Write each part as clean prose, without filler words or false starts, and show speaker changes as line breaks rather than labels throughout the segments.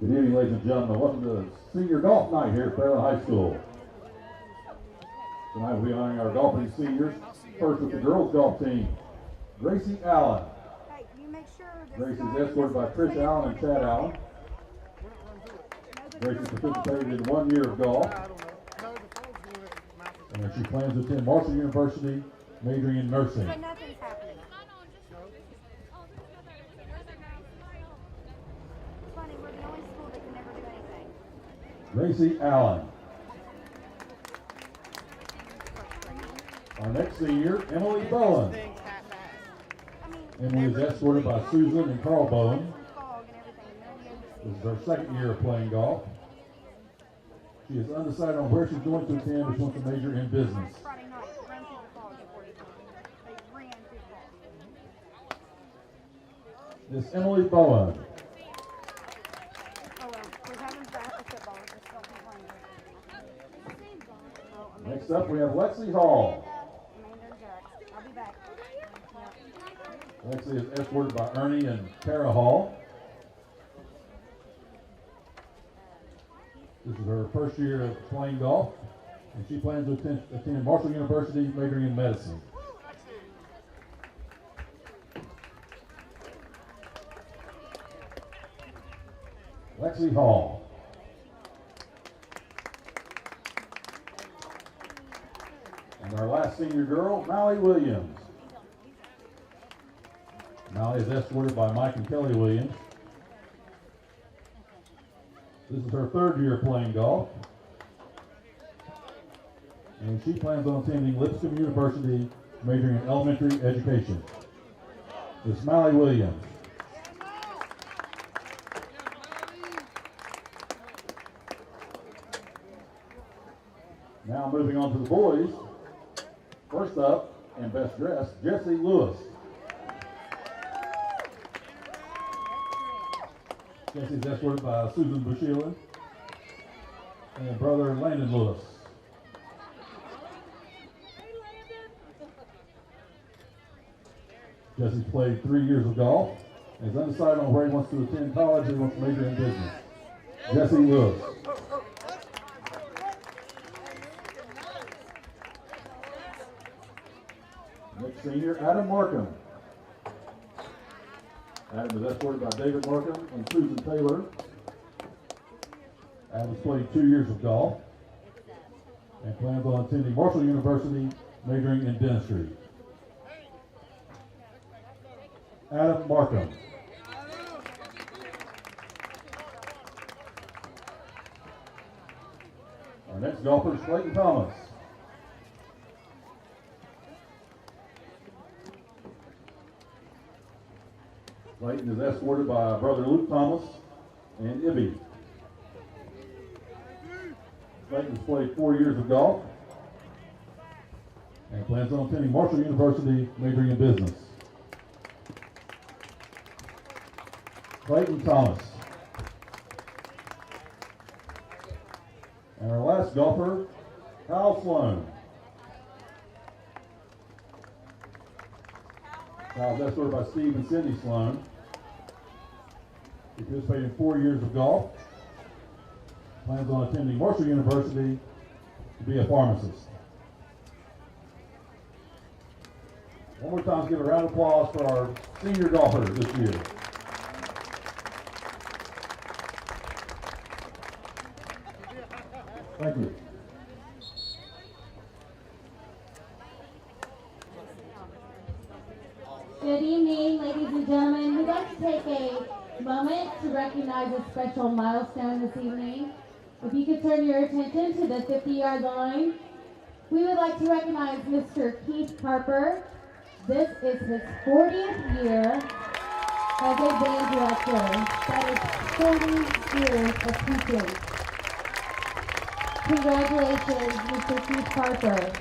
Good evening, ladies and gentlemen. Welcome to senior golf night here at Fairland High School. Tonight we'll be honoring our golfing seniors. First with the girls golf team, Gracie Allen. Gracie is escorted by Trish Allen and Chad Allen. Gracie participated in 1 year of golf. And she plans to attend Marshall University, majoring in nursing. Gracie Allen. Our next senior, Emily Bowen. Emily is escorted by Susan and Carl Bowen. This is her second year of playing golf. She is undecided on where she's going to attend, but she wants to major in business. This is Emily Bowen. Next up, we have Lexie Hall. Lexie is escorted by Ernie and Tara Hall. This is her first year of playing golf, and she plans to attend Marshall University, majoring in medicine. Lexie Hall. And our last senior girl, Malik Williams. Malik is escorted by Mike and Kelly Williams. This is her third year playing golf. And she plans on attending Lipscomb University, majoring in elementary education. This is Malik Williams. Now moving on to the boys. First up, and best dressed, Jesse Lewis. Jesse is escorted by Susan Bushila and brother Landon Lewis. Jesse played 3 years of golf and is undecided on where he wants to attend college or he wants to major in business. Jesse Lewis. Next senior, Adam Markham. Adam is escorted by David Markham and Susan Taylor. Adam has played 2 years of golf and plans on attending Marshall University, majoring in dentistry. Adam Markham. Our next golfer is Clayton Thomas. Clayton is escorted by brother Luke Thomas and Ibby. Clayton has played 4 years of golf and plans on attending Marshall University, majoring in business. Clayton Thomas. And our last golfer, Kyle Sloan. Kyle's escorted by Steve and Cindy Sloan. He participated in 4 years of golf. Plans on attending Marshall University to be a pharmacist. One more time, let's give a round of applause for our senior golfers this year. Thank you.
Good evening, ladies and gentlemen. We'd like to take a moment to recognize a special milestone this evening. If you could turn your attention to the 50-yard line, we would like to recognize Mr. Keith Harper. This is his 40th year as a band director. That is 40 years of teaching. Congratulations, Mr. Keith Harper.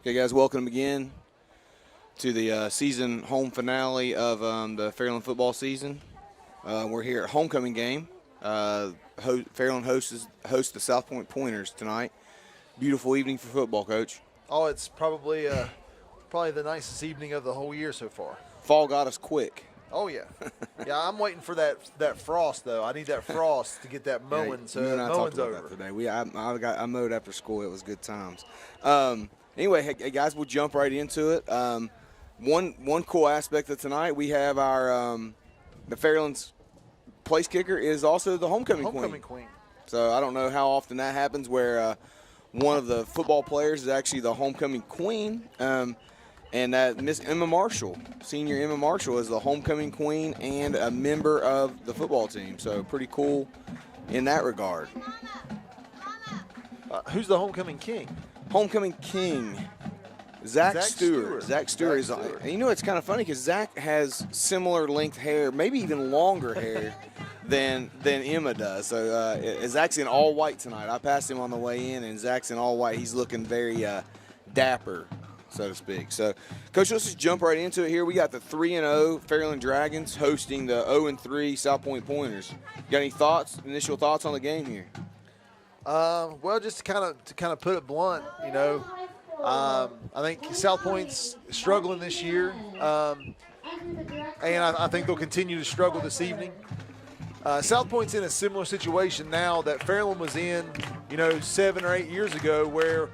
Okay, guys, welcome again to the season home finale of the Fairland football season. We're here at homecoming game. Fairland hosts the South Point Pointers tonight. Beautiful evening for football, Coach.
Oh, it's probably the nicest evening of the whole year so far.
Fall got us quick.
Oh, yeah. Yeah, I'm waiting for that frost, though. I need that frost to get that mowing, so
you and I talked
mowing's
about
over.
that today. I mowed after school. It was good times. Anyway, hey, guys, we'll jump right into it. One cool aspect of tonight, we have our the Fairland's place kicker is also the homecoming queen. So I don't know how often that happens where one of the football players is actually the homecoming queen. And that Miss Emma Marshall, senior Emma Marshall, is the homecoming queen and a member of the football team. So pretty cool in that regard.
Who's the homecoming king?
Homecoming king, Zach Stewart. Zach Stewart is, and you know, it's kind of funny because Zach has similar length hair, maybe even longer hair than Emma does. So Zach's in all white tonight. I passed him on the way in, and Zach's in all white. He's looking very dapper, so to speak. So, Coach, let's just jump right into it here. We got the 3-0 Fairland Dragons hosting the 0-3 South Point Pointers. You got any thoughts, initial thoughts on the game here?
Well, just to kind of put it blunt, you know, I think South Point's struggling this year, and I think they'll continue to struggle this evening. South Point's in a similar situation now that Fairland was in, 7 or 8 years ago, where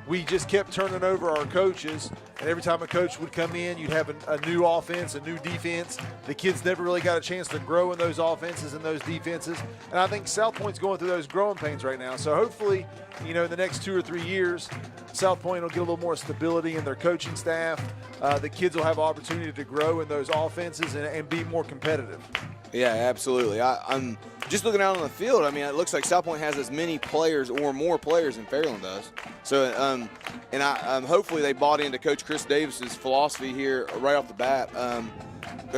we just kept turning over our coaches, and every time a coach would come in, you'd have a new offense, a new defense. The kids never really got a chance to grow in those offenses and those defenses, and I think South Point's going through those growing pains right now. So hopefully, in the next 2 or 3 years, South Point will get a little more stability in their coaching staff. The kids will have opportunity to grow in those offenses and be more competitive.
Yeah, absolutely. I'm just looking out on the field. I mean, it looks like South Point has as many players or more players than Fairland does. So, hopefully they bought into Coach Chris Davis's philosophy here right off the bat.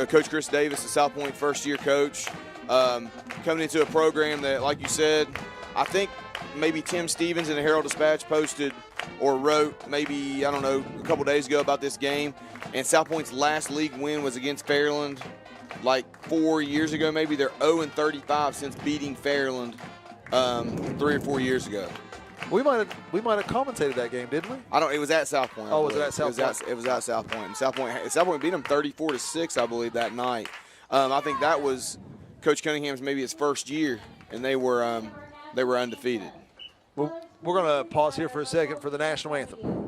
Coach Chris Davis, the South Point first-year coach, coming into a program that, like you said, I think maybe Tim Stevens in the Herald-Dispatch posted or wrote maybe, a couple days ago about this game. And South Point's last league win was against Fairland like 4 years ago, maybe. They're 0-35 since beating Fairland 3 or 4 years ago.
We might have commentated that game, didn't we?
It was at South Point.
Oh, was it at South Point?
It was at South Point. And South Point beat them 34-6, I believe, that night. I think that was Coach Cunningham's maybe his first year, and they were undefeated.
Well, we're going to pause here for a second for the national anthem.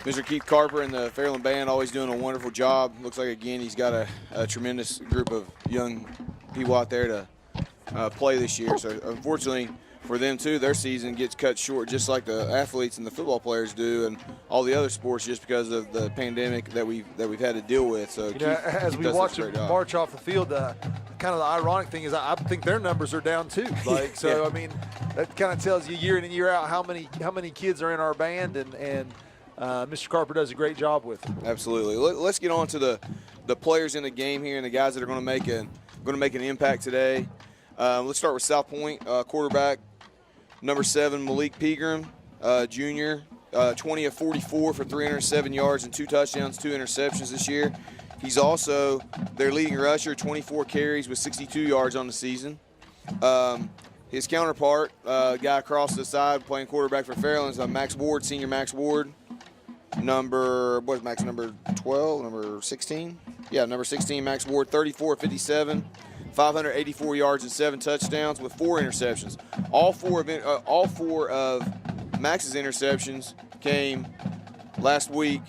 Mr. Keith Carper and the Fairland Band always doing a wonderful job. Looks like, again, he's got a tremendous group of young people out there to play this year. So, unfortunately for them, too, their season gets cut short just like the athletes and the football players do and all the other sports just because of the pandemic that we've had to deal with. So,
as we watch them march off the field, kind of the ironic thing is I think their numbers are down, too.
Yeah.
I mean, that kind of tells you year in and year out how many kids are in our band, and Mr. Carper does a great job with them.
Absolutely. Let's get on to the players in the game here and the guys that are going to make an impact today. Let's start with South Point quarterback number 7, Malik Pigram, junior, 20 of 44 for 307 yards and 2 touchdowns, 2 interceptions this year. He's also their leading rusher, 24 carries with 62 yards on the season. His counterpart, guy across the side playing quarterback for Fairland, is Max Ward, senior Max Ward. Number 12, number 16? Yeah, number 16, Max Ward, 34 of 57, 584 yards and 7 touchdowns with 4 interceptions. All four of Max's interceptions came last week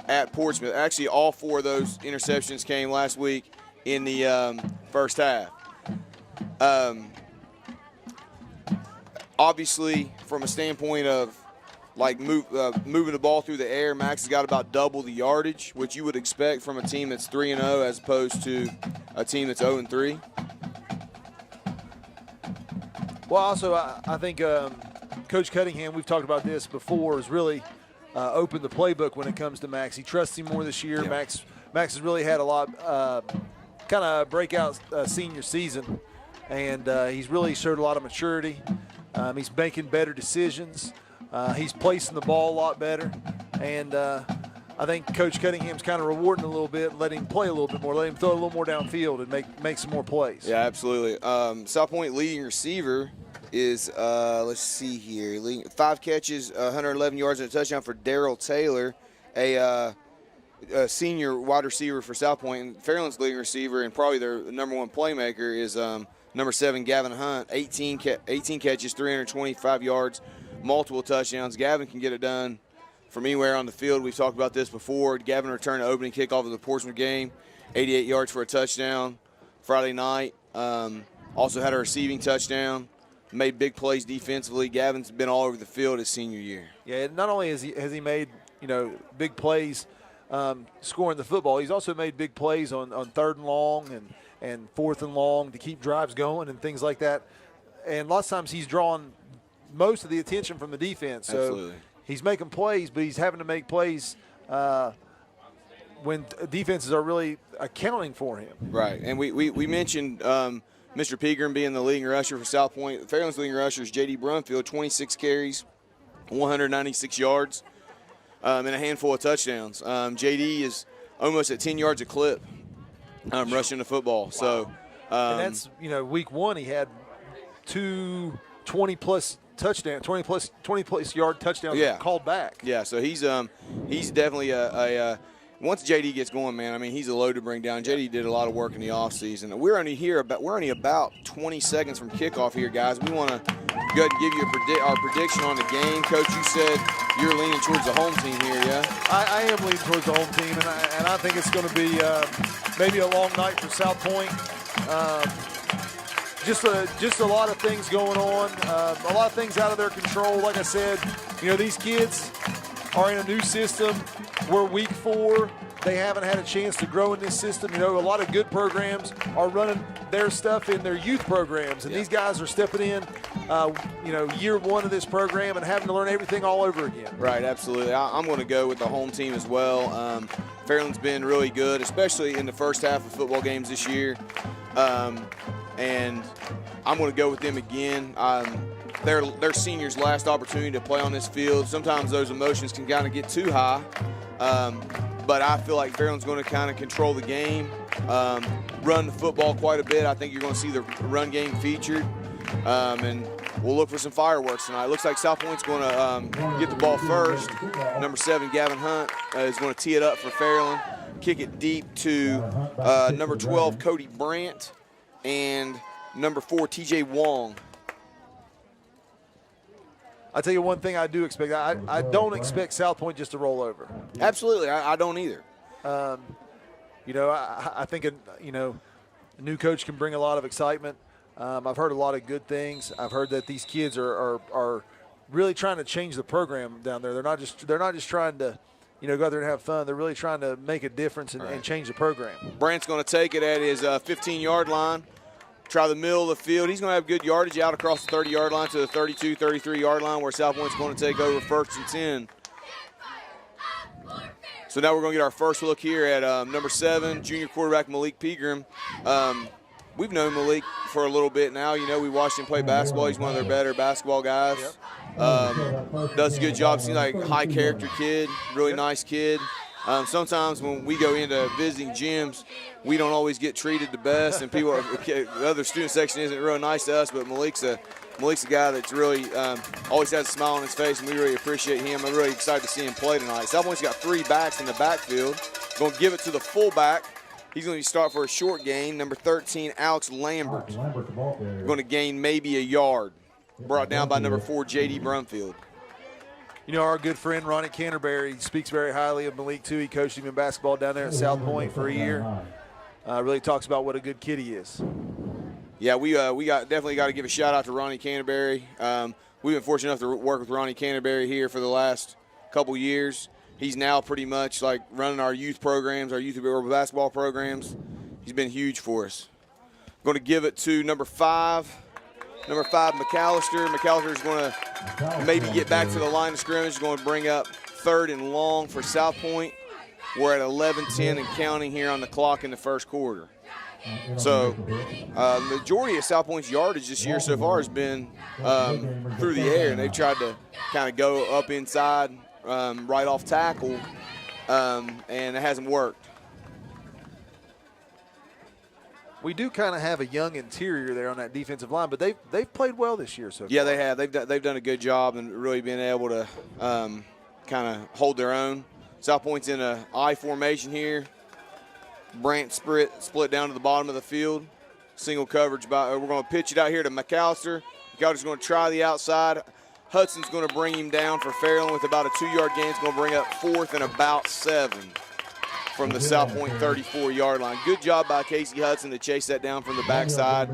at Portsmouth. Actually, all 4 of those interceptions came last week in the first half. Obviously, from a standpoint of moving the ball through the air, Max has got about double the yardage, which you would expect from a team that's 3-0 as opposed to a team that's 0-3.
Well, also, I think Coach Cunningham, we've talked about this before, has really opened the playbook when it comes to Max. He trusts him more this year.
Yeah.
Max has really had a lot kind of breakout senior season, and he's really showed a lot of maturity. He's making better decisions. He's placing the ball a lot better, and I think Coach Cunningham's kind of rewarding a little bit, letting him play a little bit more, letting him throw a little more downfield and make some more plays.
Yeah, absolutely. South Point leading receiver is, let's see here, 5 catches, 111 yards and a touchdown for Daryl Taylor, a senior wide receiver for South Point. And Fairland's leading receiver and probably their number 1 playmaker is number 7, Gavin Hunt, 18 catches, 325 yards, multiple touchdowns. Gavin can get it done from anywhere on the field. We've talked about this before. Gavin returned the opening kickoff of the Portsmouth game, 88 yards for a touchdown Friday night. Also had a receiving touchdown, made big plays defensively. Gavin's been all over the field his senior year.
Yeah, not only has he made big plays scoring the football, he's also made big plays on 3rd and long and 4th and long to keep drives going and things like that. And lots of times he's drawn most of the attention from the defense. So
Absolutely.
He's making plays, but he's having to make plays when defenses are really accounting for him.
Right, and we mentioned Mr. Pigram being the leading rusher for South Point. Fairland's leading rusher is J.D. Brumfield, 26 carries, 196 yards, and a handful of touchdowns. J.D. is almost at 10 yards a clip rushing the football. Wow. So,
and that's, week 1 he had 2 20-plus touchdown, 20-plus yard touchdowns called back.
Yeah, so he's definitely a once JD gets going, man, I mean, he's a load to bring down. JD did a lot of work in the offseason. We're only about 20 seconds from kickoff here, guys. We want to go ahead and give you our prediction on the game. Coach, you said you're leaning towards the home team here, yeah?
I am leaning towards the home team, and I think it's going to be maybe a long night for South Point. Just a lot of things going on, a lot of things out of their control. Like I said, these kids are in a new system. We're week 4. They haven't had a chance to grow in this system. A lot of good programs are running their stuff in their youth programs, and these guys are stepping in, year 1 of this program and having to learn everything all over again.
Right, absolutely. I'm going to go with the home team as well. Fairland's been really good, especially in the first half of football games this year. And I'm going to go with them again. Their seniors' last opportunity to play on this field. Sometimes those emotions can kind of get too high. But I feel like Fairland's going to kind of control the game, run the football quite a bit. I think you're going to see the run game featured. And we'll look for some fireworks tonight. It looks like South Point's going to get the ball first. Number 7, Gavin Hunt, is going to tee it up for Fairland. Kick it deep to number 12, Cody Brandt, and number 4, TJ Wong.
I'll tell you one thing I do expect. I don't expect South Point just to roll over.
Absolutely. I don't either.
I think a new coach can bring a lot of excitement. I've heard a lot of good things. I've heard that these kids are really trying to change the program down there. They're not just trying to go out there and have fun. They're really trying to make a difference and change the program.
Brandt's going to take it at his 15-yard line. Try the middle of the field. He's going to have good yardage out across the 30-yard line to the 32, 33-yard line where South Point's going to take over 1st and 10. So now we're going to get our first look here at number 7, junior quarterback Malik Pigram. we've known Malik for a little bit now. You know, we watched him play basketball. He's one of their better basketball guys. Does a good job. Seems like a high character kid, really nice kid. Sometimes when we go into visiting gyms, we don't always get treated the best, and the other student section isn't real nice to us. But Malik's a guy that's really always has a smile on his face, and we really appreciate him. I'm really excited to see him play tonight. South Point's got 3 backs in the backfield. Going to give it to the fullback. He's going to start for a short gain. Number 13, Alex Lambert. Going to gain maybe a yard. Brought down by number 4, J.D. Brumfield.
You know, our good friend Ronnie Canterbury speaks very highly of Malik, too. He coached him in basketball down there at South Point for a year. Really talks about what a good kid he is.
Yeah, we definitely got to give a shout-out to Ronnie Canterbury. We've been fortunate enough to work with Ronnie Canterbury here for the last couple years. He's now pretty much like running our youth programs, our youth basketball programs. He's been huge for us. Going to give it to number 5. Number 5, McAllister. McAllister is going to maybe get back to the line of scrimmage. Going to bring up 3rd and long for South Point. We're at 11:10 and counting here on the clock in the first quarter. So the majority of South Point's yardage this year so far has been through the air, and they've tried to kind of go up inside right off tackle, and it hasn't worked.
We do kind of have a young interior there on that defensive line, but they've played well this year so far.
Yeah, they have. They've done a good job and really been able to kind of hold their own. South Point's in a I formation here. Brant split down to the bottom of the field. Single coverage. We're going to pitch it out here to McAllister. McAllister's going to try the outside. Hudson's going to bring him down for Fairland with about a 2-yard gain. It's going to bring up 4th and about 7 from the South Point 34-yard line. Good job by Casey Hudson to chase that down from the backside.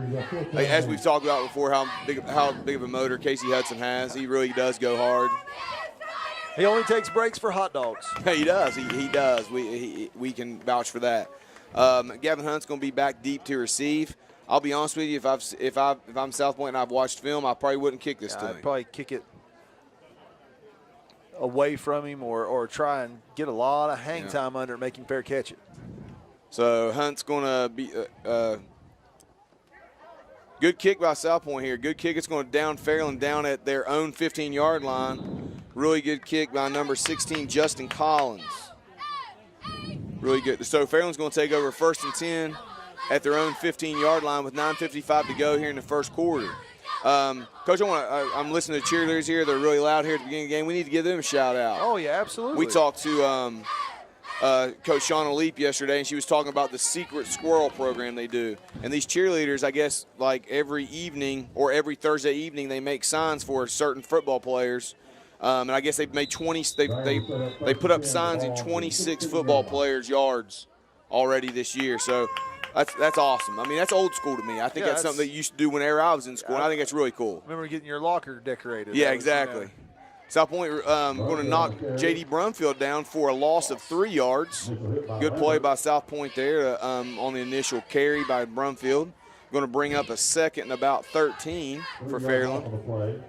As we've talked about before, how big of a motor Casey Hudson has. He really does go hard.
He only takes breaks for hot dogs.
He does. He does. We can vouch for that. Gavin Hunt's going to be back deep to receive. I'll be honest with you, if I'm South Point and I've watched film, I probably wouldn't kick this to him.
I'd probably kick it away from him or try and get a lot of hang time under it, make him fair catch it.
So Hunt's going to be good kick by South Point here. Good kick. It's going to down Fairland down at their own 15-yard line. Really good kick by number 16, Justin Collins. Really good. So Fairland's going to take over 1st and 10 at their own 15-yard line with 9:55 to go here in the first quarter. Coach, I'm listening to cheerleaders here. They're really loud here at the beginning of the game. We need to give them a shout-out.
Oh, yeah, absolutely.
We talked to Coach Shauna Leap yesterday, and she was talking about the Secret Squirrel program they do. And these cheerleaders, I guess, like every evening or every Thursday evening, they make signs for certain football players. And I guess they've made 20. They put up signs in 26 football players' yards already this year. So that's awesome. I mean, that's old school to me. I think that's something that you used to do whenever I was in school. And I think that's really cool.
Remember getting your locker decorated.
Yeah, exactly. South Point going to knock J.D. Brumfield down for a loss of 3 yards. Good play by South Point there on the initial carry by Brumfield. Going to bring up a 2nd and about 13 for Fairland.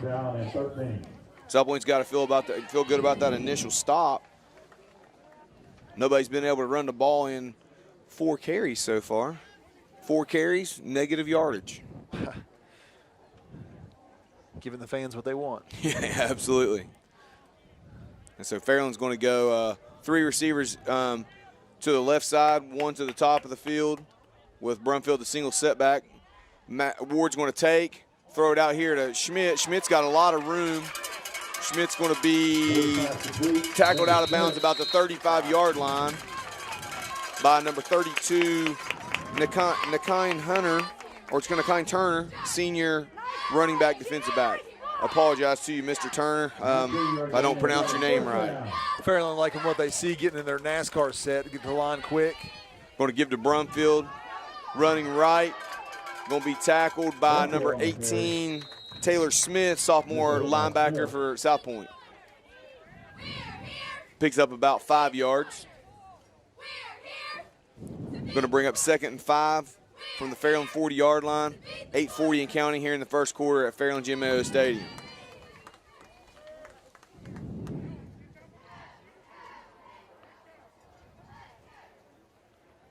Down and 13.
South Point's got to feel good about that initial stop. Nobody's been able to run the ball in 4 carries so far. 4 carries, negative yardage.
Giving the fans what they want.
Yeah, absolutely. And so Fairland's going to go 3 receivers to the left side, 1 to the top of the field with Brumfield the single setback. Ward's going to take. Throw it out here to Schmidt. Schmidt's got a lot of room. Schmidt's going to be tackled out of bounds about the 35-yard line by number 32, Nakine Hunter, or it's Nakine Turner, senior running back, defensive back. I apologize to you, Mr. Turner, if I don't pronounce your name right.
Fairland liking what they see, getting in their NASCAR set to get to the line quick.
Going to give to Brumfield, running right. Going to be tackled by number 18, Taylor Smith, sophomore linebacker for South Point. Picks up about 5 yards. Going to bring up 2nd and 5 from the Fairland 40-yard line. 8:40 and counting here in the first quarter at Fairland Jim Mayo Stadium.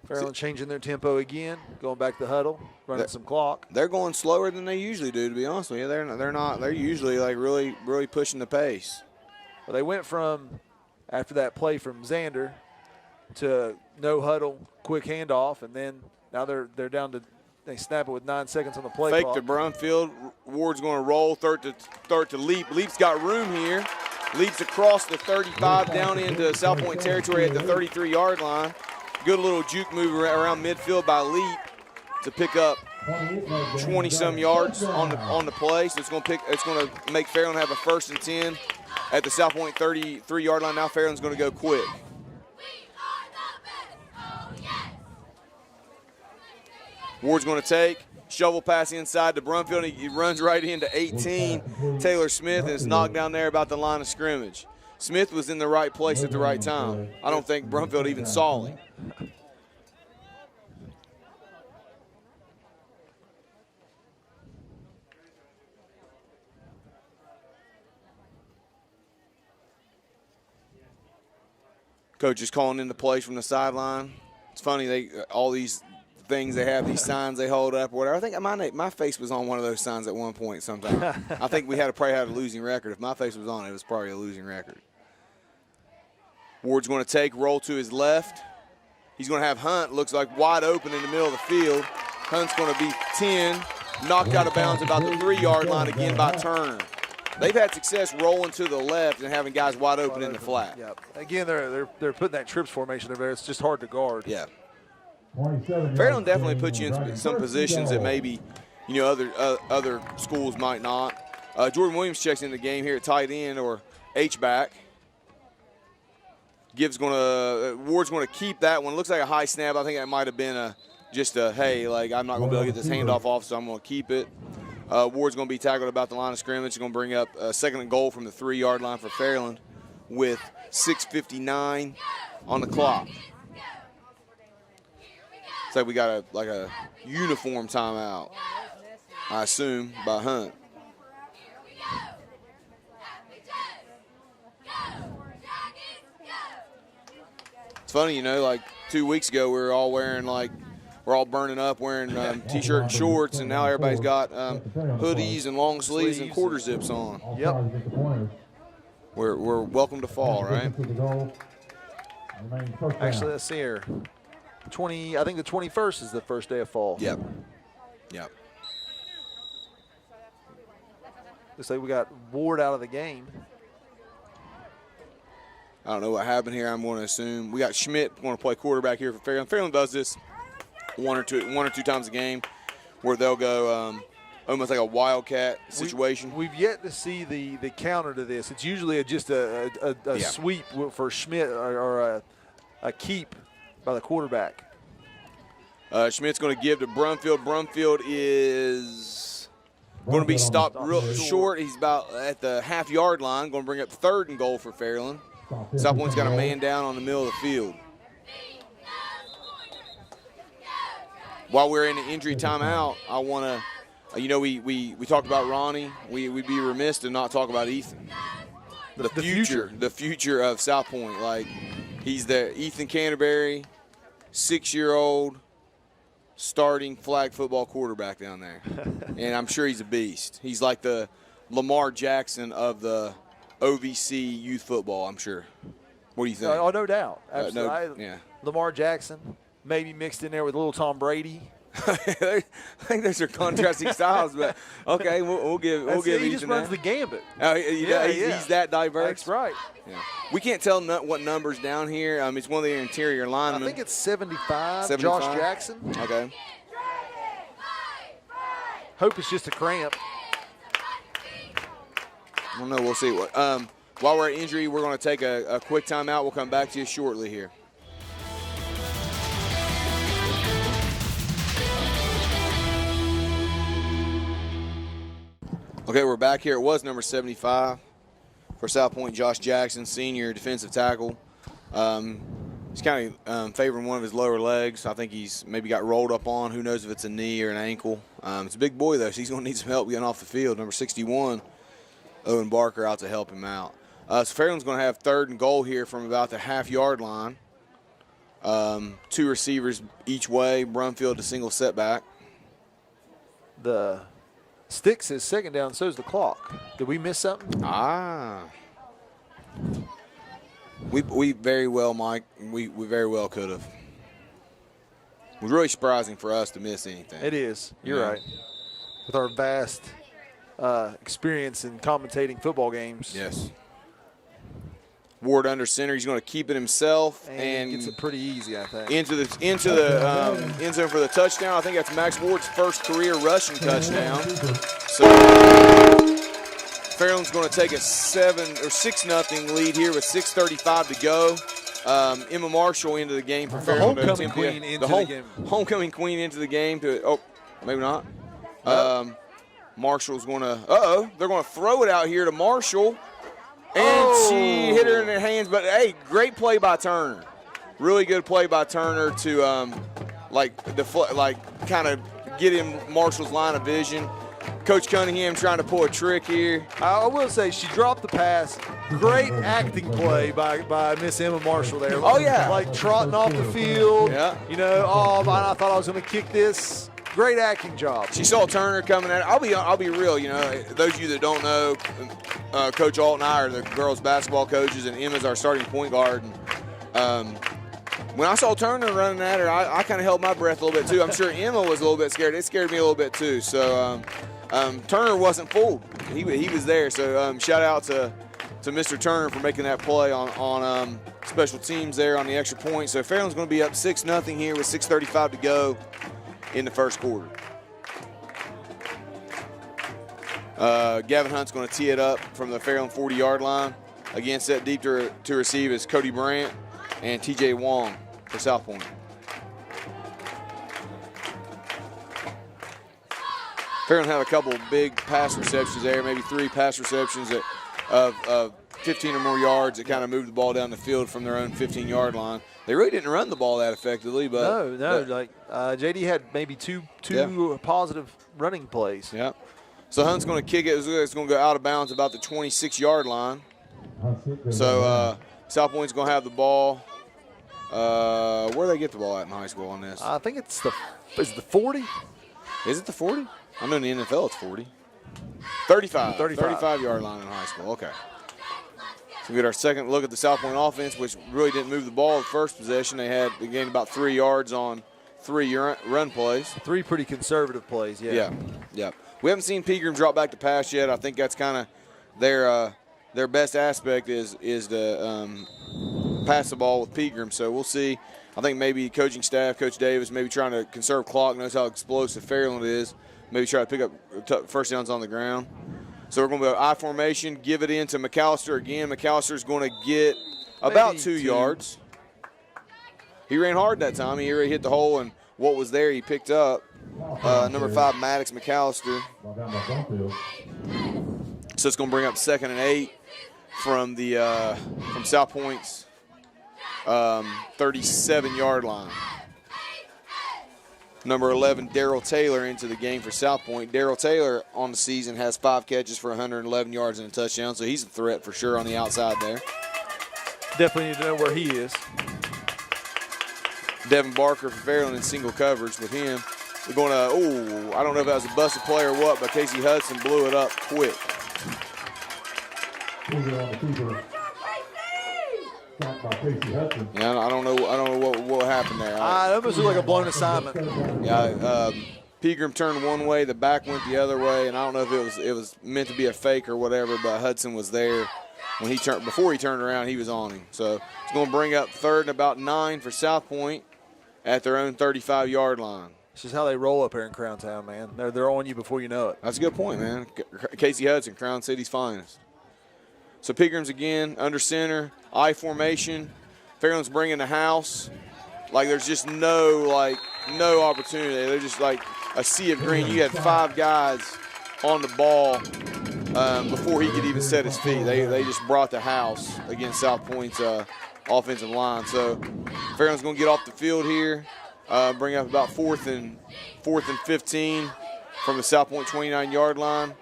Fairland changing their tempo again, going back to the huddle, running some clock.
They're going slower than they usually do, to be honest with you. They're usually like really pushing the pace.
Well, they went from, after that play from Xander, to no huddle, quick handoff, and then now they're down to, they snap it with 9 seconds on the play
Fake
clock.
to Brumfield. Ward's going to roll, third to Leap. Leap's got room here. Leaps across the 35 down into South Point territory at the 33-yard line. Good little juke move around midfield by Leap to pick up 20-some yards on the play. So it's going to make Fairland have a 1st and 10 at the South Point 33-yard line. Now Fairland's going to go quick. Ward's going to take. Shovel pass inside to Brumfield. He runs right into 18, Taylor Smith, and it's knocked down there about the line of scrimmage. Smith was in the right place at the right time. I don't think Brumfield even saw him. Coach is calling into plays from the sideline. It's funny, all these things they have, these signs they hold up or whatever. I think my face was on one of those signs at one point sometime. I think we probably had a losing record. If my face was on it, it was probably a losing record. Ward's going to take, roll to his left. He's going to have Hunt, looks like wide open in the middle of the field. Hunt's going to be 10, knocked out of bounds about the 3-yard line again by Turner. They've had success rolling to the left and having guys wide open in the flat.
Yeah. Again, they're putting that trips formation over there. It's just hard to guard.
Yeah. Fairland definitely puts you in some positions that maybe other schools might not. Jordan Williams checks in the game here at tight end or H-back. Ward's going to keep that one. Looks like a high snap. I think that might have been hey, like I'm not going to be able to get this handoff off, so I'm going to keep it. Ward's going to be tackled about the line of scrimmage. He's going to bring up a 2nd and goal from the 3-yard line for Fairland with 6:59 on the clock. It's like we got a uniform timeout, I assume, by Hunt. It's funny, like 2 weeks ago we were all wearing we're all burning up wearing T-shirt and shorts, and now everybody's got hoodies and long sleeves and quarter zips on.
Yep.
We're welcome to fall, right?
Actually, let's see here. I think the 21st is the first day of fall.
Yep.
Looks like we got Ward out of the game.
I don't know what happened here. I'm going to assume we got Schmidt going to play quarterback here for Fairland. Fairland does this one or two times a game, where they'll go almost like a wildcat situation.
We've yet to see the counter to this. It's usually just a sweep for Schmidt or a keep by the quarterback.
Schmidt's going to give to Brumfield. Brumfield is going to be stopped real short. He's about at the half-yard line. Going to bring up 3rd and goal for Fairland. South Point's got a man down on the middle of the field. While we're in the injury timeout, I want to, we talked about Ronnie. We'd be remiss to not talk about Ethan. The future of South Point. Like, he's the Ethan Canterbury, 6-year-old starting flag football quarterback down there. And I'm sure he's a beast. He's like the Lamar Jackson of the OVC youth football, I'm sure. What do you think?
Oh, no doubt. Absolutely.
Yeah.
Lamar Jackson, maybe mixed in there with a little Tom Brady.
I think those are contrasting styles, but okay, we'll give
He
Ethan
just runs
that.
the gambit.
He's that diverse.
That's right.
Yeah. We can't tell what number's down here. It's one of the interior linemen.
I think it's 75.
75.
Josh Jackson.
Okay.
Hope it's just a cramp.
I don't know. We'll see. While we're at injury, we're going to take a quick timeout. We'll come back to you shortly here. Okay, we're back here. It was number 75 for South Point, Josh Jackson, senior defensive tackle. He's kind of favoring one of his lower legs. I think he's maybe got rolled up on. Who knows if it's a knee or an ankle. It's a big boy, though, so he's going to need some help getting off the field. Number 61, Owen Barker, out to help him out. So Fairland's going to have 3rd and goal here from about the half-yard line. 2 receivers each way, Brumfield to single setback.
The stick says second down, so is the clock. Did we miss something?
We very well, Mike. We very well could have. It was really surprising for us to miss anything.
It is. You're right. With our vast experience in commentating football games.
Yes. Ward under center. He's going to keep it himself and
gets it pretty easy, I think.
Into the end zone for the touchdown. I think that's Max Ward's first career rushing touchdown. So Fairland's going to take a 6-0 lead here with 6:35 to go. Emma Marshall into the game for Fairland.
Homecoming queen into the game.
Homecoming queen into the game. Maybe not.
Nope.
Marshall's going to. They're going to throw it out here to Marshall. And she hit her in the hands, but hey, great play by Turner. Really good play by Turner to kind of get in Marshall's line of vision. Coach Cunningham trying to pull a trick here.
I will say she dropped the pass. Great acting play by Miss Emma Marshall there.
Oh yeah,
like trotting off the field.
Yeah.
You know, I thought I was going to kick this. Great acting job.
She saw Turner coming at her. I'll be real. You know, those of you that don't know, Coach Alt and I are the girls basketball coaches, and Emma's our starting point guard. And, when I saw Turner running at her, I kind of held my breath a little bit too. I'm sure Emma was a little bit scared. It scared me a little bit too. So Turner wasn't fooled. He was there. So shout out to Mr. Turner for making that play on special teams there on the extra point. So Fairland's going to be up 6-0 here with 6:35 to go in the first quarter. Gavin Hunt's going to tee it up from the Fairland 40-yard line. Again, set deep to receive is Cody Brandt and TJ Wong for South Point. Fairland had a couple big pass receptions there, maybe 3 pass receptions of 15 or more yards that kind of moved the ball down the field from their own 15-yard line. They really didn't run the ball that effectively, but
JD had maybe two positive running plays.
Yeah. So Hunt's going to kick it. It's going to go out of bounds about the 26-yard line. So South Point's going to have the ball. Where do they get the ball at in high school on this?
I think it's the 40.
Is it the 40? I know in the NFL it's 40. 35-yard line in high school. Okay. So we get our second look at the South Point offense, which really didn't move the ball the first possession. They gained about 3 yards on 3 run plays.
3 pretty conservative plays, yeah.
Yeah. We haven't seen Pigram drop back to pass yet. I think that's kind of their best aspect is to pass the ball with Pigram. So we'll see. I think maybe coaching staff, Coach Davis, maybe trying to conserve clock, knows how explosive Fairland is. Maybe try to pick up first downs on the ground. So we're going to go I formation, give it in to McAllister again. McAllister's going to get about 2 yards. He ran hard that time. He already hit the hole, and what was there he picked up. Number 5, Maddox McAllister. So it's going to bring up 2nd and 8 from South Point's 37-yard line. Number 11, Daryl Taylor into the game for South Point. Daryl Taylor on the season has 5 catches for 111 yards and a touchdown, so he's a threat for sure on the outside there.
Definitely need to know where he is.
Devin Barker for Fairland in single coverage with him. We're going to, I don't know if that was a busted play or what, but Casey Hudson blew it up quick. Yeah, I don't know what happened there.
That was like a blown assignment.
Yeah, Pigram turned one way, the back went the other way, and I don't know if it was meant to be a fake or whatever, but Hudson was there when before he turned around, he was on him. So it's going to bring up 3rd and about 9 for South Point at their own 35-yard line.
This is how they roll up here in Crown Town, man. They're on you before you know it.
That's a good point, man. Casey Hudson, Crown City's finest. So Pigram's again under center, I formation. Fairland's bringing the house. Like there's just no opportunity. They're just like a sea of green. You had 5 guys on the ball before he could even set his feet. They just brought the house against South Point's offensive line. So Fairland's going to get off the field here, bring up about 4th and 15 from the South Point 29-yard line.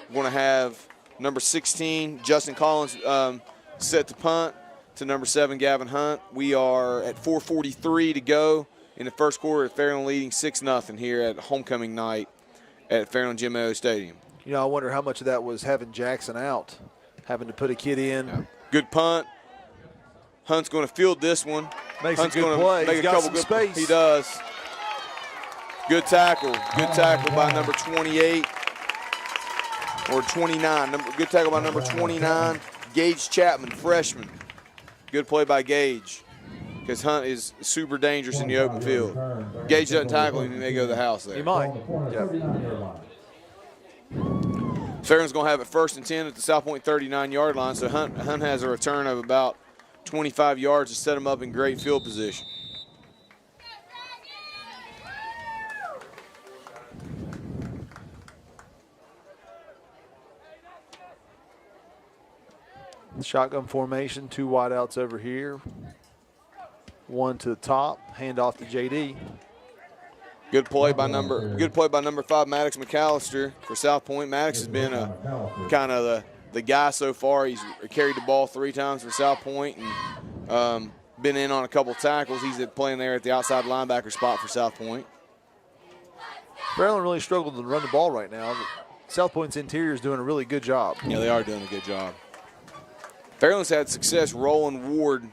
We're going to have number 16, Justin Collins, set to punt. to number 7, Gavin Hunt. We are at 4:43 to go in the first quarter. Fairland leading 6-0 here at homecoming night at Fairland Jim Mayo Stadium.
You know, I wonder how much of that was having Jackson out, having to put a kid in.
Yeah. Good punt. Hunt's going to field this one.
Makes
Hunt's
a good play.
Make
He's
a
got
couple
some
good
space.
He does. Good tackle. Good tackle by number 28 or 29. Good tackle by number 29, Gage Chapman, freshman. Good play by Gage, because Hunt is super dangerous in the open field. Gage doesn't tackle him, he may go to the house there.
He might. Yeah.
Fairland's going to have it 1st and 10 at the South Point 39-yard line, so Hunt has a return of about 25 yards to set him up in great field position.
Shotgun formation, 2 wideouts over here. 1 to the top, hand off to JD.
Good play by number 5, Maddox McAllister for South Point. Maddox has been kind of the guy so far. He's carried the ball 3 times for South Point and been in on a couple tackles. He's playing there at the outside linebacker spot for South Point.
Fairland really struggled to run the ball right now. South Point's interior is doing a really good job.
Yeah, they are doing a good job. Fairland's had success rolling Ward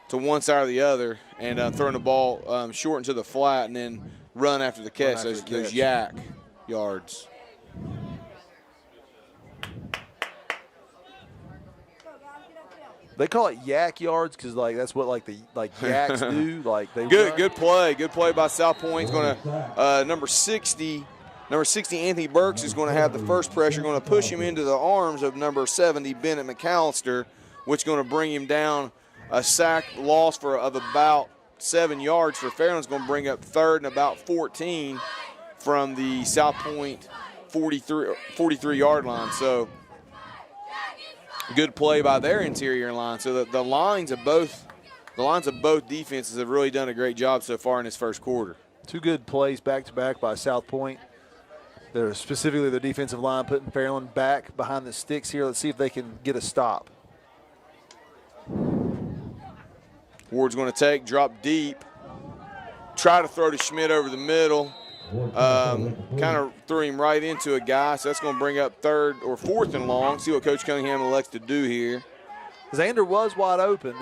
to one side or the other and throwing the ball short into the flat and then run after the catch, those yak yards.
They call it yak yards because that's what yaks do. They
good play by South Point. It's going to number 60 Anthony Burks is going to have the first pressure, going to push him into the arms of number 70 Bennett McAllister, which is going to bring him down a sack loss of about 7 yards for Fairland's going to bring up 3rd and about 14 from the South Point 43-yard line. So good play by their interior line. So the lines of both defenses have really done a great job so far in this first quarter.
2 good plays back-to-back by South Point. They're specifically the defensive line putting Fairland back behind the sticks here. Let's see if they can get a stop.
Ward's going to drop deep, try to throw to Schmidt over the middle. Kind of threw him right into a guy, so that's going to bring up 3rd or 4th and long. See what Coach Cunningham elects to do here.
Xander was wide open.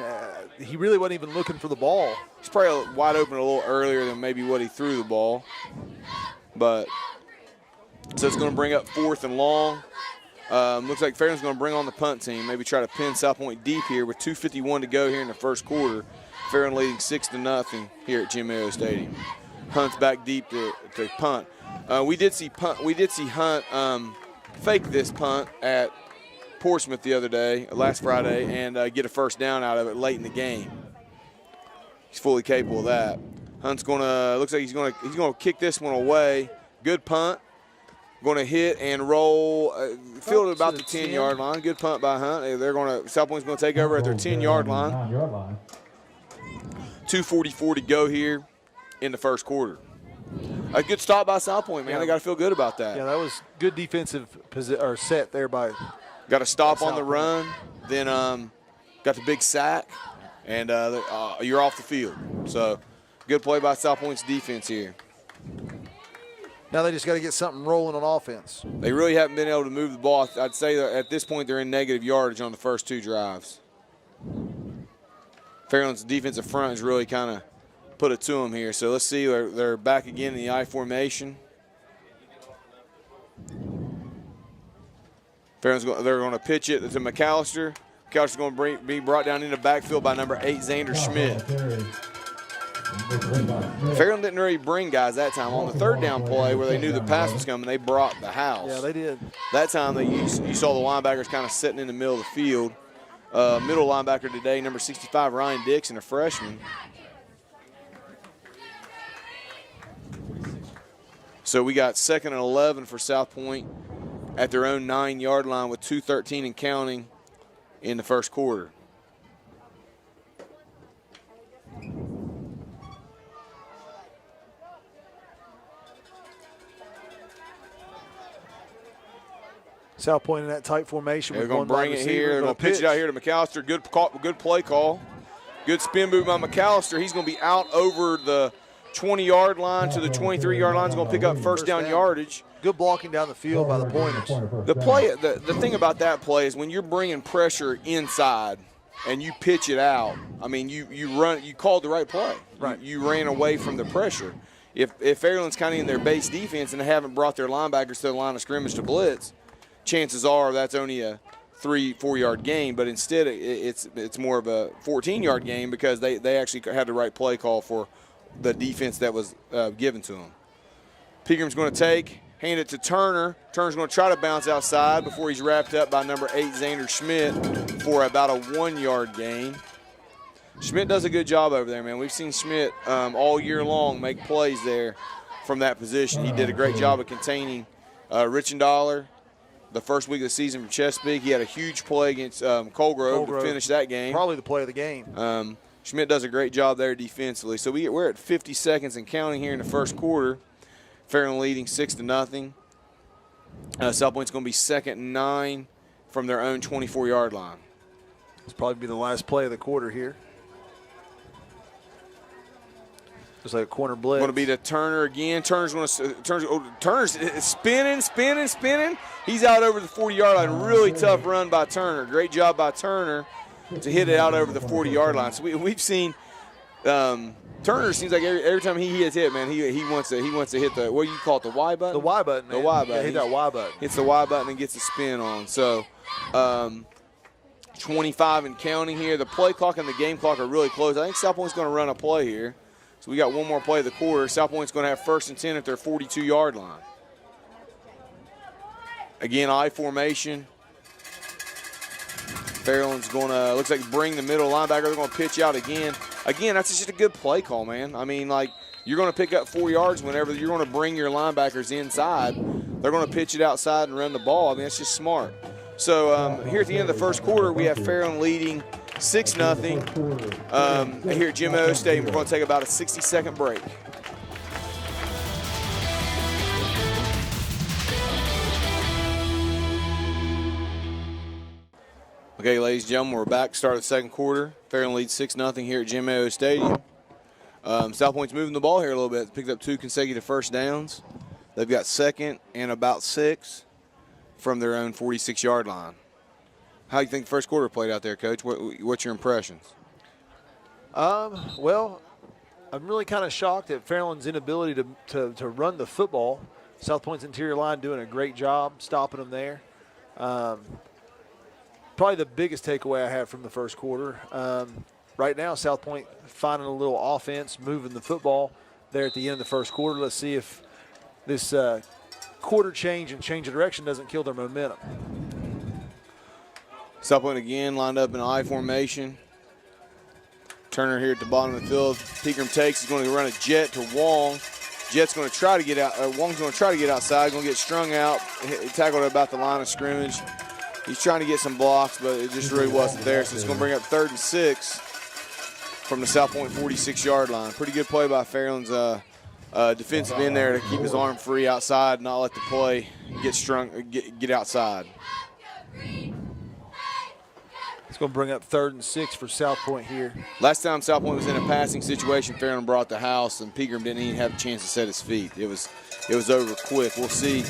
He really wasn't even looking for the ball.
He's probably wide open a little earlier than maybe what he threw the ball. But so it's going to bring up 4th and long. Looks like Fairland's going to bring on the punt team, maybe try to pin South Point deep here with 2:51 to go here in the first quarter. Fairland leading 6-0 here at Jim Mayo Stadium. Hunt's back deep to punt. We did see Hunt fake this punt at Portsmouth the other day, last Friday, and get a first down out of it late in the game. He's fully capable of that. Hunt's looks like he's gonna kick this one away. Good punt. Going to hit and roll, fielded about the 10-yard line. Good punt by Hunt. South Point's going to take over at their 10-yard line. 2:44 to go here in the first quarter. A good stop by South Point, man. They got to feel good about that.
Yeah, that was good defensive set there by.
Got a stop on the run, then got the big sack, and you're off the field. So good play by South Point's defense here.
Now they just got to get something rolling on offense.
They really haven't been able to move the ball. I'd say that at this point they're in negative yardage on the first 2 drives. Fairland's defensive front has really kind of put it to them here. So let's see. They're back again in the I formation. They're going to pitch it to McAllister. McAllister's going to be brought down in the backfield by number 8, Xander Schmidt. Fairland didn't really bring guys that time. On the 3rd down play where they knew the pass was coming, they brought the house.
Yeah, they did.
That time you saw the linebackers kind of sitting in the middle of the field. Middle linebacker today, number 65, Ryan Dixon, a freshman. So we got 2nd and 11 for South Point at their own 9-yard line with 2:13 and counting in the first quarter.
South Point in that tight formation.
They're
with
going to
one
bring
wide
it
receiver,
here. They're going to pitch it out here to McAllister. Good play call. Good spin move by McAllister. He's going to be out over the 20-yard line to the 23-yard line. He's going to pick up first down yardage.
Good blocking down the field by the Pointers.
The thing about that play is when you're bringing pressure inside and you pitch it out, I mean, you called the right play.
Right.
You ran away from the pressure. If Fairland's kind of in their base defense and they haven't brought their linebackers to the line of scrimmage to blitz, chances are that's only a 3-4 yard gain, but instead it's more of a 14-yard gain because they actually had the right play call for the defense that was given to them. Pigram's going to hand it to Turner. Turner's going to try to bounce outside before he's wrapped up by number 8, Xander Schmidt, for about a 1-yard gain. Schmidt does a good job over there, man. We've seen Schmidt all year long make plays there from that position. He did a great job of containing Richendaler the first week of the season from Chesapeake. He had a huge play against Colgrove to finish that game.
Probably the play of the game.
Schmidt does a great job there defensively. So we're at 50 seconds and counting here in the first quarter. Fairland leading 6-0. South Point's going to be 2nd and 9 from their own 24-yard line.
This will probably be the last play of the quarter here. Just like a corner blitz.
Going to be to Turner again. Turner's spinning. He's out over the 40-yard line. Really tough run by Turner. Great job by Turner to hit it out over the 40-yard line. So we've seen Turner seems like every time he gets hit, man, he wants to hit the, what do you call it, the Y button?
The Y button, man.
The Y button.
Yeah, hit that Y button.
Hits the Y button and gets a spin on. So 25 and counting here. The play clock and the game clock are really close. I think South Point's going to run a play here. So we got one more play of the quarter. South Point's going to have 1st and 10 at their 42-yard line. Again, I formation. Fairland's going to, looks like, bring the middle linebacker. They're going to pitch out again. Again, that's just a good play call, man. I mean, like, you're going to pick up 4 yards whenever you're going to bring your linebackers inside. They're going to pitch it outside and run the ball. I mean, that's just smart. So here at the end of the first quarter, we have Fairland leading 6-0 here at Jim O Stadium. We're going to take about a 60-second break. Okay, ladies and gentlemen, we're back. Start of the second quarter. Fairland leads 6-0 here at Jim O Stadium. South Point's moving the ball here a little bit. Picked up 2 consecutive first downs. They've got 2nd and about 6 from their own 46-yard line. How do you think the first quarter played out there, Coach? What's your impressions?
Well, I'm really kind of shocked at Fairland's inability to run the football. South Point's interior line doing a great job stopping them there. Probably the biggest takeaway I have from the first quarter. Right now, South Point finding a little offense, moving the football there at the end of the first quarter. Let's see if this quarter change and change of direction doesn't kill their momentum.
South Point again lined up in I formation. Turner here at the bottom of the field. Pigram takes. He's going to run a jet to Wong. Jet's going to try to get out. Wong's going to try to get outside. Going to get strung out. Tackled at about the line of scrimmage. He's trying to get some blocks, but it just really wasn't there. So it's going to bring up 3rd and 6 from the South Point 46-yard line. Pretty good play by Fairland's defensive end there to keep his arm free outside, not let the play get outside.
It's going to bring up 3rd and 6 for South Point here.
Last time South Point was in a passing situation, Fairland brought the house, and Pigram didn't even have a chance to set his feet. It was over quick. We'll see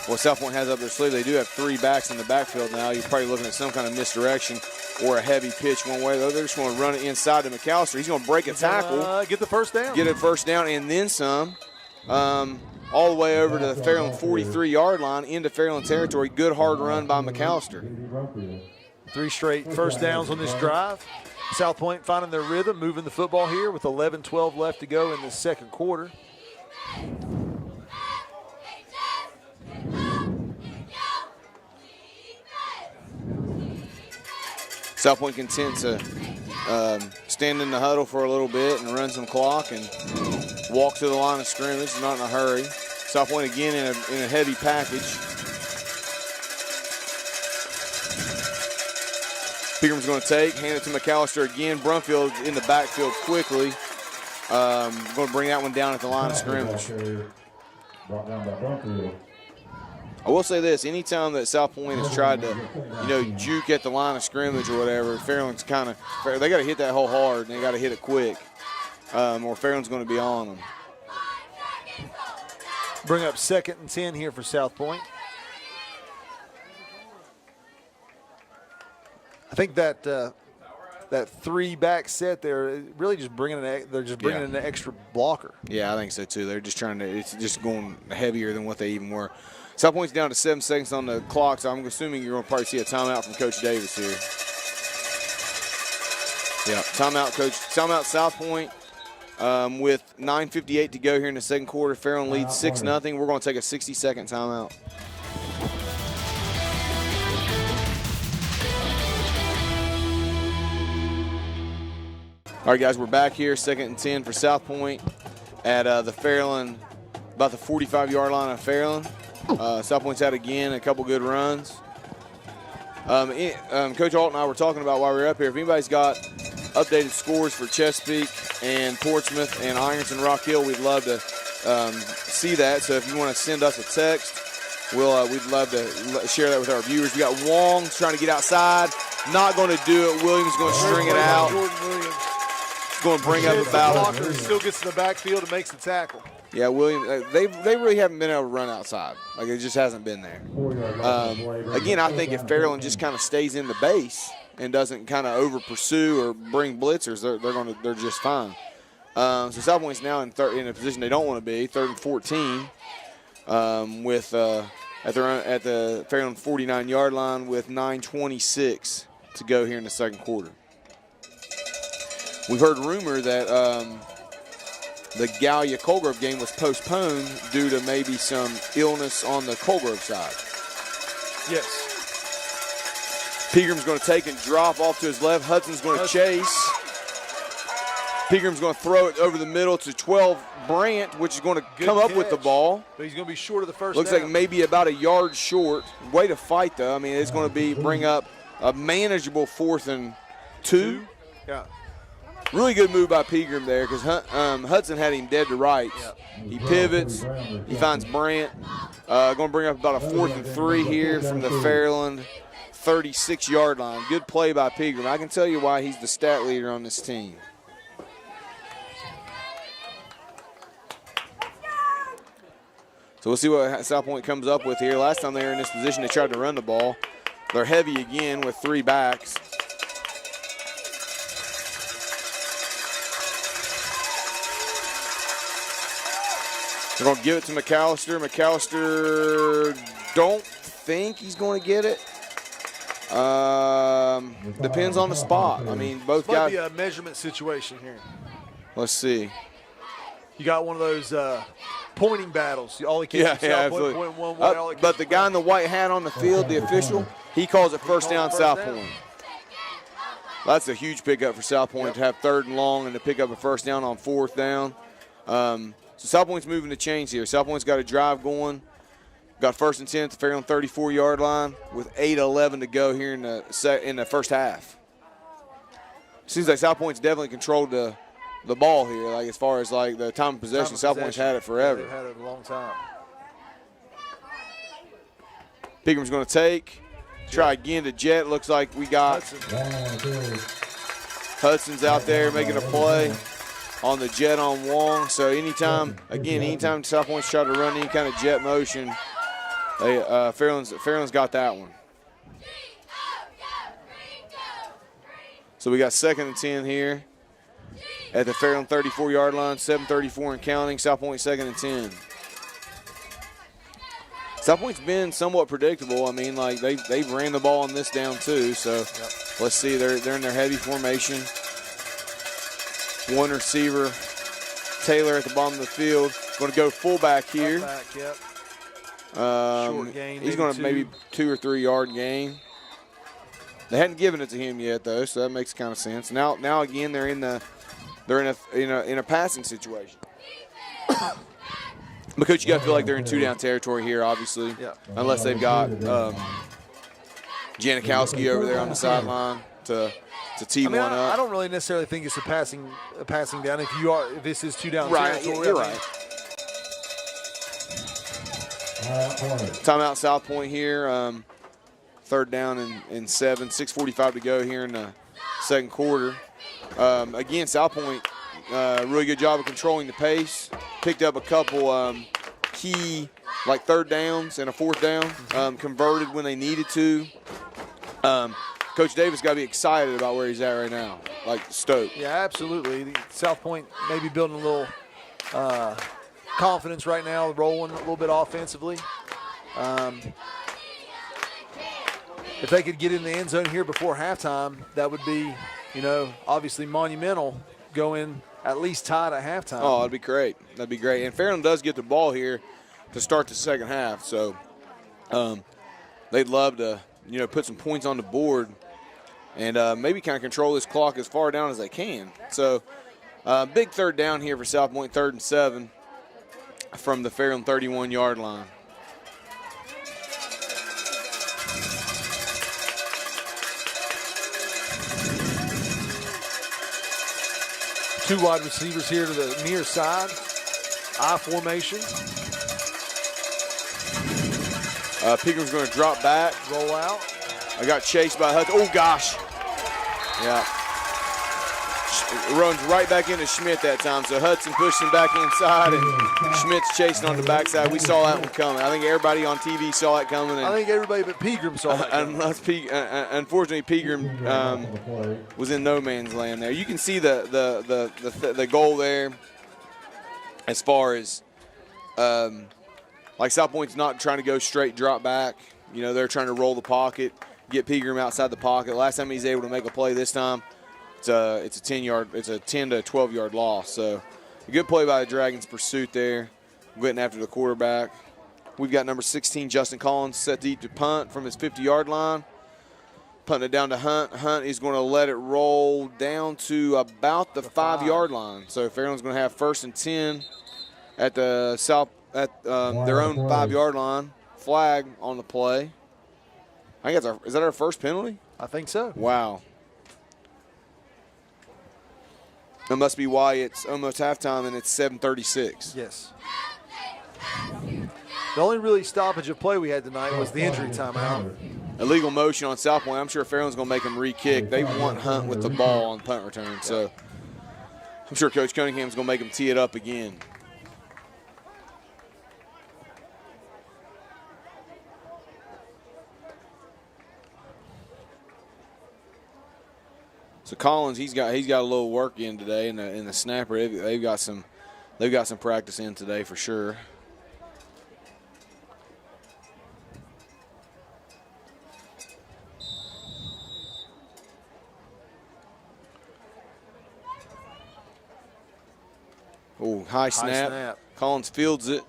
what South Point has up their sleeve. They do have 3 backs in the backfield now. You're probably looking at some kind of misdirection or a heavy pitch one way. They're just going to run it inside to McAllister. He's going to break a tackle.
Get the first down.
Get a first down and then some. All the way over to the Fairland 43-yard line into Fairland territory. Good hard run by McAllister.
3 straight first downs on this drive. South Point finding their rhythm, moving the football here with 11-12 left to go in the second quarter.
South Point content to stand in the huddle for a little bit and run some clock and walk to the line of scrimmage, not in a hurry. South Point again in a heavy package. Pigram's going to hand it to McAllister again. Brumfield in the backfield quickly. Going to bring that one down at the line of scrimmage.
Brought down by Brumfield.
I will say this: anytime that South Point has tried to, juke at the line of scrimmage or whatever, Fairland's they got to hit that hole hard and they got to hit it quick, or Fairland's going to be on them.
Bring up 2nd and 10 here for South Point. I think that that 3-back set there really just bringing in an extra blocker.
Yeah, I think so too. They're just it's just going heavier than what they even were. South Point's down to 7 seconds on the clock, so I'm assuming you're going to probably see a timeout from Coach Davis here. Yeah, timeout, Coach. Timeout, South Point. With 9:58 to go here in the second quarter, Fairland leads 6-0. We're going to take a 60-second timeout. All right, guys, we're back here, 2nd and 10 for South Point at the Fairland, about the 45-yard line of Fairland. South Point's had again a couple good runs. Coach Alt and I were talking about while we were up here, if anybody's got updated scores for Chesapeake and Portsmouth and Ironton Rock Hill, we'd love to see that. So if you want to send us a text, we'd love to share that with our viewers. We got Wong trying to get outside, not going to do it. Williams going to string it out. Going to bring up about
it. Still gets to the backfield and makes the tackle.
Yeah, Williams. They really haven't been able to run outside. Like, it just hasn't been there. Again, I think if Fairland just kind of stays in the base and doesn't kind of over pursue or bring blitzers, they're just fine. So South Point's now in a position they don't want to be, 3rd and 14, with at the Fairland 49-yard line with 9:26 to go here in the second quarter. We've heard rumor that the Gallia-Colgrove game was postponed due to maybe some illness on the Colgrove side.
Yes.
Pigram's going to take and drop off to his left. Hudson's going to chase. Pigram's going to throw it over the middle to 12 Brandt, which is going to come up with the ball.
But he's going to be short of the first
Looks
down.
like maybe about a yard short. Way to fight, though. I mean, it's going to bring up a manageable 4th and 2.
Yeah.
Really good move by Pigram there because Hudson had him dead to rights. Yep. He pivots. He finds Brandt. Going to bring up about a 4th and 3 here from the Fairland 36-yard line. Good play by Pigram. I can tell you why he's the stat leader on this team. So we'll see what South Point comes up with here. Last time they were in this position, they tried to run the ball. They're heavy again with 3 backs. They're going to give it to McAllister. McAllister don't think he's going to get it. Depends on the spot. I mean, both guys.
Might be a measurement situation here.
Let's see.
You got one of those pointing battles. All he can do
absolutely.
Point one way,
but the guy in the white hat on the field, the official, he calls it first down, South Point. That's a huge pickup for South Point to have 3rd and long and to pick up a first down on 4th down. So South Point's moving the chains here. South Point's got a drive going. Got 1st and 10 at the Fairland 34-yard line with 8:11 to go here in the first half. Seems like South Point's definitely controlled the ball here. Like as far as like the time of possession, South Point's had it forever.
They've had it a long time.
Pigram's going to take. Try again to jet. Looks like we got Hudson's out there making a play on the jet on Wong. So anytime South Point's try to run any kind of jet motion, Fairland's got that one. So we got 2nd and 10 here at the Fairland 34-yard line, 7:34 and counting. South Point 2nd and 10. South Point's been somewhat predictable. I mean, like they ran the ball on this down too. So let's see. They're in their heavy formation. One receiver, Taylor at the bottom of the field. Going to go fullback here.
Short gain.
He's going to maybe 2 or 3 yard gain. They hadn't given it to him yet though, so that makes kind of sense. Now again they're in a passing situation. Because you got to feel like they're in 2-down territory here, obviously.
Yeah.
Unless they've got Janikowski over there on the sideline to tee one up.
I don't really necessarily think it's a passing down if this is 2-down
right,
territory.
You're right. Timeout South Point here. Third down and 7. 6:45 to go here in the second quarter. Again, South Point, really good job of controlling the pace. Picked up a couple key, like, third downs and a fourth down. Converted when they needed to. Coach Davis got to be excited about where he's at right now, like stoked.
Yeah, absolutely. South Point maybe building a little confidence right now, rolling a little bit offensively. If they could get in the end zone here before halftime, that would be, obviously monumental, going at least tied at halftime.
Oh, that'd be great. That'd be great. And Fairland does get the ball here to start the second half, so they'd love to, put some points on the board and maybe kind of control this clock as far down as they can. So big third down here for South Point, 3rd and 7 from the Fairland 31-yard line.
Two wide receivers here to the near side. I formation.
Pigram's going to drop back.
Roll out.
I got chased by Hudson. Oh, gosh. Yeah. Runs right back into Schmidt that time. So Hudson pushed him back inside, and Schmidt's chasing on the backside. We saw that one coming. I think everybody on TV saw that coming.
I think everybody but Pigram saw that coming.
Unfortunately, Pigram was in no man's land there. You can see the goal there as far as like South Point's not trying to go straight drop back. They're trying to roll the pocket, get Pigram outside the pocket. Last time he's able to make a play this time, it's a 10 to 12 yard loss. So a good play by the Dragons' pursuit there, getting after the quarterback. We've got number 16, Justin Collins, set deep to punt from his 50-yard line. Punting it down to Hunt. Hunt is going to let it roll down to about the 5-yard line. So Fairland's going to have 1st and 10 at the their own 5-yard line. Flag on the play. I think is that our first penalty?
I think so.
Wow. That must be why it's almost halftime and it's 7:36.
Yes. The only really stoppage of play we had tonight was the injury timeout.
Illegal motion on South Point. I'm sure Fairland's going to make them re-kick. They want Hunt with the ball on punt return. So I'm sure Coach Cunningham's going to make them tee it up again. So Collins, he's got a little work in today, and the snapper they've got some practice in today for sure. Oh, high snap. Collins fields it.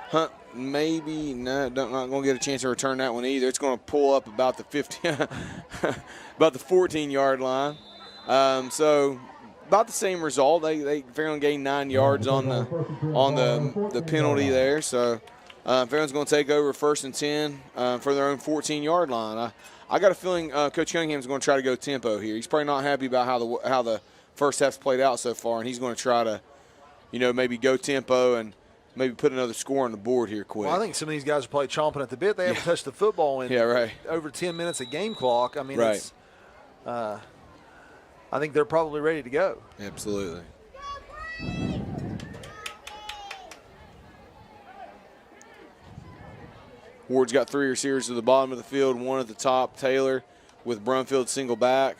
Hunt maybe not going to get a chance to return that one either. It's going to pull up about the 50, about the 14-yard line. So about the same result. Fairland gained 9 yards on the penalty there. So Fairland's going to take over 1st and 10 for their own 14-yard line. I got a feeling Coach Cunningham's going to try to go tempo here. He's probably not happy about how the first half's played out so far, and he's going to try to, maybe go tempo and maybe put another score on the board here quick.
Well, I think some of these guys are probably chomping at the bit. They haven't touched the football in over 10 minutes of game clock. I mean, it's I think they're probably ready to go.
Absolutely. Ward's got 3 receivers to the bottom of the field, 1 at the top. Taylor with Brumfield single back.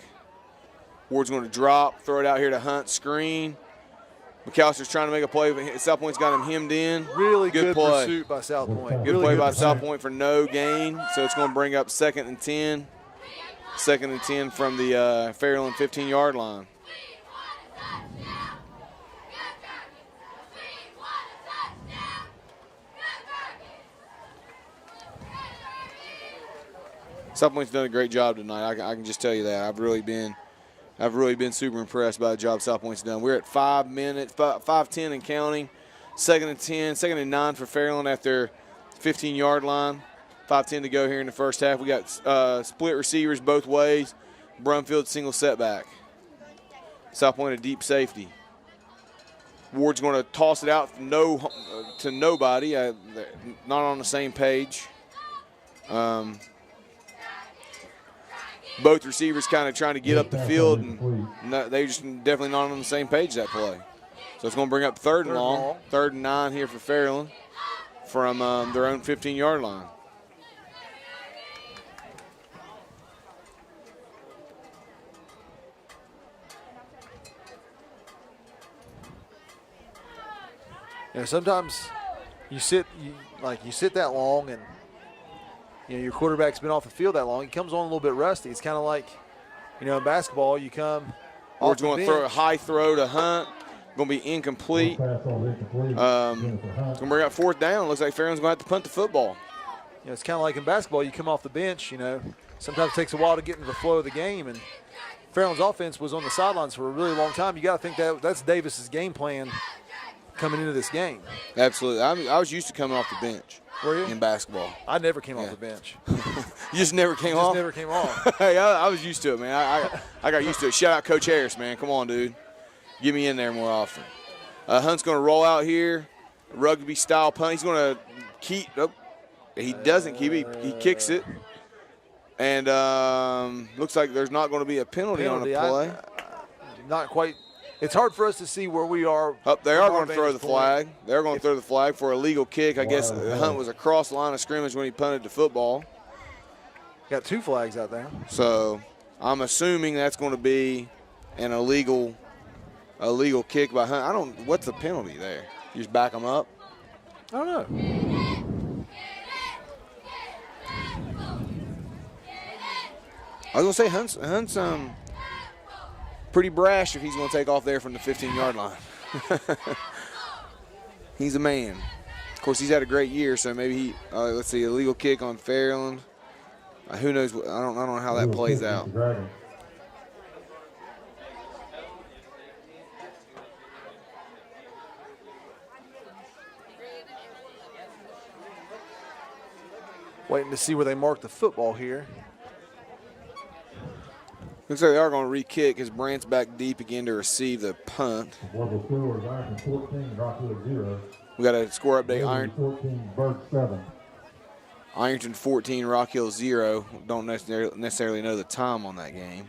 Ward's going to drop, throw it out here to Hunt, screen. McAllister's trying to make a play, but South Point's got him hemmed in.
Really good play. Pursuit by South Point.
Good play by South Point for no gain. So it's going to bring up 2nd and 10. 2nd and 10 from the Fairland 15-yard line. South Point's done a great job tonight. I can just tell you that. I've really been super impressed by the job South Point's done. We're at 5 minutes, 5:10 and counting. 2nd and 10, 2nd and 9 for Fairland at their 15-yard line. 5:10 to go here in the first half. We got split receivers both ways. Brumfield single setback. South Point a deep safety. Ward's going to toss it out to nobody. They're not on the same page. Both receivers kind of trying to get up the field, and they just definitely not on the same page that play. So it's going to bring up third and long. 3rd and 9 here for Fairland from their own 15-yard line.
You know, sometimes you sit that long, and your quarterback's been off the field that long. He comes on a little bit rusty. It's kind of like, in basketball, you come.
Ward's going to throw a high throw to Hunt. Going to be incomplete. It's going to bring up 4th down. Looks like Fairland's going to have to punt the football.
It's kind of like in basketball. You come off the bench. Sometimes it takes a while to get into the flow of the game, and Fairland's offense was on the sidelines for a really long time. You got to think that's Davis's game plan coming into this game.
Absolutely. I was used to coming off the bench.
Were you?
In basketball.
I never came off the bench.
You just never came off?
Just never came off.
Hey, I was used to it, man. I got used to it. Shout out Coach Harris, man. Come on, dude. Get me in there more often. Hunt's going to roll out here. Rugby-style punt. He's going to keep – oh, he doesn't keep it. He kicks it. And looks like there's not going to be a penalty on the play.
Not quite – it's hard for us to see where we are.
They are going to throw the flag. They're going to throw the flag for a legal kick. I guess Hunt was across the line of scrimmage when he punted the football.
Got 2 flags out there.
So I'm assuming that's going to be an illegal kick by Hunt. What's the penalty there? You just back them up?
I don't know.
I was going to say Hunt's pretty brash if he's going to take off there from the 15-yard line. He's a man. Of course, he's had a great year, so maybe he let's see, illegal kick on Fairland. Who knows? I don't know how that plays out.
Waiting to see where they mark the football here.
Looks like they are going to re-kick as Brandt's back deep again to receive the punt.
We
got a score update.
14, Berg 7.
Ironton 14, Rock Hill 0. Don't necessarily know the time on that game.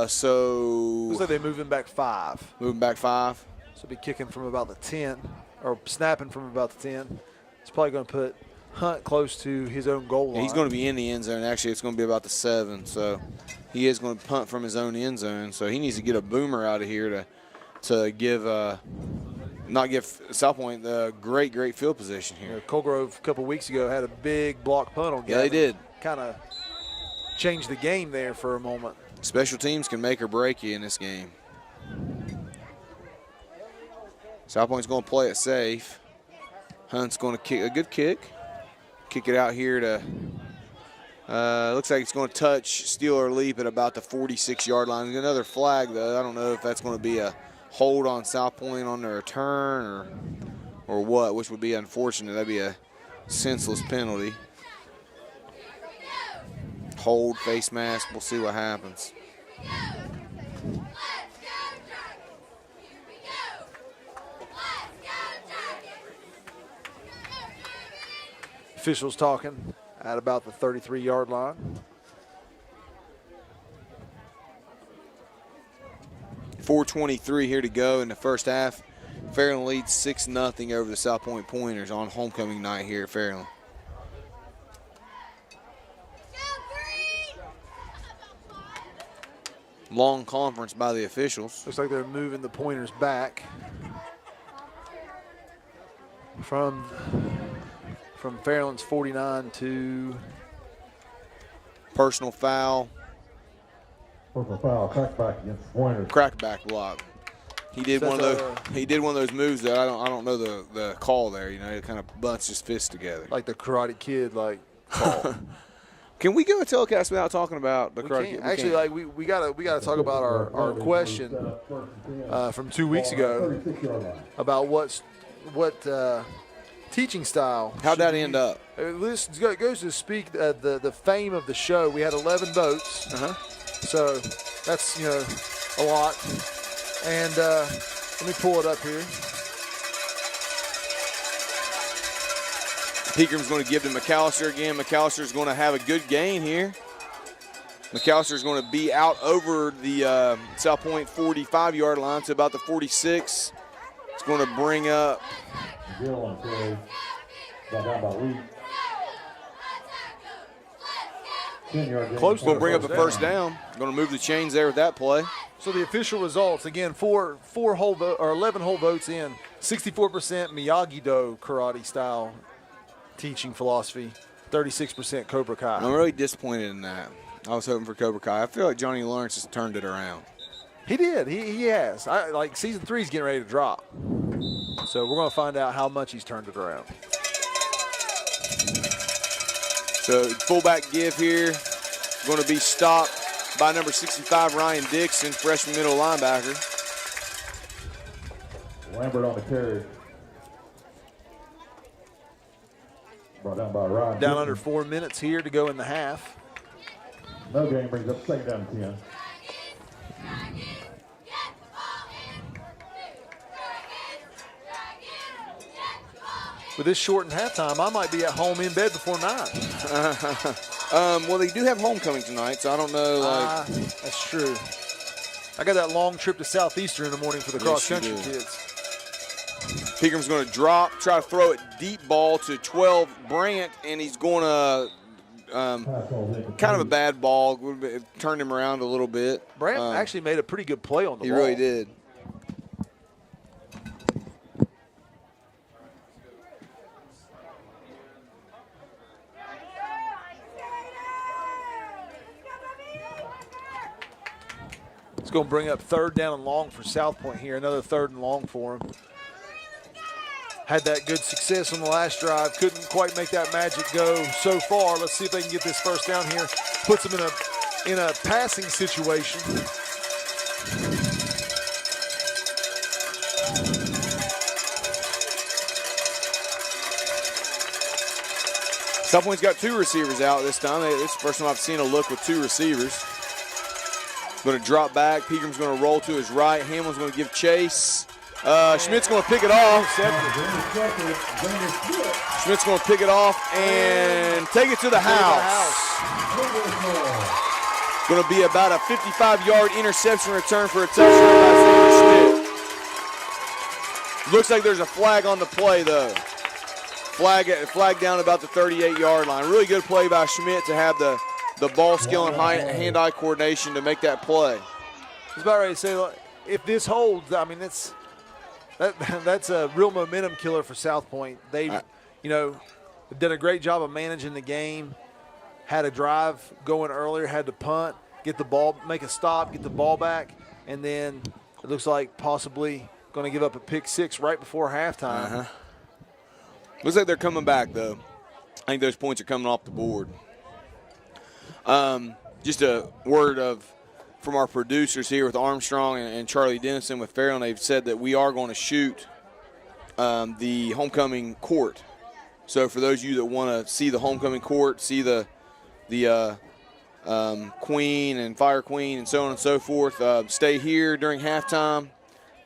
So
looks like they're moving back 5.
Moving back 5.
So be kicking from about the 10, or snapping from about the 10. It's probably going to put Hunt close to his own goal line.
Yeah, he's going to be in the end zone. Actually, it's going to be about the 7. So he is going to punt from his own end zone. So he needs to get a boomer out of here to give not give South Point the great field position here.
Colgrove a couple weeks ago had a big block punt on Gavin.
Yeah, they did.
Kind of changed the game there for a moment.
Special teams can make or break you in this game. South Point's going to play it safe. Hunt's going to kick a good kick. Kick it out here to looks like it's going to touch, steal or leap at about the 46-yard line. Another flag, though. I don't know if that's going to be a hold on South Point on their return or what, which would be unfortunate. That'd be a senseless penalty. Hold, face mask. We'll see what happens.
Officials talking at about the 33-yard line.
.423 here to go in the first half. Fairland leads 6-0 over the South Point Pointers on homecoming night here at Fairland. Long conference by the officials.
Looks like they're moving the Pointers back from Fairland's 49 to
personal foul.
Personal foul, crackback against the Pointers.
Crackback block. He did one of those. He did one of those moves that I don't know the call there. You know, he kind of bunts his fists together.
Like the Karate Kid, like call.
Can we go a telecast without talking about the Karate Kid?
Actually, like we gotta talk about our question from 2 weeks ago about what teaching style.
How'd that end up?
This goes to speak the fame of the show. We had 11 votes, so that's a lot. And Let me pull it up here.
Pigram's going to give to McAllister again. McAllister's going to have a good gain here. McAllister's going to be out over the South Point 45-yard line to about the 46. It's going to bring up.
Down by Lee. 10-yard gain.
Close.
Going to bring up a first down. Going to move the chains there with that play.
So the official results, again, 11 whole votes in, 64% Miyagi-Do karate style teaching philosophy, 36% Cobra Kai.
I'm really disappointed in that. I was hoping for Cobra Kai. I feel like Johnny Lawrence has turned it around.
He did. He has. Like season 3 is getting ready to drop. So we're going to find out how much he's turned it around.
So fullback give here, going to be stopped by number 65, Ryan Dixon, freshman middle linebacker.
Lambert on the carry. Brought down by Ryan.
Down under 4 minutes here to go in the half.
No gain brings up second down and 10.
With this shortened halftime, I might be at home in bed before 9.
Well, they do have homecoming tonight, so I don't know.
That's true. I got that long trip to Southeastern in the morning for the cross-country kids.
Pigram's going to drop, try to throw it deep ball to 12 Brandt, and he's going to kind of a bad ball. Turned him around a little bit.
Brandt actually made a pretty good play on the ball.
He really did.
It's going to bring up third down and long for South Point here. Another third and long for him. Had that good success on the last drive. Couldn't quite make that magic go so far. Let's see if they can get this first down here. Puts them in a passing situation.
South Point's got 2 receivers out this time. This is the first time I've seen a look with 2 receivers. Going to drop back. Pigram's going to roll to his right. Hamlin's going to give chase. Schmidt's going to pick it off. Schmidt's going to pick it off and take it to the house. Going to be about a 55-yard interception return for a touchdown by Xander Schmidt. Looks like there's a flag on the play, though. Flag down about the 38-yard line. Really good play by Schmidt to have the ball skill and hand-eye coordination to make that play.
I was about ready to say, look, if this holds, I mean, that's a real momentum killer for South Point. They've done a great job of managing the game. Had a drive going earlier, had to punt, get the ball, make a stop, get the ball back, and then it looks like possibly going to give up a pick 6 right before halftime.
Looks like they're coming back, though. I think those points are coming off the board. Just a word from our producers here with Armstrong and Charlie Dennison with Fairland. They've said that we are going to shoot the homecoming court. So for those of you that want to see the homecoming court, see the queen and fire queen and so on and so forth, stay here during halftime.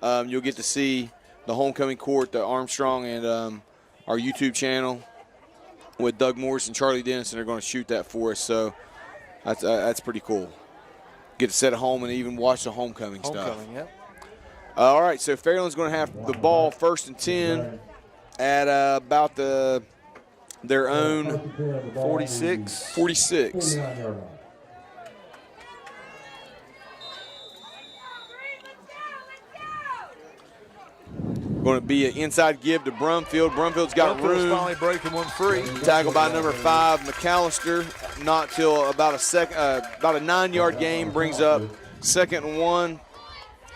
You'll get to see the homecoming court, the Armstrong and our YouTube channel with Doug Morris and Charlie Dennison are going to shoot that for us. So that's pretty cool. Get to sit at home and even watch the homecoming stuff.
Yeah.
All right, so Fairland's going to have the ball 1st and 10 at about their own
46.
Going to be an inside give to Brumfield. Brumfield's got room.
Finally breaking one free.
Tackled by number 5, McAllister. Not till about a 9-yard gain. Brings up 2nd and 1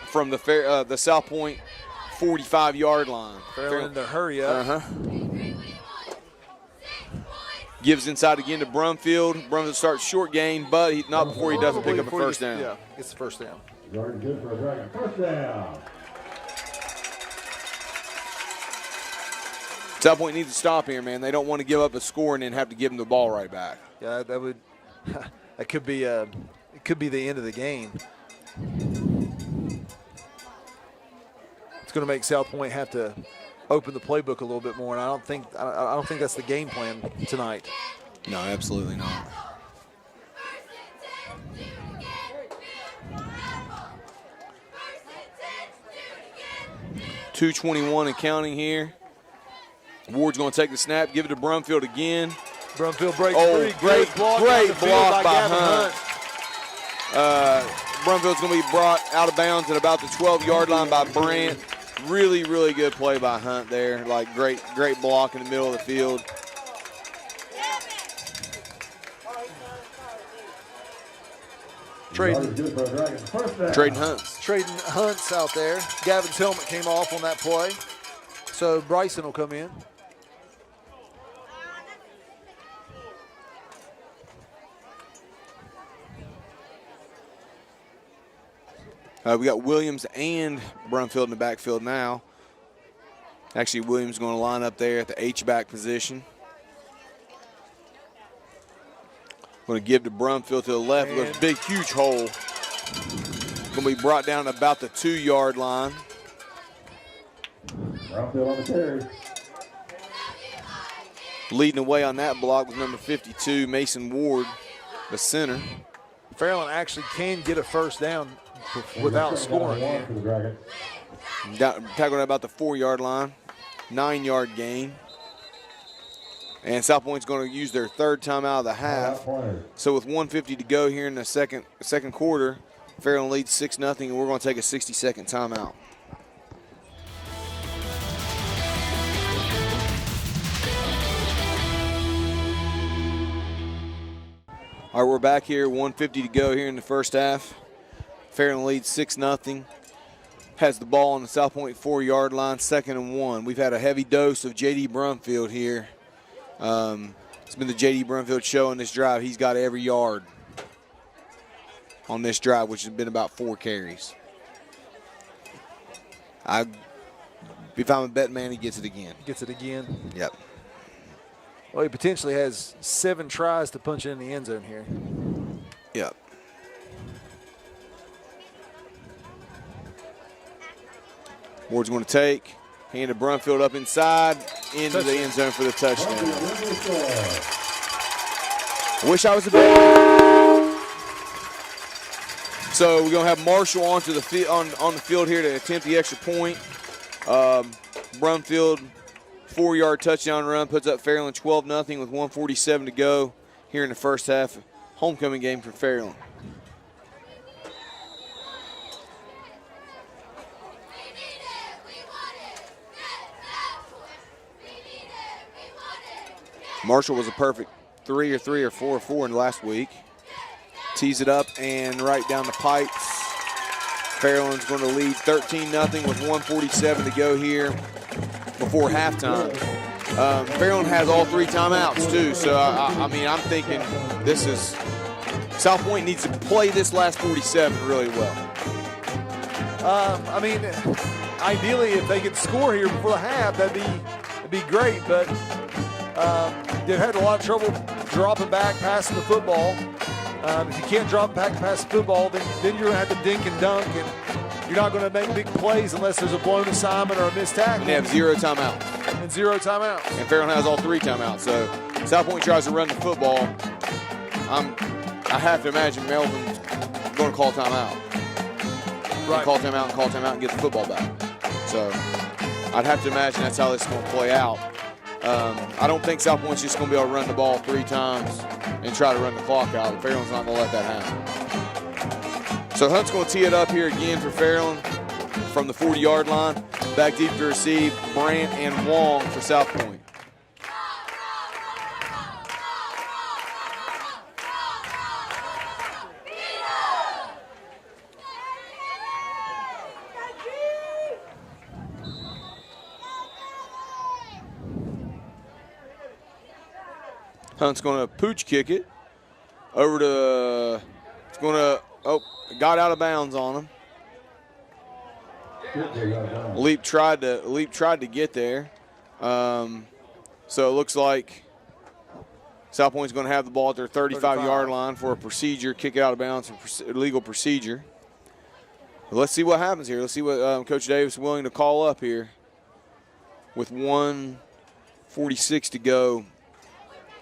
from the South Point 45-yard line.
Fairland to hurry up.
Gives inside again to Brumfield. Brumfield starts short gain, but not before he doesn't pick up a first down.
Yeah, gets the first down.
Yard good for a Dragon. First down.
South Point needs to stop here, man. They don't want to give up a score and then have to give them the ball right back.
Yeah, that would. That could be. It could be the end of the game. It's going to make South Point have to open the playbook a little bit more, and I don't think that's the game plan tonight.
No, absolutely not. .221 and counting here. Ward's going to take the snap, give it to Brumfield again.
Brumfield breaks free.
Great block by
Gavin
Hunt. Brumfield's going to be brought out of bounds at about the 12-yard line by Brandt. Really, really good play by Hunt there. Like great block in the middle of the field. Trading
Hunts out there. Gavin's helmet came off on that play. So Bryson will come in.
We got Williams and Brumfield in the backfield now. Actually, Williams going to line up there at the H-back position. Going to give to Brumfield to the left. There's a big, huge hole. Going to be brought down to about the 2-yard line.
Brumfield on the carry.
Leading away on that block was number 52, Mason Ward, the center.
Fairland actually can get a first down without scoring here.
Tackled at about the 4-yard line, 9-yard gain. And South Point's going to use their third timeout of the half. So with 1:50 to go here in the second quarter, Fairland leads 6-0, and we're going to take a 60-second timeout. All right, we're back here, 1:50 to go here in the first half. Fairland leads 6-0. Has the ball on the South Point 4-yard line, 2nd and 1. We've had a heavy dose of J.D. Brumfield here. It's been the J.D. Brumfield show on this drive. He's got every yard on this drive, which has been about 4 carries. If I'm a betting man, he gets it again.
Gets it again?
Yep.
Well, he potentially has 7 tries to punch it in the end zone here.
Yep. Ward's going to take. Hand to Brumfield up inside, into the end zone for the touchdown. I wish I was a betting. So we're going to have Marshall onto the on the field here to attempt the extra point. Brumfield, 4-yard touchdown run, puts up Fairland 12-0 with 1:47 to go here in the first half. Homecoming game for Fairland. Marshall was a perfect 3 or 4 or 4 in last week. Tees it up and right down the pipes. Fairland's going to lead 13-0 with 1:47 to go here before halftime. Fairland has all 3 timeouts too, so I mean, I'm thinking this is South Point needs to play this last 47 really well.
I mean, ideally, if they could score here before the half, that'd be great, but they've had a lot of trouble dropping back, passing the football. If you can't drop back and pass the football, then you're going to have to dink and dunk, and you're not going to make big plays unless there's a blown assignment or a missed tackle.
And they have 0 timeouts.
And 0 timeouts.
And Fairland has all 3 timeouts. So South Point tries to run the football. I have to imagine Melvin's going to call timeout.
Right.
Call timeout and get the football back. So I'd have to imagine that's how this is going to play out. I don't think South Point's just going to be able to run the ball 3 times and try to run the clock out. Fairland's not going to let that happen. So Hunt's going to tee it up here again for Fairland from the 40-yard line. Back deep to receive Brandt and Wong for South Point. Hunt's going to pooch kick it over to, it's going to, got out of bounds on him. Leap tried to get there. So it looks like South Point's going to have the ball at their 35-yard line for a procedure, kick it out of bounds, illegal procedure. Let's see what happens here. Let's see what Coach Davis is willing to call up here with 1:46 to go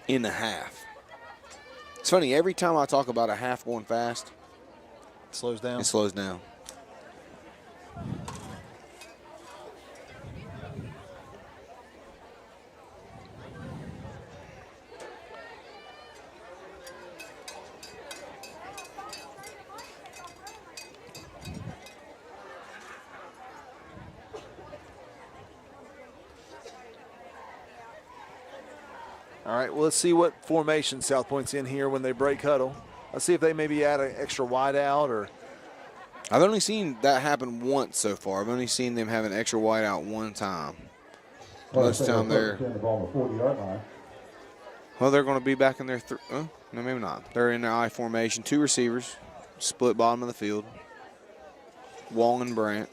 in the half. It's funny, every time I talk about a half going fast,
it slows down.
It slows down.
All right, well, let's see what formation South Point's in here when they break huddle. Let's see if they maybe add an extra wide out or.
I've only seen that happen once so far. I've only seen them have an extra wide out one time. Most of the time they're. Well, they're going to be back in their. No, maybe not. They're in their I formation. 2 receivers, split bottom of the field. Wong and Brandt.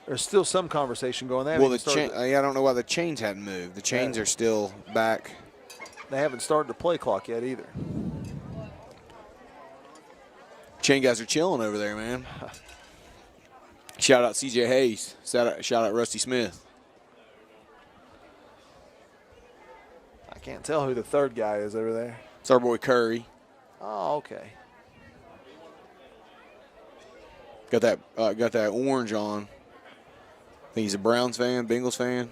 There's still some conversation going.
Well, I don't know why the chains hadn't moved. The chains are still back.
They haven't started the play clock yet either.
Chain guys are chilling over there, man. Shout out CJ Hayes. Shout out Rusty Smith.
I can't tell who the third guy is over there.
It's our boy Curry.
Oh, okay.
Got that orange on. I think he's a Browns fan, Bengals fan.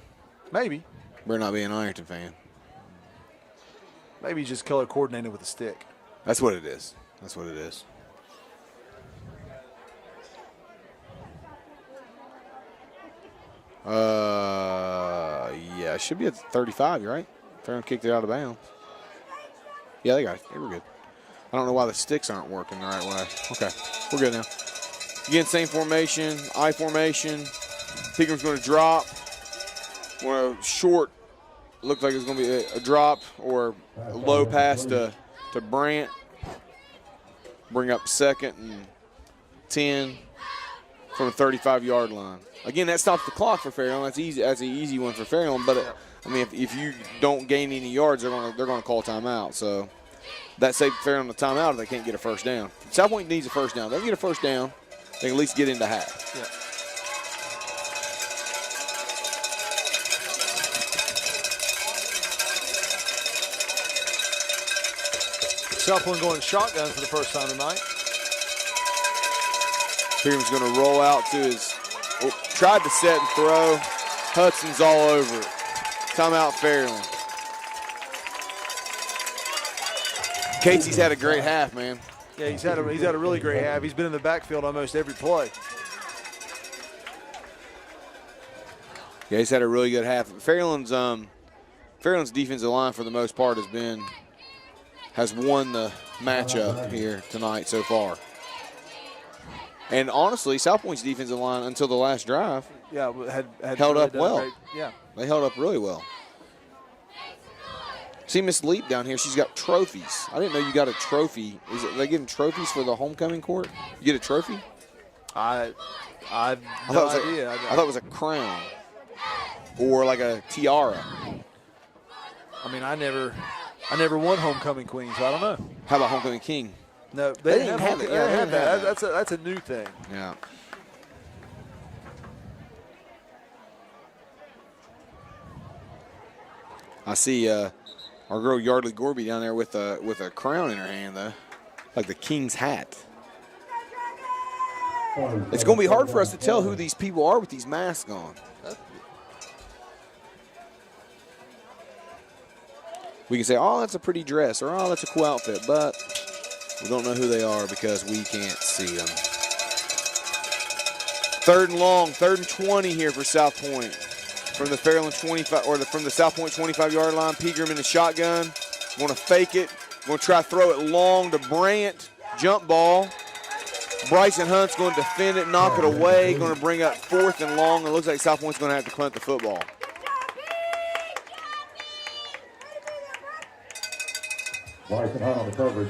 Maybe.
Better not be an Ironton fan.
Maybe he's just color coordinated with a stick.
That's what it is. That's what it is. Yeah, it should be at 35, right? Fairland kicked it out of bounds. Yeah, they got it. They were good. I don't know why the sticks aren't working the right way. Okay, we're good now. Again, same formation, I formation. Pigram's going to drop. Want a short, looks like it's going to be a drop or a low pass to Brandt. Bring up 2nd and 10 from the 35-yard line. Again, that stops the clock for Fairland. That's easy. That's an easy one for Fairland. But I mean, if you don't gain any yards, they're going to call timeout. So that saved Fairland the timeout if they can't get a first down. South Point needs a first down. They'll get a first down. They can at least get into half.
Yeah. South Point going shotgun for the first time tonight.
Pigram's going to roll out to his, tried to set and throw. Hudson's all over it. Timeout Fairland. Casey's had a great half, man.
Yeah, he's had a really great half. He's been in the backfield almost every play.
Yeah, he's had a really good half. Fairland's defensive line for the most part has won the matchup here tonight so far. And honestly, South Point's defensive line until the last drive
had
held
really
up well.
Great. Yeah.
They held up really well. See Miss Leap down here. She's got trophies. I didn't know you got a trophy. Are they giving trophies for the homecoming court? You get a trophy?
I have
I
no idea.
I thought it was a crown or like a tiara.
I mean, I never won homecoming queen, so I don't know.
How about homecoming king?
No,
They didn't have it. Yeah,
They
they
had
didn't have
that. That's a new thing.
Yeah. I see our girl Yardley Gorby down there with a crown in her hand, though, like the king's hat. It's going to be hard for us to tell who these people are with these masks on. We can say, oh, that's a pretty dress, or oh, that's a cool outfit, but we don't know who they are because we can't see them. 3rd and long, 3rd and 20 here for South Point. From the Fairland 25, or from the South Point 25-yard line, Pigram in the shotgun. Want to fake it. Going to try to throw it long to Brandt. Jump ball. Bryson Hunt's going to defend it, knock it away. Going to bring up 4th and long. It looks like South Point's going to have to punt the football.
Bryson Hunt on the coverage.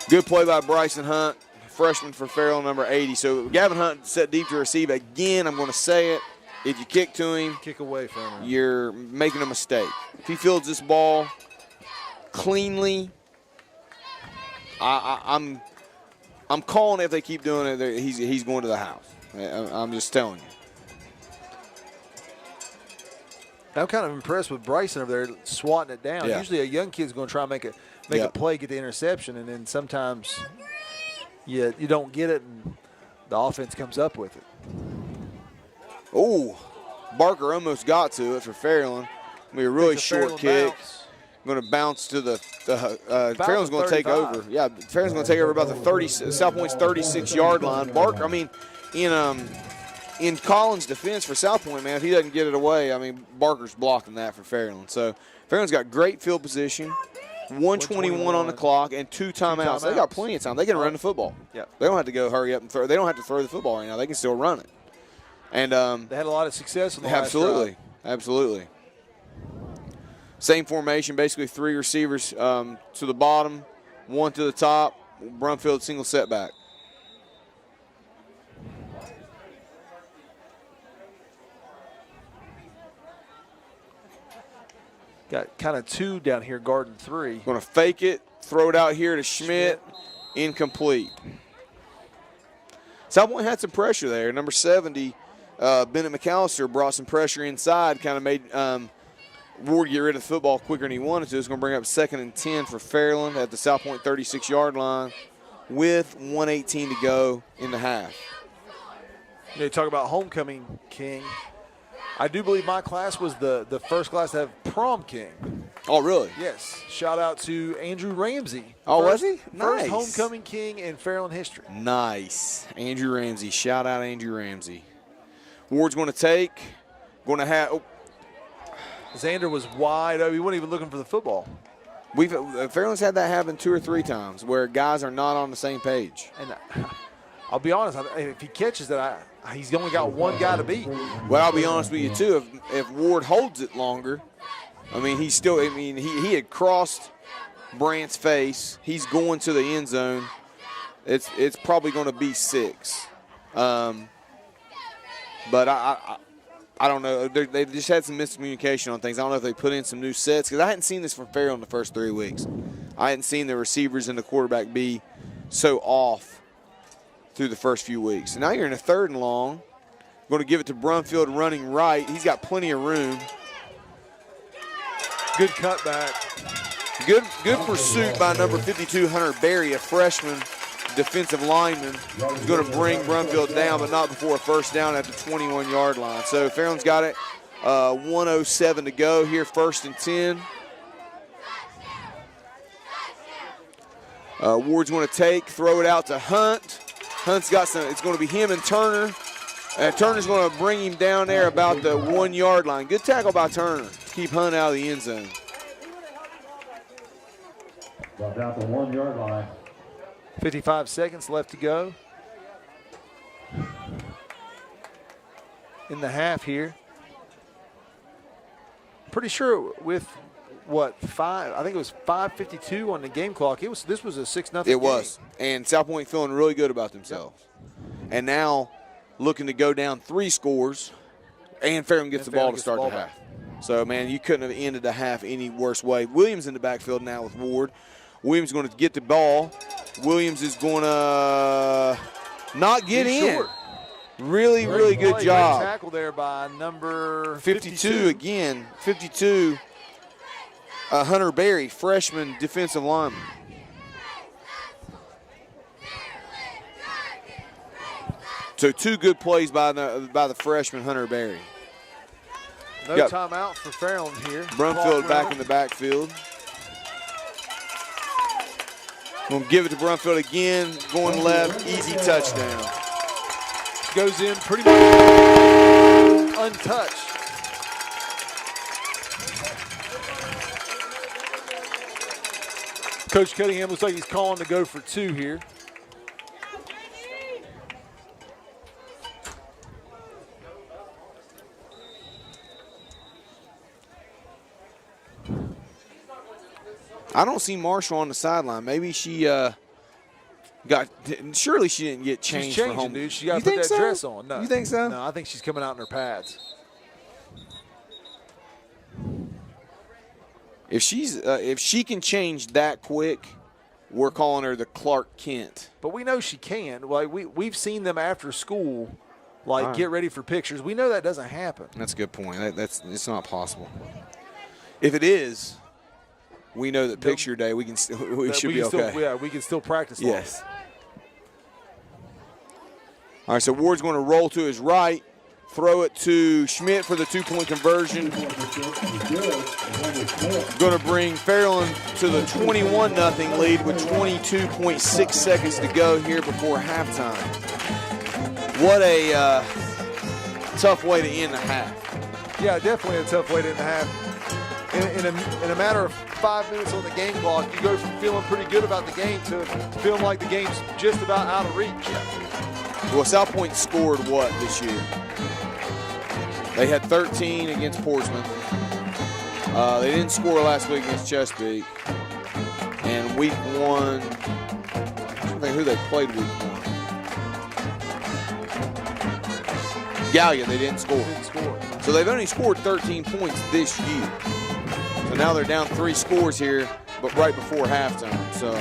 Good play by Bryson Hunt, freshman for Fairland, number 80. So Gavin Hunt set deep to receive again. I'm going to say it. If you kick to him,
kick away from him,
you're making a mistake. If he fields this ball cleanly, I'm calling it if they keep doing it. He's going to the house. I'm just telling you.
I'm kind of impressed with Bryson over there swatting it down.
Yeah.
Usually a young kid's going to try and make a play, get the interception, and then sometimes you don't get it, and the offense comes up with it.
Oh, Barker almost got to it for Fairland. It'll be a really short kick. Going to bounce to the Fairland's going to take over. Yeah, Fairland's going to take over about the South Point's 36-yard line. Barker, I mean, in Collins' defense for South Point, man, if he doesn't get it away, I mean, Barker's blocking that for Fairland. So Fairland's got great field position, 121 on the clock, and 2 timeouts. They got plenty of time. They can run the football.
Yep.
They don't have to go hurry up and throw. They don't have to throw the football right now. They can still run it. And
they had a lot of success in the last drive.
Absolutely. Same formation, basically 3 receivers to the bottom, 1 to the top. Brumfield single setback.
Got kind of 2 down here guarding 3.
Going to fake it, throw it out here to Schmidt, incomplete. South Point had some pressure there. Number 70, Bennett McAllister, brought some pressure inside, kind of made Ward get rid of the football quicker than he wanted to. It's going to bring up 2nd and 10 for Fairland at the South Point 36-yard line with 1:18 to go in the half.
You talk about homecoming king. I do believe my class was the first class to have prom king.
Oh, really?
Yes. Shout out to Andrew Ramsey.
Oh, was he?
First
Nice.
homecoming king in Fairland history.
Nice. Andrew Ramsey. Shout out Andrew Ramsey. Ward's going to take. Going to have. Oh.
Xander was wide open. He wasn't even looking for the football.
Fairland's had that happen 2 or 3 times where guys are not on the same page.
And I'll be honest, if he catches that, he's only got 1 guy to beat.
Well, I'll be honest with you, too. If Ward holds it longer, I mean, he had crossed Brandt's face. He's going to the end zone. It's probably going to be 6. But I don't know. They just had some miscommunication on things. I don't know if they put in some new sets, because I hadn't seen this from Fairland in the first 3 weeks. I hadn't seen the receivers and the quarterback be so off through the first few weeks. And now you're in a 3rd and long. Going to give it to Brumfield running right. He's got plenty of room.
Good cutback.
Good pursuit by number 52, Hunter Berry, a freshman defensive lineman. He's going to bring Brumfield down, but not before a first down at the 21-yard line. So Fairland's got it. 1:07 to go here, 1st and 10. Ward's going to take, throw it out to Hunt. Hunt's got some. It's going to be him and Turner. Turner's going to bring him down there about the 1-yard line. Good tackle by Turner to keep Hunt out of the end zone.
Brought down the 1-yard line.
55 seconds left to go in the half here. Pretty sure with I think it was 5:52 on the game clock. This was a 6-0 game.
It was, and South Point feeling really good about themselves, and now looking to go down 3 scores, and Fairland gets the ball to start the half. So man, you couldn't have ended the half any worse way. Williams in the backfield now with Ward. Williams going to get the ball. Williams is going to not get in.
Short.
Really good job.
Great tackle there by number
52 again. 52, Hunter Berry, freshman defensive lineman. So 2 good plays by the freshman Hunter Berry.
No timeout for Fairland here.
Brumfield back in the backfield. Going to give it to Brumfield again. Going left, easy touchdown.
Goes in pretty much untouched. Coach Cunningham looks like he's calling to go for 2 here.
I don't see Marshall on the sideline. Maybe she surely she didn't get changed for home.
Dude. She got to put that dress on. No.
You think so?
No, I think she's coming out in her pads.
If she can change that quick, we're calling her the Clark Kent.
But we know she can. Like we've seen them after school, like
All right.
get ready for pictures. We know that doesn't happen.
That's a good point. It's not possible. If it is, we know that picture day we should be okay.
We can still practice.
Yes. All right, so Ward's going to roll to his right, throw it to Schmidt for the 2-point conversion. Going to bring Fairland to the 21-0 lead with 22.6 seconds to go here before halftime. What a tough way to end the half.
Yeah, definitely a tough way to end the half. In a matter of 5 minutes on the game clock, you go from feeling pretty good about the game to feeling like the game's just about out of reach.
Well, South Point scored what this year? They had 13 against Portsmouth. They didn't score last week against Chesapeake. And week 1, I don't think who they played week 1. Gallia, they didn't score. So they've only scored 13 points this year. So now they're down 3 scores here, but right before halftime. So,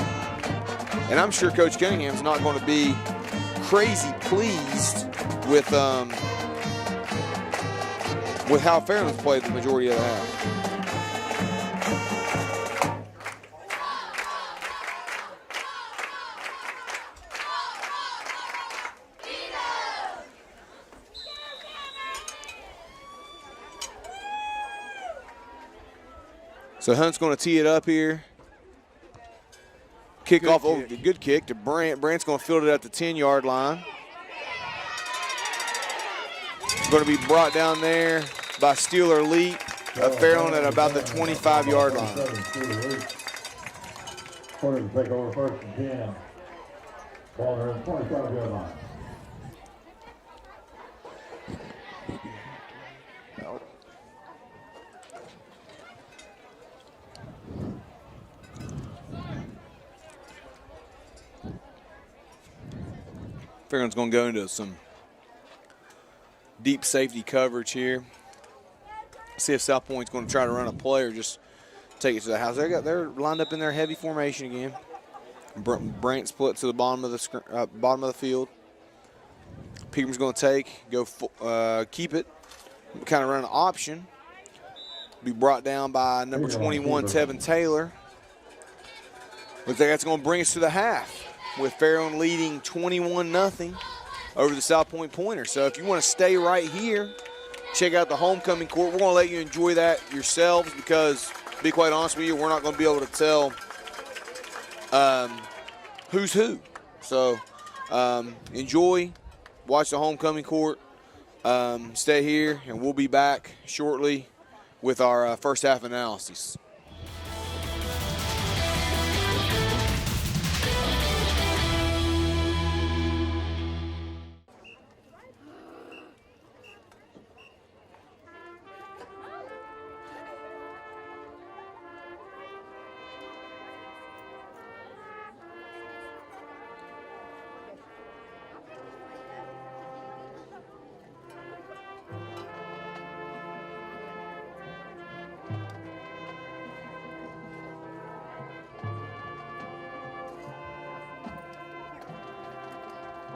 and I'm sure Coach Cunningham's not going to be crazy pleased with how Fairland's played the majority of the half. So Hunt's going to tee it up here. Kick off over the good kick to Brant. Brant's going to field it at the 10-yard line. Going to be brought down there by Steeler Leap of Fairland at about the 25-yard line.
Quarter to take over first and 10. Ball at the 25-yard line.
Fairland's going to go into some deep safety coverage here. See if South Point's going to try to run a play or just take it to the house. They're lined up in their heavy formation again. Brant split to the bottom of the field. Pigram's going to keep it, kind of run an option. Be brought down by number 21, Tevin Taylor. Looks like that's going to bring us to the half, with Fairland leading 21-0 over the South Point Pointers. So if you want to stay right here, check out the homecoming court. We're going to let you enjoy that yourselves because, to be quite honest with you, we're not going to be able to tell who's who. So enjoy, watch the homecoming court, stay here, and we'll be back shortly with our first half analysis.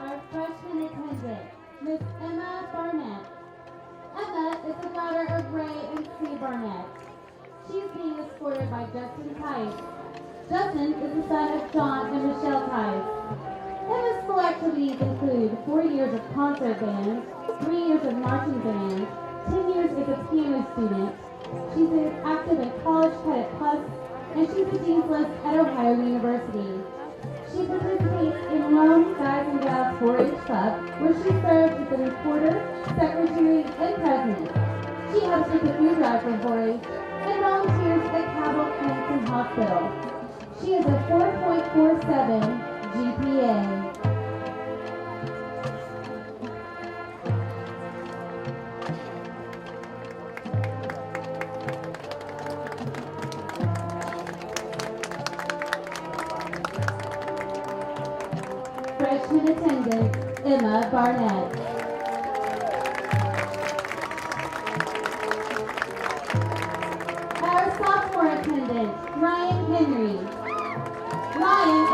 Our freshman attendant, Miss Emma Barnett. Emma is the daughter of Ray and Steve Barnett. She's being escorted by Justin Tice. Justin is the son of John and Michelle Tice. Emma's school activities include 4 years of concert band, 3 years of marching band, 10 years as a piano student. She's active in College Cadet Plus, and she's a Dean's List at Ohio University. She participates in Lone Guys and Gals 4-H Club, where she serves as a reporter, secretary, and president. She helps with the food drive for boys and volunteers at Cabell Cancer Hospital. She has a 4.47 GPA. Freshman attendant, Emma Barnett. Our sophomore attendant, Ryan Henry. Ryan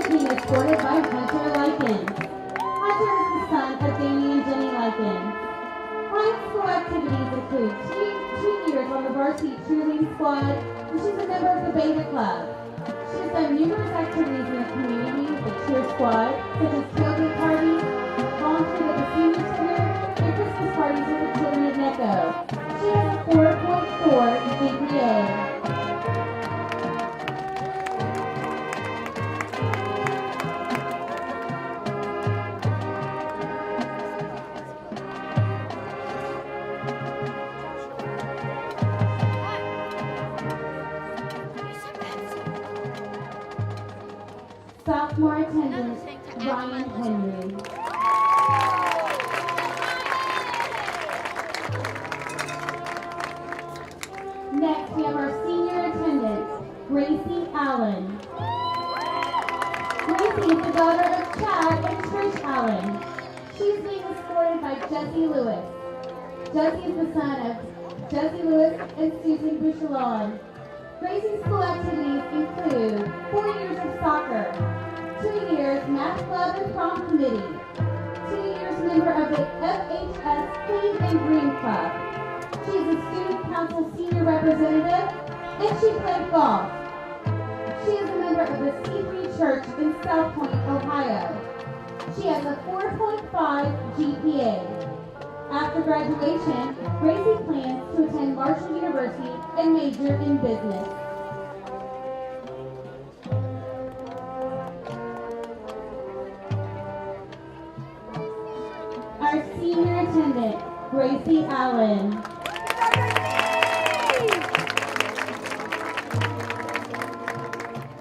being escorted by Hunter Likens. Hunter is the son of Danny and Jenny Likens. Ryan's school activities include 2 years on the varsity cheerleading squad, and she's a member of the Beta Club. She has done numerous activities in the community with the cheer squad, such as tailgate parties, volunteered at the senior center, and Christmas parties with the children at NECO. She has a 4.4 GPA. Sophomore attendant, Ryan Henry. Next, we have our senior attendant, Gracie Allen. Gracie is the daughter of Chad and Trish Allen. She's being escorted by Jesse Lewis. Jesse is the son of Jesse Lewis and Susan Bouchelon. Gracie's school activities include 4 years of soccer, 2 years math club and prom committee, 2 years member of the FHS Clean and Green Club. She is a student council senior representative, and she played golf. She is a member of the C3 Church in South Point, Ohio. She has a 4.5 GPA. After graduation, Gracie plans to attend Marshall University and major in business. Our senior attendant, Gracie Allen.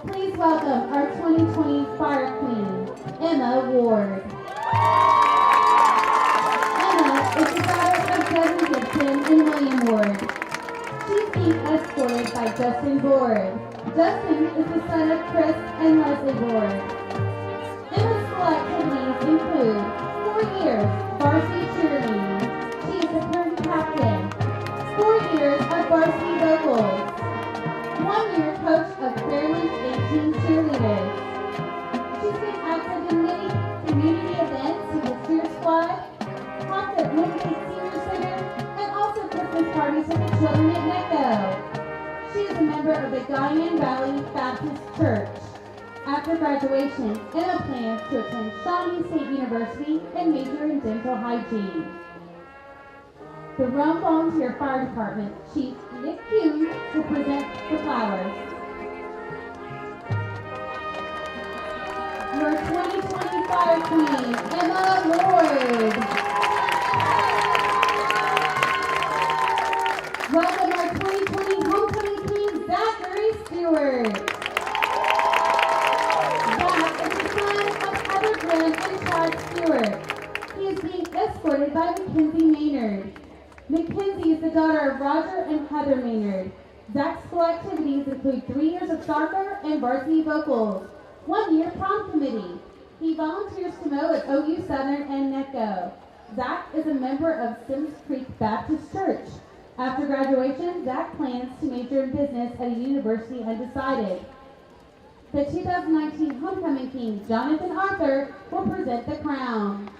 Please welcome our 2020 Fire Queen, Emma Ward. Is the daughter of Kevin Gibson and William Ward. She's being escorted by Justin Ward. Justin is the son of Chris and Leslie Ward. Emma's school activities include 4 years varsity cheerleading. She is the current captain. 4 years of varsity vocals. 1 year coach of Fairland 18 cheerleaders. She's been active in many community events with the cheer squad, at Woodgate Senior Center, and also Christmas parties with the children at NECO. She is a member of the Guyan Valley Baptist Church. After graduation, Emma plans to attend Shawnee State University and major in dental hygiene. The Rome Volunteer Fire Department Chief Nick Hume will present the flowers. Your 2020 Fire Queen, Emma Ward. Welcome our 2020 Homecoming Queen, Zachary Stewart. Zach is the son of Heather Glenn and Chad Stewart. He is being escorted by Mackenzie Maynard. Mackenzie is the daughter of Roger and Heather Maynard. Zach's school activities include 3 years of soccer and varsity vocals, 1 year prom committee. He volunteers to mow at OU Southern and NECO. Zach is a member of Sims Creek Baptist Church. After graduation, Zach plans to major in business at a university undecided. The 2019 Homecoming King, Jonathan Arthur, will present the crown.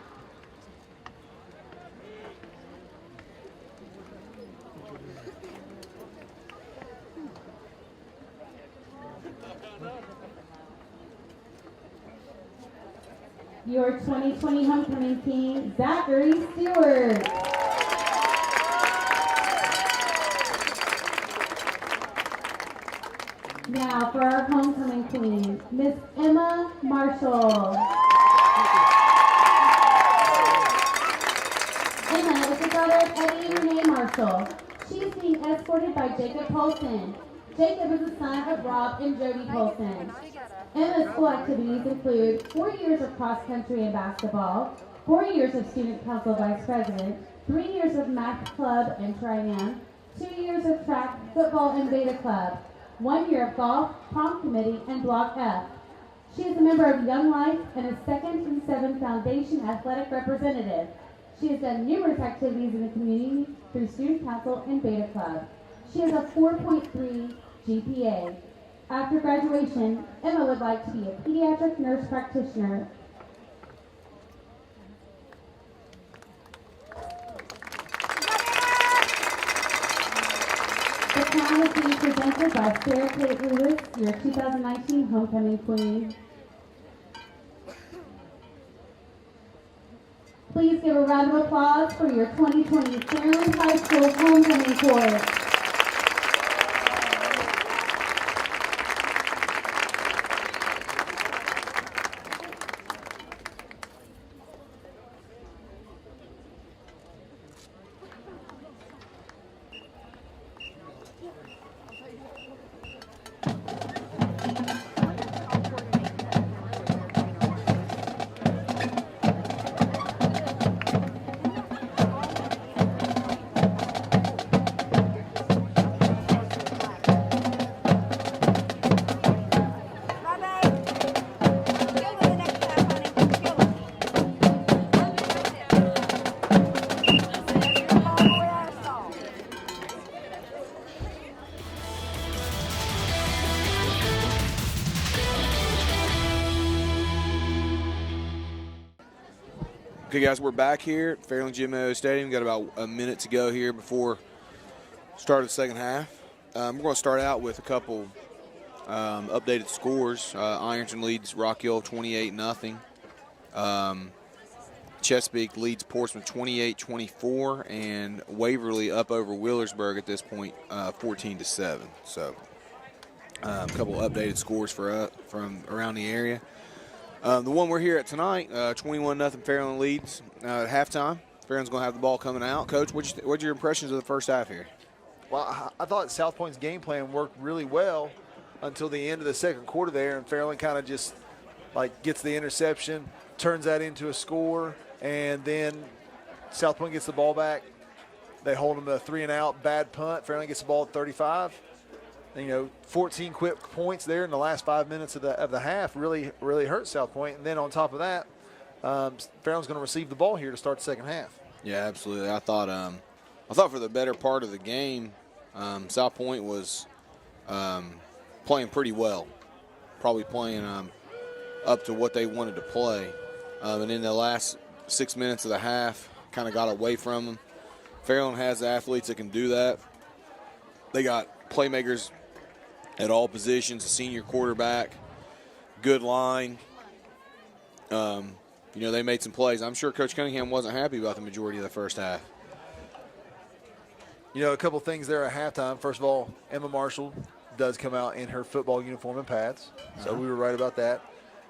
Your 2020 Homecoming King, Zachary Stewart. Now for our homecoming queen, Miss Emma Marshall. Emma is the daughter of Eddie and Renee Marshall. She is being escorted by Jacob Polson. Jacob is the son of Rob and Jody Polson. Emma's school activities include 4 years of cross country and basketball, 4 years of student council vice president, 3 years of math club and Tri-Am, 2 years of track, football, and beta club, 1 year of golf, prom committee, and Block F. She is a member of Young Life and a 2nd and 7 Foundation athletic representative. She has done numerous activities in the community through student council and beta club. She has a 4.3 GPA. After graduation, Emma would like to be a pediatric nurse practitioner. The crown is being presented by Sarah Kate Lewis, your 2019 Homecoming Queen. Please give a round of applause for your 2020 Fairland High School Homecoming Chorus.
Okay, guys, we're back here at Fairland Gym Stadium. We've got about a minute to go here before start of the second half. We're going to start out with a couple updated scores. Ironton leads Rock Hill 28-0. Chesapeake leads Portsmouth 28-24, and Waverly up over Wheelersburg at this point 14-7. So a couple updated scores from around the area. The one we're here at tonight, 21-0 Fairland leads at halftime. Fairland's going to have the ball coming out. Coach, what's your impressions of the first half here?
Well, I thought South Point's game plan worked really well until the end of the second quarter there, and Fairland kind of just like gets the interception, turns that into a score, and then South Point gets the ball back. They hold them to a 3-and-out, bad punt. Fairland gets the ball at 35. And, 14 quick points there in the last 5 minutes of the half really hurt South Point. And then on top of that, Fairland's going to receive the ball here to start the second half.
Yeah, absolutely. I thought for the better part of the game, South Point was playing pretty well, probably playing up to what they wanted to play. And in the last 6 minutes of the half, kind of got away from them. Fairland has the athletes that can do that. They got playmakers at all positions, a senior quarterback, good line. They made some plays. I'm sure Coach Cunningham wasn't happy about the majority of the first half.
A couple things there at halftime. First of all, Emma Marshall does come out in her football uniform and pads, so we were right about that.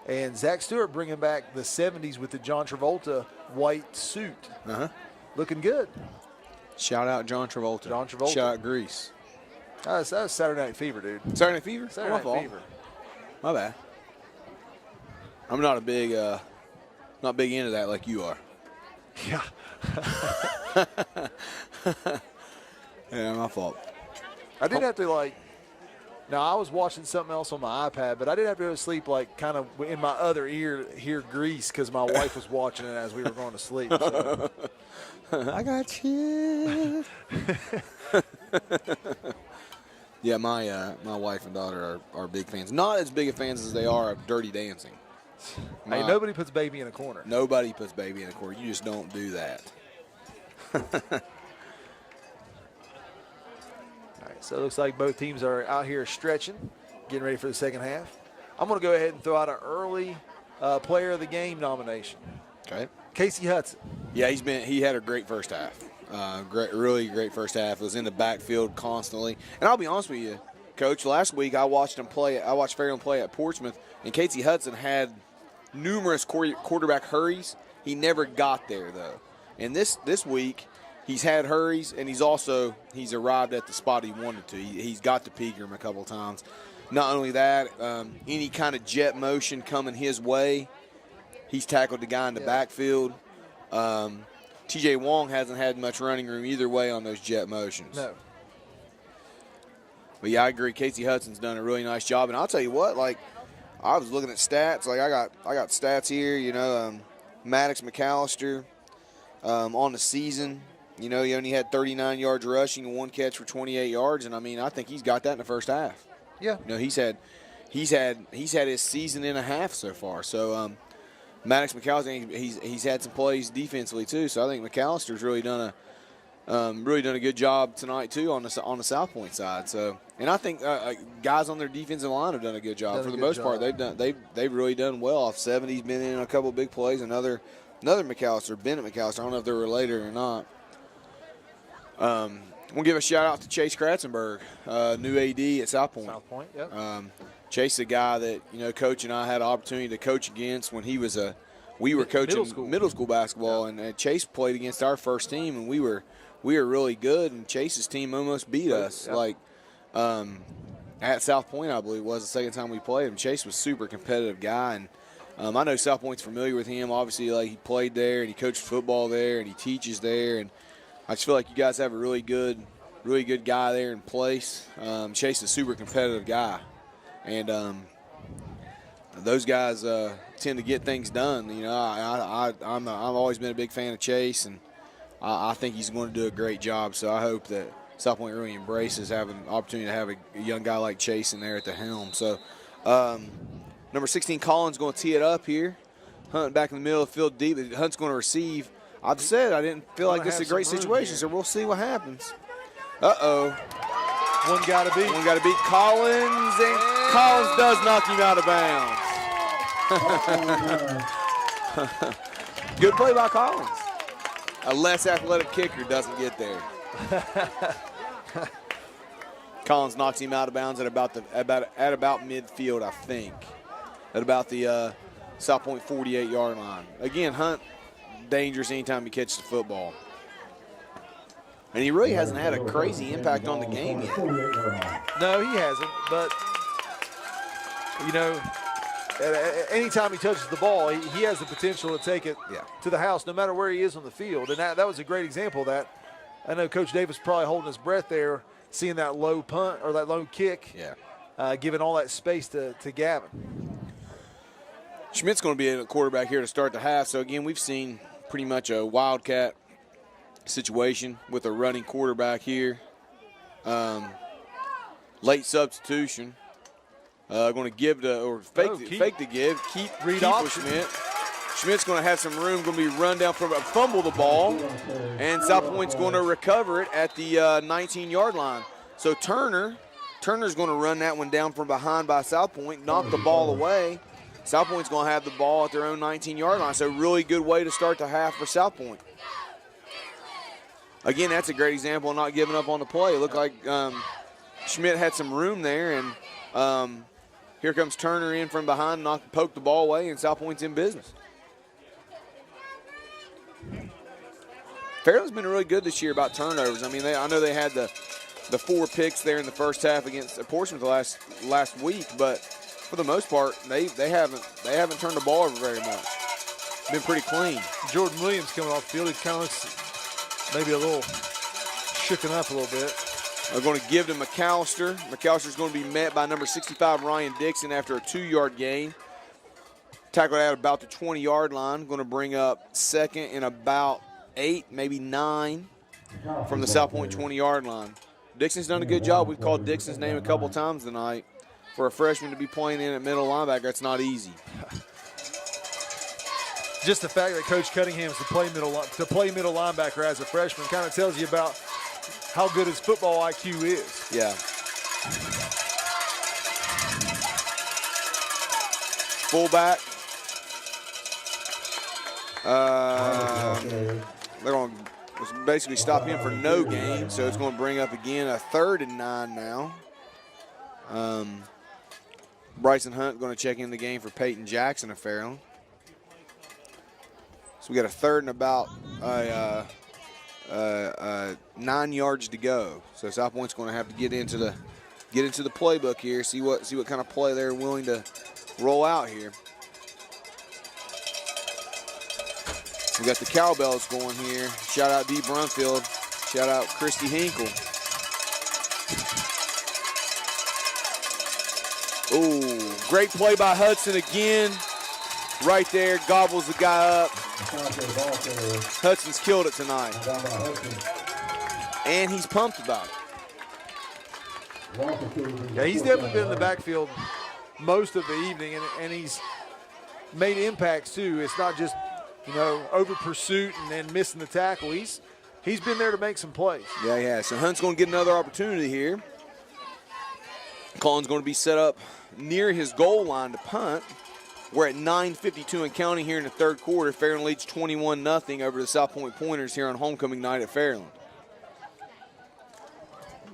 And Zach Stewart bringing back the 70s with the John Travolta white suit. Looking good.
Shout out John Travolta. Shout out Grease.
That was Saturday Night Fever, dude.
Saturday Night Fever?
Saturday Night Fever.
My bad. I'm not big into that like you are.
Yeah.
Yeah, my fault.
I did have to now I was watching something else on my iPad, but I did have to go to sleep kind of in my other ear hear Grease because my wife was watching it as we were going to sleep. So.
I got you. Yeah, my wife and daughter are big fans. Not as big of fans as they are of Dirty Dancing.
Hey, nobody puts baby in a corner.
Nobody puts baby in a corner. You just don't do that.
All right, so it looks like both teams are out here stretching, getting ready for the second half. I'm going to go ahead and throw out an early player of the game nomination.
Okay.
Casey Hudson.
Yeah, he had a great first half. Really great first half. Was in the backfield constantly. And I'll be honest with you, Coach, last week I watched Fairland play at Portsmouth, and Casey Hudson had numerous quarterback hurries. He never got there, though. And this week, he's had hurries, and he's arrived at the spot he wanted to. He's got to Pigram a couple times. Not only that, any kind of jet motion coming his way, he's tackled the guy in the backfield. TJ Wong hasn't had much running room either way on those jet motions.
No.
But yeah, I agree. Casey Hudson's done a really nice job, and I'll tell you what, I was looking at stats. I got stats here. Maddox McAllister on the season. He only had 39 yards rushing and one catch for 28 yards, and I think he's got that in the first half.
Yeah.
You know, he's had his season and a half so far. So Maddox McAllister, he's had some plays defensively too. So I think McAllister's really done a good job tonight too on the South Point side. So, and I think guys on their defensive line have done a good job for the most part. They've really done well off 70. He's been in a couple of big plays. Another McAllister, Bennett McAllister. I don't know if they're related or not. We'll give a shout out to Chase Kratzenberg, new AD at South Point.
South Point, yep.
Chase is a guy that Coach and I had an opportunity to coach against when he was we were coaching middle school basketball, and Chase played against our first team, and we were really good, and Chase's team almost beat us. Yep. At South Point, I believe it was the second time we played him. Chase was a super competitive guy, and I know South Point's familiar with him. Obviously, he played there, and he coached football there, and he teaches there, and I just feel like you guys have a really good guy there in place. Chase is a super competitive guy, and those guys tend to get things done. I've always been a big fan of Chase, and I think he's going to do a great job. So I hope that South Point really embraces having an opportunity to have a young guy like Chase in there at the helm. So number 16, Collins, going to tee it up here. Hunt back in the middle of the field deep. Hunt's going to receive. I've said I didn't feel like this is a great situation, so we'll see what happens. Uh-oh.
One got to beat.
One got to beat Collins, and Collins does knock him out of bounds. Good play by Collins. A less athletic kicker doesn't get there. Collins knocks him out of bounds at about midfield, I think. At about the South Point 48-yard line. Again, Hunt, dangerous anytime he catches the football. And he really hasn't had a crazy impact on the game yet.
No, he hasn't. But, anytime he touches the ball, he has the potential to take it to the house no matter where he is on the field. And that was a great example of that. I know Coach Davis probably holding his breath there, seeing that low punt or that low kick, giving all that space to Gavin.
Schmidt's going to be a quarterback here to start the half. So, again, we've seen pretty much a wildcat situation with a running quarterback here. Late substitution. Going to give fake the give. Keep with Schmidt. Schmidt's going to have some room. Going to be run down from fumble the ball, and South Point's going to recover it at the 19-yard line. So Turner's going to run that one down from behind by South Point, knock the ball away. South Point's going to have the ball at their own 19-yard line. So really good way to start the half for South Point. Again, that's a great example of not giving up on the play. It looked like Schmidt had some room there, and here comes Turner in from behind, poke the ball away, and South Point's in business. Fairland's been really good this year about turnovers. I mean, I know they had the 4 picks there in the first half against Portsmouth last week, but for the most part, they haven't turned the ball over very much. Been pretty clean.
Jordan Williams coming off the field, he kind of looks maybe a little shooken up a little bit.
They're going to give to McAllister. McAllister's going to be met by number 65, Ryan Dixon, after a 2-yard gain. Tackled at about the 20-yard line. Going to bring up second and about 8, maybe 9 from the South Point 20-yard line. Dixon's done a good job. We've called Dixon's name a couple times tonight. For a freshman to be playing in at middle linebacker, that's not easy.
Just the fact that Coach Cunningham's to play middle linebacker as a freshman kind of tells you about how good his football IQ is.
Yeah. Fullback. They're going to basically stop him for no gain, so it's going to bring up again a 3rd and 9 now. Bryson Hunt going to check in the game for Peyton Jackson of Fairland. So we got a 3rd and about 9 yards to go. So South Point's going to have to get into the playbook here, see what kind of play they're willing to roll out here. We got the cowbells going here. Shout out Dee Brunfield. Shout out Christy Hinkle. Ooh, great play by Hudson again. Right there, gobbles the guy up. Hudson's killed it tonight. And he's pumped about it.
Yeah, he's definitely been in the backfield most of the evening, and he's made impacts too. It's not just, over pursuit and then missing the tackle. He's been there to make some plays.
Yeah, he has. So Hunt's going to get another opportunity here. Cullen's going to be set up near his goal line to punt. We're at 9:52 and counting here in the third quarter. Fairland leads 21-0 over the South Point Pointers here on homecoming night at Fairland.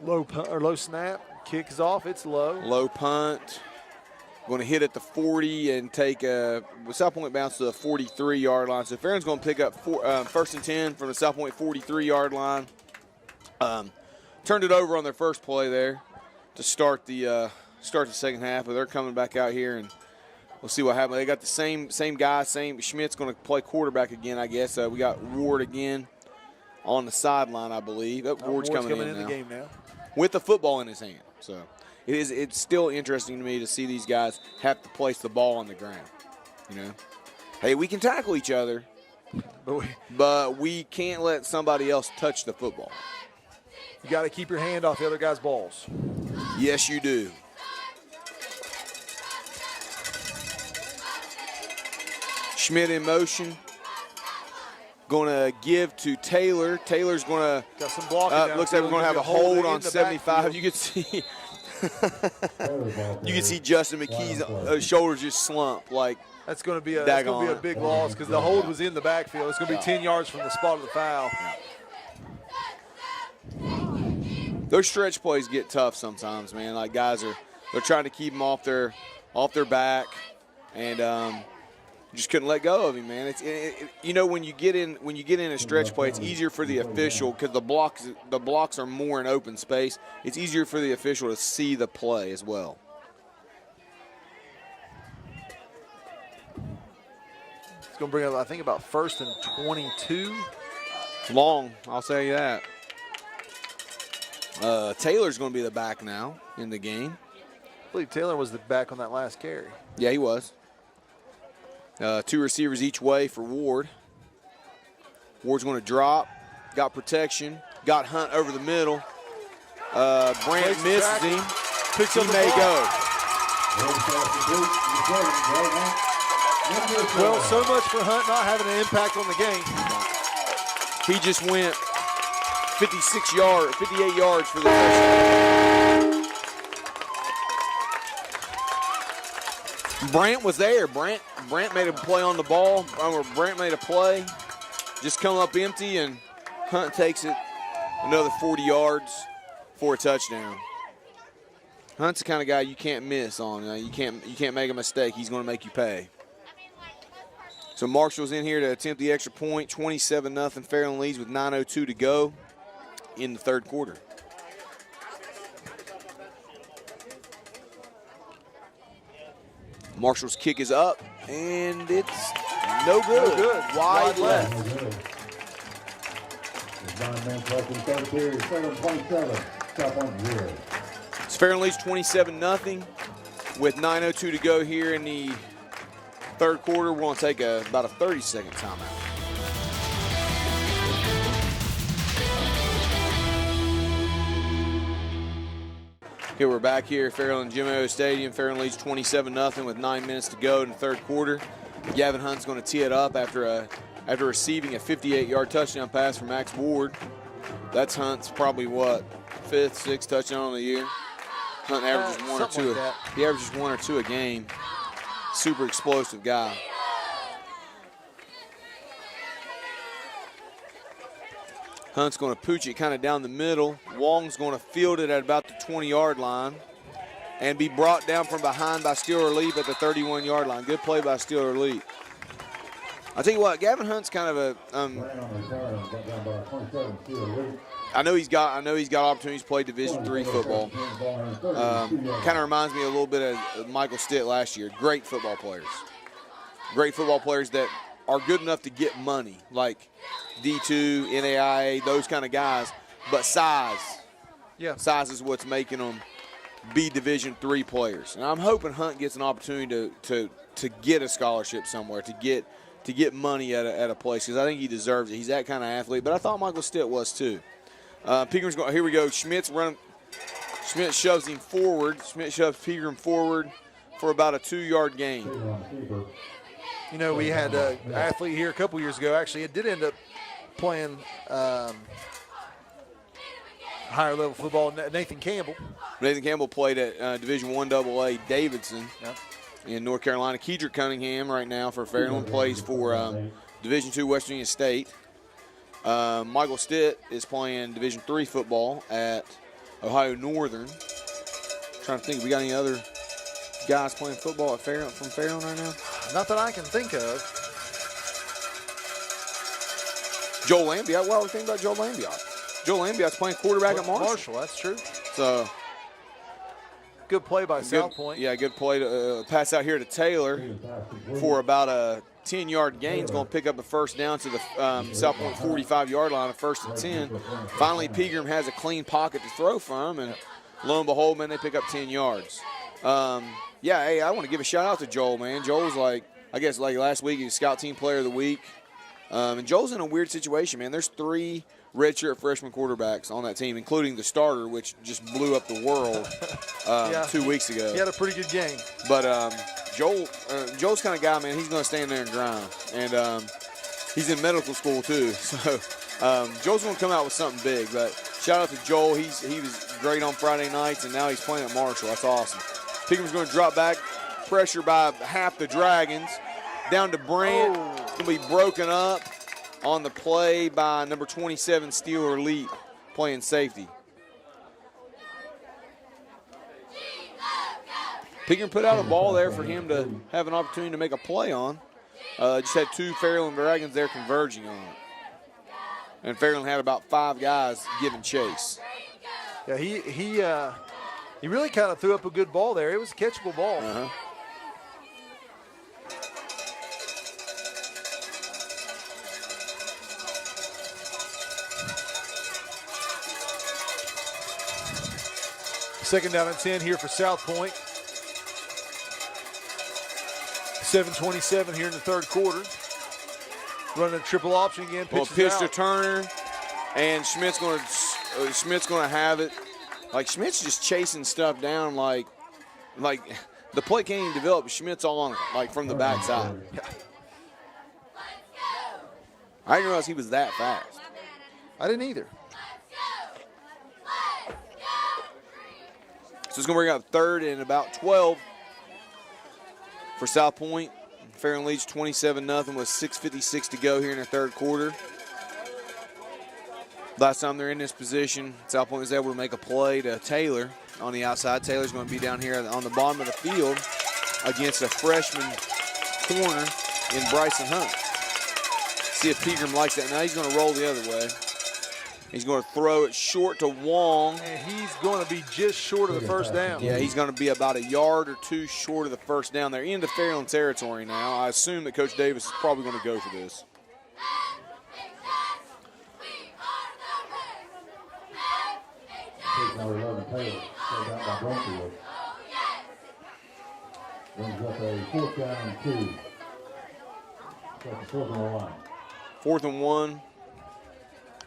Low snap. Kick is off. It's low.
Low punt. Going to hit at the 40 and take South Point bounce to the 43-yard line. So Fairland's going to pick up first and 10 from the South Point 43-yard line. Turned it over on their first play there to start the second half, but they're coming back out here and we'll see what happens. They got the same guy. Schmidt's going to play quarterback again, I guess. We got Ward again on the sideline, I believe. Ward's coming in
the game now
with the football in his hand. So it's still interesting to me to see these guys have to place the ball on the ground. Hey, we can tackle each other, but we can't let somebody else touch the football.
You got to keep your hand off the other guy's balls.
Yes, you do. Schmidt in motion. Going to give to Taylor. Taylor's going to.
Got some blocking.
Looks like we're going to have a hold on 75. You can see. You can see Justin McKee's shoulders just slump.
That's going to be a big loss because the hold was in the backfield. It's going to be 10 yards from the spot of the foul.
Those stretch plays get tough sometimes, man. Guys they're trying to keep them off their back, and just couldn't let go of him, man. When you get in a stretch play, it's easier for the official because the blocks are more in open space. It's easier for the official to see the play as well.
It's going to bring up, I think, about first and 22.
Long, I'll say that. Taylor's going to be the back now in the game.
I believe Taylor was the back on that last carry.
Yeah, he was. Two receivers each way for Ward. Ward's going to drop. Got protection. Got Hunt over the middle. Brant misses him. He may go.
Well, so much for Hunt not having an impact on the game.
He just went 58 yards for the touchdown. Brant was there. Brant made a play on the ball. Brant made a play. Just come up empty, and Hunt takes it another 40 yards for a touchdown. Hunt's the kind of guy you can't miss on. You can't make a mistake. He's going to make you pay. So Marshall's in here to attempt the extra point. 27-0. Fairland leads with 9:02 to go in the third quarter. Marshall's kick is up, and it's no good.
No good.
Wide left. It's Fairland leads 27-0 with 9:02 to go here in the third quarter. We're going to take about a 30-second timeout. Okay, we're back here at Fairland Jim O Stadium. Fairland leads 27-0 with 9 minutes to go in the third quarter. Gavin Hunt's going to tee it up after receiving a 58-yard touchdown pass from Max Ward. That's Hunt's probably fifth, sixth touchdown of the year. Hunt averages one or two. He averages one or two a game. Super explosive guy. Hunt's going to pooch it kind of down the middle. Wong's going to field it at about the 20-yard line and be brought down from behind by Steeler Leap at the 31-yard line. Good play by Steeler Leap. I'll tell you what, Gavin Hunt's kind of a I know he's got opportunities to play Division III football. Kind of reminds me a little bit of Michael Stitt last year. Great football players. Great football players that are good enough to get money, like D2, NAIA, those kind of guys. But size.
Yeah.
Size is what's making them be Division III players. And I'm hoping Hunt gets an opportunity to get a scholarship somewhere, to get money at a place, because I think he deserves it. He's that kind of athlete. But I thought Michael Stitt was too. Pigram's going. Here we go. Schmidt's Schmidt shoves him forward. Schmidt shoves Pigram forward for about a 2-yard gain.
You know, we had an athlete here a couple years ago. Actually, it did end up playing higher level football. Nathan Campbell.
Nathan Campbell played at Division I AA Davidson in North Carolina. Kedrick Cunningham right now for Fairland plays for Division II West Virginia State. Michael Stitt is playing Division III football at Ohio Northern. Trying to think, we got any other guys playing football at Fairland from Fairland right now?
Not that I can think of.
Joel Lambiot. What are we thinking about Joel Lambiot? Joel Lambiot's playing quarterback at Marshall.
That's true.
So
good play by South Point.
Yeah, good play to pass out here to Taylor for about a 10-yard gain. He's going to pick up a first down to the South Point 45-yard line, a 1st and 10. Finally, Pigram has a clean pocket to throw from, and lo and behold, man, they pick up 10 yards. Yeah, hey, I want to give a shout-out to Joel, man. Joel's like last week, he was Scout Team Player of the Week. And Joel's in a weird situation, man. There's 3 redshirt freshman quarterbacks on that team, including the starter, which just blew up the world 2 weeks ago.
He had a pretty good game.
But Joel's kind of guy, man, he's going to stand there and grind. And he's in medical school, too. So Joel's going to come out with something big. But shout out to Joel. He was great on Friday nights, and now he's playing at Marshall. That's awesome. Pigram's going to drop back, pressure by half the Dragons. Down to Brant. It's going to be broken up on the play by number 27, Steeler Leap, playing safety. Pigram put out a ball there for him to have an opportunity to make a play on. Just had 2 Fairland Dragons there converging on it. And Fairland had about 5 guys giving chase.
Yeah, he really kind of threw up a good ball there. It was a catchable ball. Second down and 10 here for South Point. 7:27 here in the third quarter. Running a triple option again.
Pitch to Turner, and Schmidt's going to have it. Like, Schmidt's just chasing stuff down like the play can't even develop. Schmidt's all on it, like from the backside. I didn't realize he was that fast.
I didn't either.
So it's going to bring up 3rd and about 12 for South Point. Fairland leads 27-0 with 6:56 to go here in the third quarter. Last time they're in this position, South Point was able to make a play to Taylor on the outside. Taylor's going to be down here on the bottom of the field against a freshman corner in Bryson Hunt. See if Pigram likes that. Now he's going to roll the other way. He's going to throw it short to Wong.
And he's going to be just short of the first down.
Yeah, he's going to be about 1 yard or 2 short of the first down. They're into Fairland territory now. I assume that Coach Davis is probably going to go for this.
Number 11, Taylor, straight out by Brumfield. Brings up a 4th down and 2. That's the 4th and 1.
4th and 1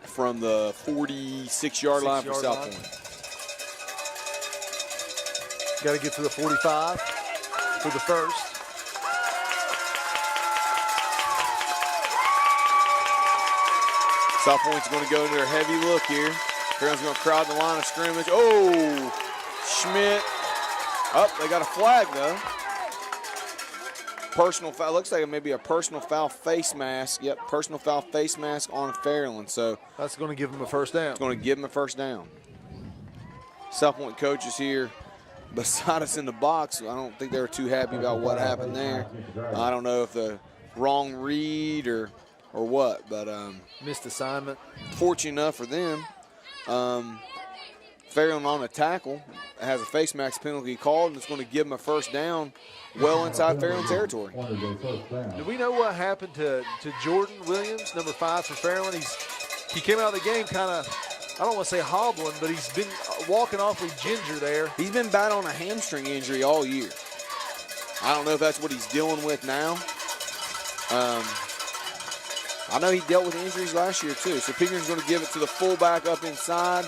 from the 46-yard line for South Point.
Got to get to the 45 for the first.
South Point's going to go into a heavy look here. Fairland's going to crowd the line of scrimmage. Oh, Schmidt. Oh, they got a flag, though. Personal foul. Looks like it may be a personal foul face mask. Yep, personal foul face mask on Fairland. So
that's going to give him a first down.
It's going to give him a first down. South Point coach is here beside us in the box. I don't think they were too happy about what happened there. I don't know if the wrong read or what, but
missed assignment.
Fortunate enough for them, Fairland on a tackle has a face mask penalty called, and it's going to give him a first down well inside Fairland territory.
Do we know what happened to Jordan Williams, number 5 for Fairland? He came out of the game kind of, I don't want to say hobbling, but he's been walking awfully ginger there.
He's been battling a hamstring injury all year. I don't know if that's what he's dealing with now. I know he dealt with injuries last year too. So Pigram's going to give it to the fullback up inside.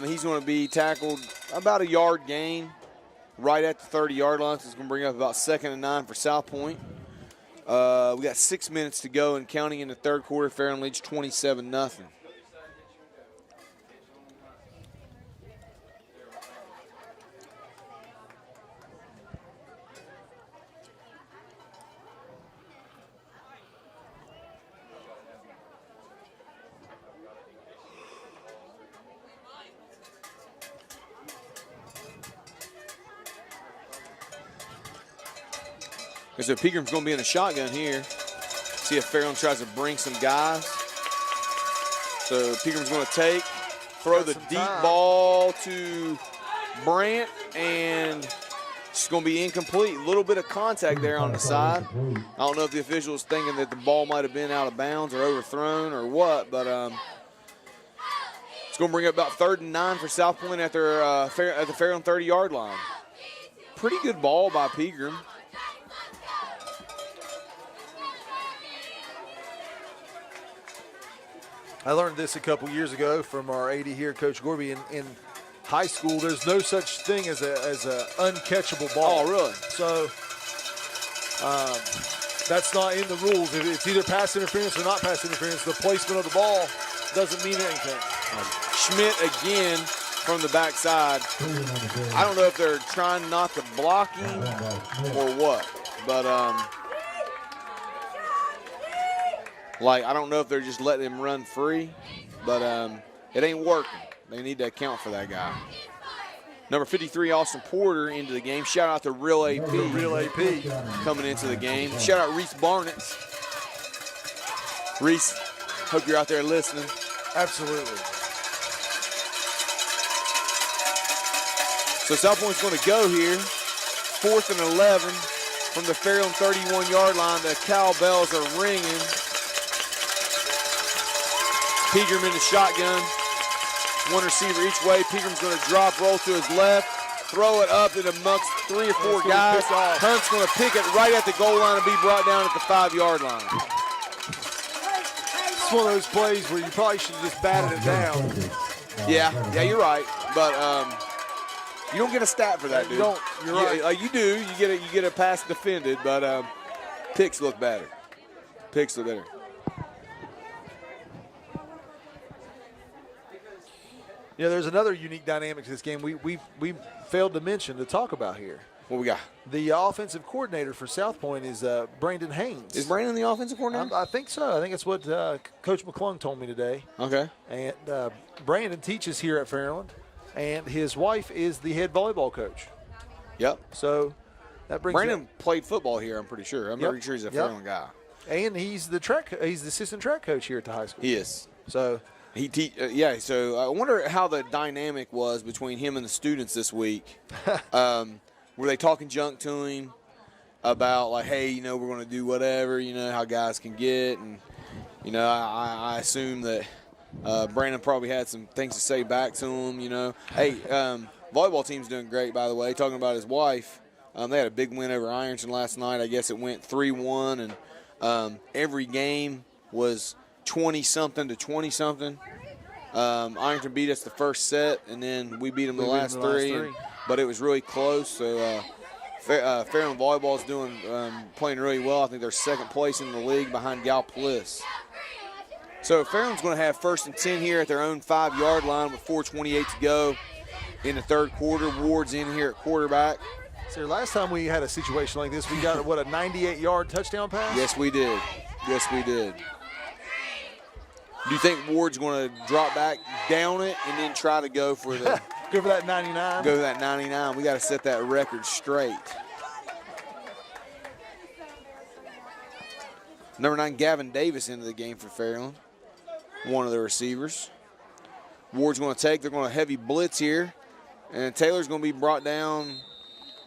He's going to be tackled about a yard gain right at the 30-yard line. So it's going to bring up about 2nd and 9 for South Point. We got 6 minutes to go and counting in the third quarter. Fairland leads 27-0. So Pigram's going to be in the shotgun here. See if Fairland tries to bring some guys. So Pigram's going to throw the deep ball to Brant, and it's going to be incomplete. A little bit of contact there on the side. I don't know if the official was thinking that the ball might have been out of bounds or overthrown or what, but it's going to bring up about 3rd and 9 for South Point at the Fairland 30-yard line. Pretty good ball by Pigram.
I learned this a couple years ago from our AD here, Coach Gorby. In high school, there's no such thing as a uncatchable ball.
Oh, really?
So that's not in the rules. If it's either pass interference or not pass interference, the placement of the ball doesn't mean anything.
Schmidt again from the backside. I don't know if they're trying not to block him or what, but I don't know if they're just letting him run free, but it ain't working. They need to account for that guy. Number 53, Austin Porter, into the game. Shout out to Real AP.
Real AP.
Coming into the game. Shout out Reese Barnett. Reese, hope you're out there listening.
Absolutely.
So South Point's going to go here. 4th and 11 from the Fairland 31-yard line. The cowbells are ringing. Pigram in the shotgun. One receiver each way. Pigram's going to drop, roll to his left, throw it up and amongst 3 or 4 guys. Hunt's going to pick it right at the goal line and be brought down at the 5-yard line.
It's one of those plays where you probably should have just batted it down.
Yeah, you're right. But you don't get a stat for that, dude.
You don't. You're right.
You do. You get a pass defended, but picks look better. Picks look better.
Yeah, there's another unique dynamic to this game we failed to mention to talk about here.
What we got?
The offensive coordinator for South Point is Brandon Haynes.
Is Brandon the offensive coordinator?
I think so. I think that's what Coach McClung told me today.
Okay.
And Brandon teaches here at Fairland, and his wife is the head volleyball coach.
Yep.
So that brings
Brandon played football here, I'm pretty sure. I'm pretty sure he's a Fairland guy.
And he's the assistant track coach here at the high school.
He is.
So
so I wonder how the dynamic was between him and the students this week. Were they talking junk to him about, like, hey, we're going to do whatever, how guys can get? And, I assume that Brandon probably had some things to say back to him, Hey, volleyball team's doing great, by the way. Talking about his wife, they had a big win over Ironton last night. I guess it went 3-1, and every game was 20-something to 20-something. Ironton beat us the first set, and then we beat them the last three. But it was really close. So Fairland volleyball is playing really well. I think they're 2nd place in the league behind Galpolis. So Fairland's going to have 1st and 10 here at their own 5-yard line with 4:28 to go in the third quarter. Ward's in here at quarterback.
So last time we had a situation like this, we got, a 98-yard touchdown pass?
Yes, we did. Do you think Ward's going to drop back, down it, and then try to go for the
go for that 99?
Go for that 99. We got to set that record straight. Number 9, Gavin Davis into the game for Fairland. One of the receivers. Ward's going to take. They're going to heavy blitz here. And Taylor's going to be brought down.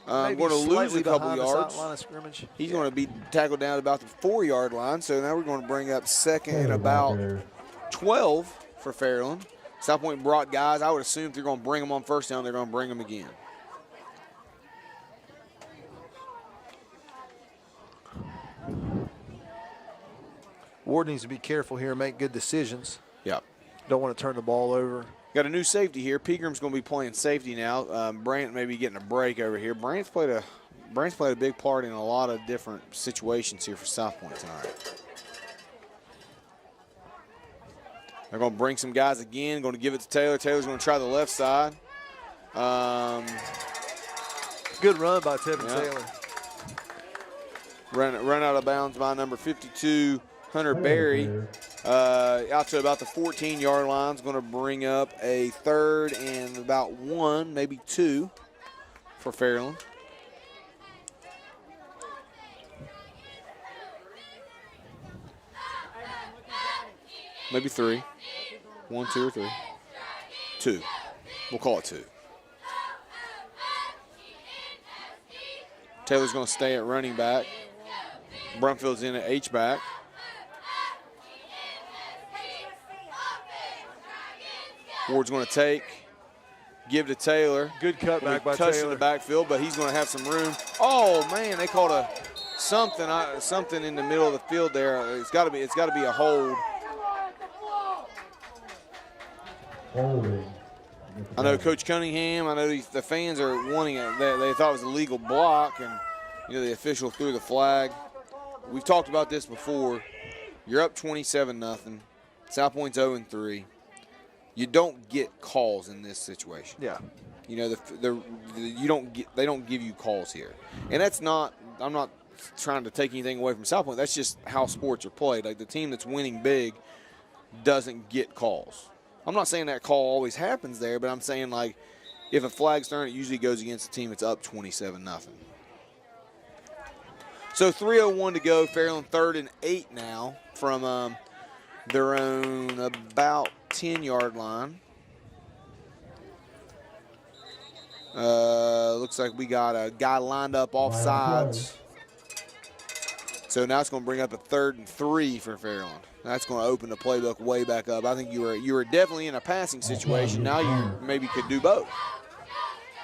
Going to lose a couple yards.
Line of scrimmage.
He's going to be tackled down at about the 4-yard line. So now we're going to bring up 2nd and about 12 for Fairland. South Point brought guys. I would assume if they're going to bring them on first down, they're going to bring them again.
Ward needs to be careful here and make good decisions.
Yep.
Don't want to turn the ball over.
Got a new safety here. Pigram's going to be playing safety now. Brant may be getting a break over here. Brant's played a big part in a lot of different situations here for South Point tonight. They're going to bring some guys again. Going to give it to Taylor. Taylor's going to try the left side.
Good run by Tevin Taylor.
Run out of bounds by number 52, Hunter Berry. Out to about the 14-yard line. Is going to bring up a 3rd and about 1, maybe 2 for Fairland. Maybe 3. 1, 2, or 3. 2. We'll call it 2. Taylor's going to stay at running back. Brumfield's in at H-back. Ward's going to take, give to Taylor.
Good cutback by
Touch
Taylor.
in the backfield, but he's going to have some room. Oh man, they called something in the middle of the field there. It's got to be a hold. I know Coach Cunningham. I know the fans are wanting it. They thought it was a legal block, and the official threw the flag. We've talked about this before. You're up 27-0. South Point's 0-3. You don't get calls in this situation.
Yeah.
They don't give you calls here, and that's not. I'm not trying to take anything away from South Point. That's just how sports are played. Like the team that's winning big doesn't get calls. I'm not saying that call always happens there, but I'm saying like if a flag's thrown, it usually goes against the team that's up 27-0. So 3:01 to go. Fairland 3rd and 8 now from their own about 10-yard line. Looks like we got a guy lined up off sides. So now it's going to bring up a 3rd and 3 for Fairland. That's going to open the playbook way back up. I think you were definitely in a passing situation. Now you maybe could do both.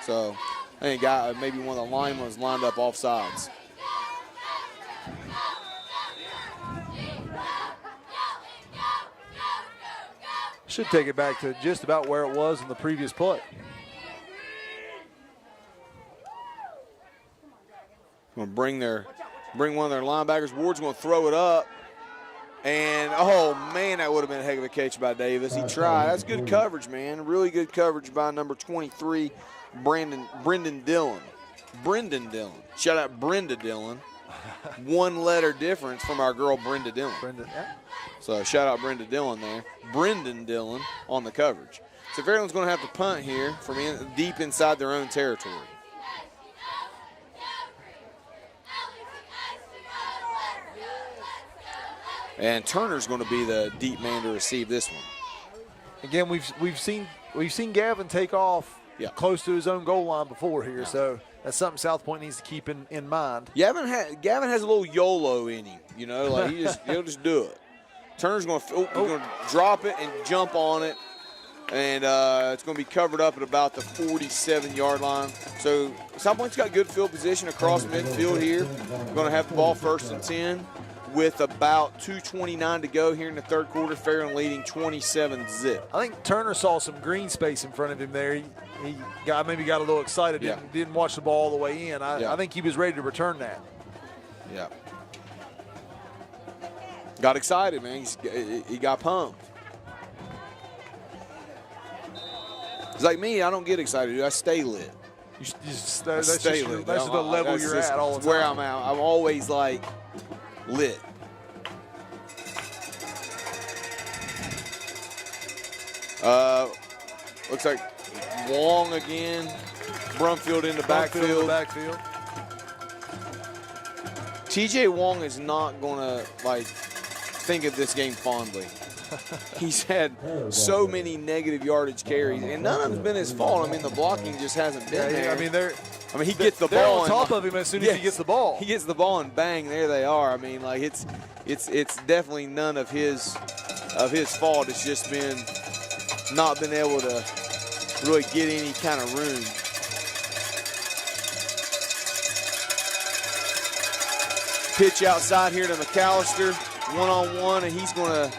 So I think maybe one of the linemen was lined up off sides.
Should take it back to just about where it was in the previous play.
Going to bring one of their linebackers. Ward's going to throw it up. And, oh, man, that would have been a heck of a catch by Davis. He tried. That's good coverage, man. Really good coverage by number 23, Brendan Dillon. Brendan Dillon. Shout out Brenda Dillon. One letter difference from our girl Brenda Dillon. So shout out Brenda Dillon there. Brendan Dillon on the coverage. So Fairland's going to have to punt here from deep inside their own territory. And Turner's going to be the deep man to receive this one.
Again, we've seen Gavin take off close to his own goal line before here, so that's something South Point needs to keep in mind.
Gavin has a little YOLO in him, like he'll just do it. Turner's going to drop it and jump on it, and it's going to be covered up at about the 47-yard line. So South Point's got good field position across midfield here. We're going to have the ball 1st and 10 with about 2:29 to go here in the 3rd quarter. Fairland leading 27-0.
I think Turner saw some green space in front of him there. He maybe got a little excited, didn't watch the ball all the way in. I think he was ready to return that.
Yeah. Got excited, man. He got pumped. It's like me, I don't get excited. I stay lit.
That's just the level you're at all the time.
Where I'm at. I'm always like lit. Looks like Wong again. Brumfield in the backfield. TJ Wong is not going to think of this game fondly. He's had so many negative yardage carries, and none of it's been his fault. I mean, the blocking just hasn't been there. He gets the ball
on top of him as soon as he gets the ball.
He gets the ball and bang, there they are. I mean, it's definitely none of his fault. It's just been not been able to really get any kind of room. Pitch outside here to McAllister, one-on-one, and he's going to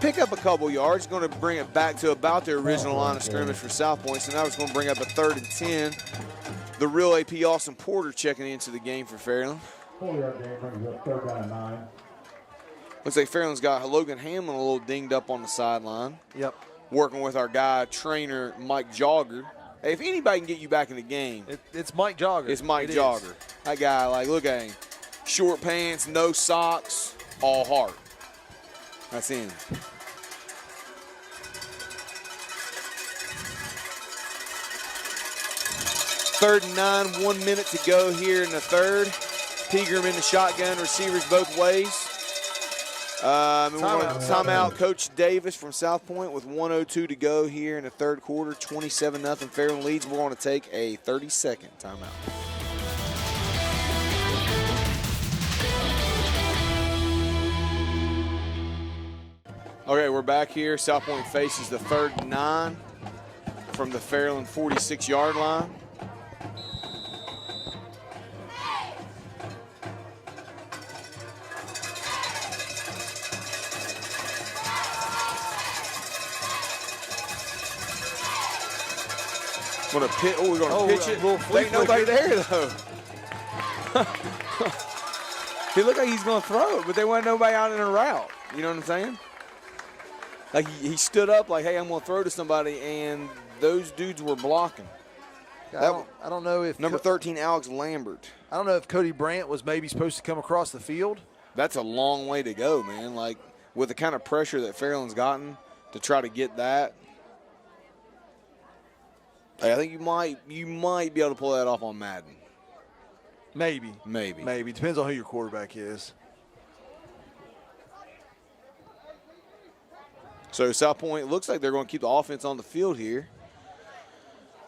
pick up a couple yards. Going to bring it back to about their original line of scrimmage for South Point. So now it's going to bring up a 3rd and 10. The real AP Austin Porter checking into the game for Fairland.
4-yard gain brings up 3rd down and 9.
Looks like Fairland's got Logan Hamlin a little dinged up on the sideline.
Yep.
Working with our guy, trainer Mike Jogger. Hey, if anybody can get you back in the game,
It's Mike Jogger.
it's Mike Jogger. That guy, like, look at him. Short pants, no socks, all heart. That's him. Third and 9, 1 minute to go here in the third. Pigram in the shotgun, receivers both ways. Timeout. Coach Davis from South Point with 1:02 to go here in the third quarter. 27-0 Fairland leads. We're going to take a 30-second timeout. Okay, we're back here. South Point faces the 3rd and 9 from the Fairland 46-yard line. We're gonna pitch it. There ain't nobody there though. He looked like he's gonna throw it, but there wasn't nobody out in a route. You know what I'm saying? Like he stood up like, hey, I'm gonna throw to somebody, and those dudes were blocking.
I don't know if
number 13, Alex Lambert.
I don't know if Cody Brandt was maybe supposed to come across the field.
That's a long way to go, man. Like with the kind of pressure that Fairland's gotten to try to get that. I think you might be able to pull that off on Madden.
Maybe. Depends on who your quarterback is.
So South Point looks like they're going to keep the offense on the field here.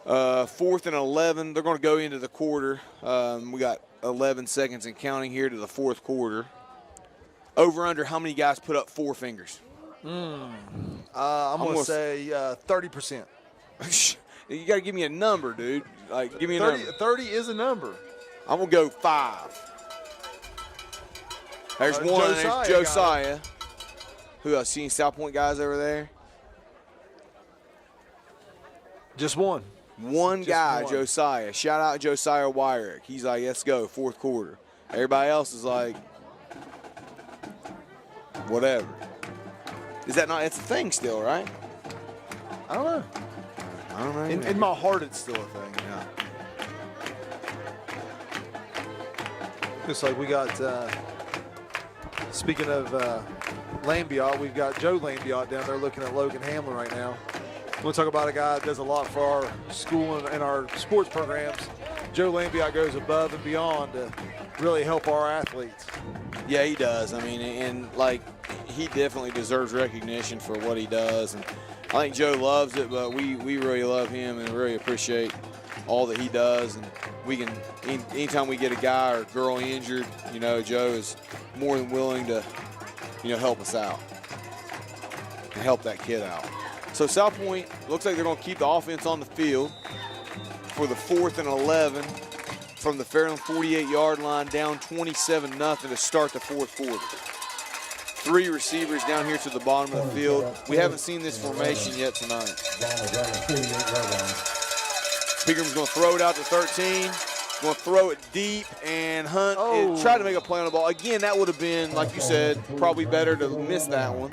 4th and 11. They're going to go into the quarter. We got 11 seconds and counting here to the fourth quarter. Over under, how many guys put up 4 fingers?
I'm going to say 30%.
You got to give me a number, dude. Like, give me a number.
30 is a number.
I'm going to go 5. There's one. There's Josiah. Who else? Seen South Point guys over there?
Just one.
One guy, Josiah. Shout out Josiah Wyrick. He's like, let's go, fourth quarter. Everybody else is like, whatever. Is that not? It's a thing still, right?
I don't know.
I don't know.
In my heart, it's still a thing.
Yeah.
Looks like we got, speaking of Lambiot, we've got Joe Lambiot down there looking at Logan Hamlin right now. We'll talk about a guy that does a lot for our school and our sports programs. Joe Lambiot goes above and beyond to really help our athletes.
Yeah, he does. I mean, and like, he definitely deserves recognition for what he does. And I think Joe loves it, but we really love him and really appreciate all that he does. And we can, anytime we get a guy or girl injured, you know, Joe is more than willing to, you know, help us out and help that kid out. So South Point looks like they're going to keep the offense on the field for the 4th and 11 from the Fairland 48-yard line, down 27-0 to start the fourth quarter. 3 receivers down here to the bottom of the field. We haven't seen this formation yet tonight. Pigram's going to throw it out to 13. Going to throw it deep, and Hunt tried to make a play on the ball. Again, that would have been, like you said, probably better to miss that one.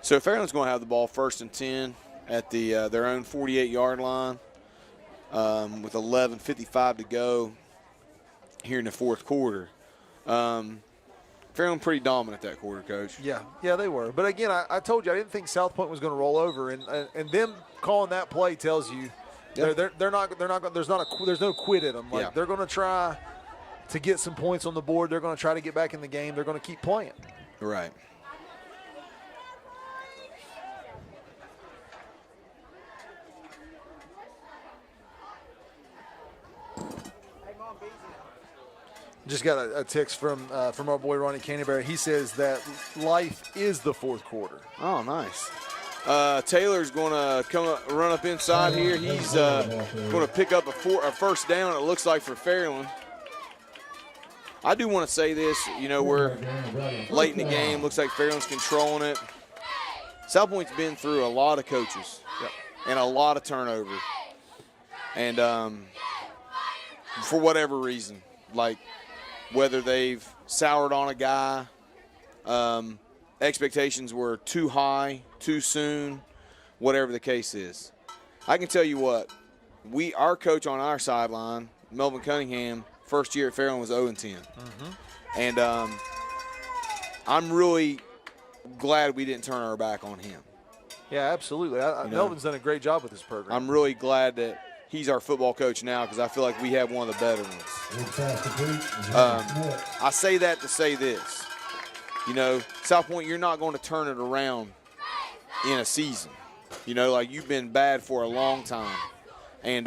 So Fairland's going to have the ball 1st and 10 at the their own 48-yard line with 11:55 to go here in the fourth quarter. Fairland pretty dominant that quarter, Coach.
Yeah, they were. But again, I told you I didn't think South Point was going to roll over, and them calling that play tells you they're not there's no quit in them. Like they're going to try to get some points on the board. They're going to try to get back in the game. They're going to keep playing.
Right.
Just got a text from our boy Ronnie Canterbury. He says that life is the fourth quarter.
Oh, nice. Taylor's going to run up inside here. He's going to pick up a first down, it looks like, for Fairland. I do want to say this. You know, we're late in the game. Looks like Fairland's controlling it. South Point's been through a lot of coaches and a lot of turnover. And for whatever reason, like whether they've soured on a guy, expectations were too high, too soon, whatever the case is. I can tell you what, our coach on our sideline, Melvin Cunningham, first year at Fairland was 0-10. And I'm really glad we didn't turn our back on him.
Yeah, absolutely. Melvin's done a great job with this program.
I'm really glad that he's our football coach now because I feel like we have one of the better ones. I say that to say this. You know, South Point, you're not going to turn it around in a season. You know, like you've been bad for a long time. And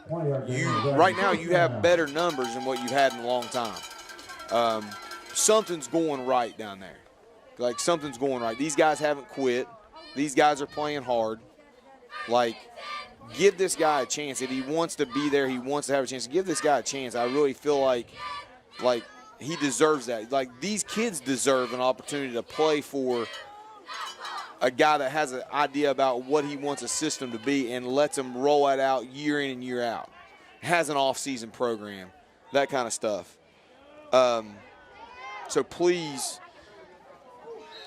right now you have better numbers than what you've had in a long time. Something's going right down there. Like something's going right. These guys haven't quit. These guys are playing hard. Like, give this guy a chance. If he wants to be there, he wants to have a chance. Give this guy a chance. I really feel like he deserves that. Like, these kids deserve an opportunity to play for a guy that has an idea about what he wants a system to be and lets him roll it out year in and year out. Has an off-season program, that kind of stuff. So please,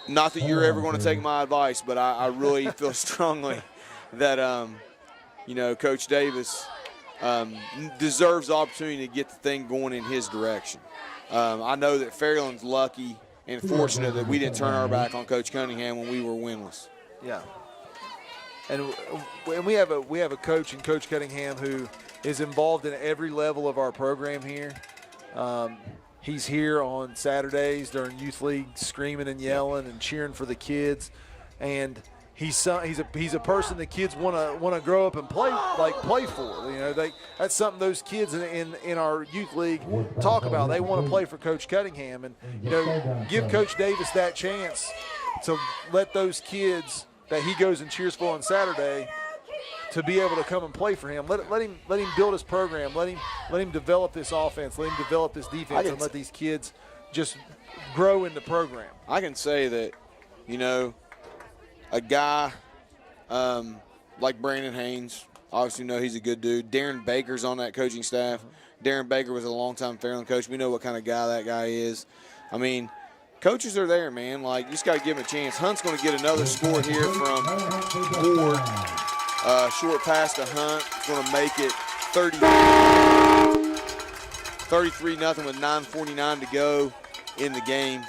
not that you're ever going to take my advice, but I really feel strongly that, you know, Coach Davis deserves the opportunity to get the thing going in his direction. I know that Fairland's lucky and fortunate that we didn't turn our back on Coach Cunningham when we were winless.
Yeah. And we have a coach in Coach Cunningham who is involved in every level of our program here. He's here on Saturdays during youth league, screaming and yelling and cheering for the kids, and he's a person the kids want to grow up and play for. You know, that's something those kids in our youth league talk about. They want to play for Coach Cunningham, and you know, give Coach Davis that chance to let those kids that he goes and cheers for on Saturday to be able to come and play for him. Let him build his program. Let him develop this offense. Let him develop this defense, and let these kids just grow in the program.
I can say that, you know, a guy like Brandon Haynes, obviously know he's a good dude. Darren Baker's on that coaching staff. Darren Baker was a longtime Fairland coach. We know what kind of guy that guy is. I mean, coaches are there, man. Like, you just got to give him a chance. Hunt's going to get another score here from Ward. Short pass to Hunt. It's going to make it 33-0 with 9:49 to go in the game.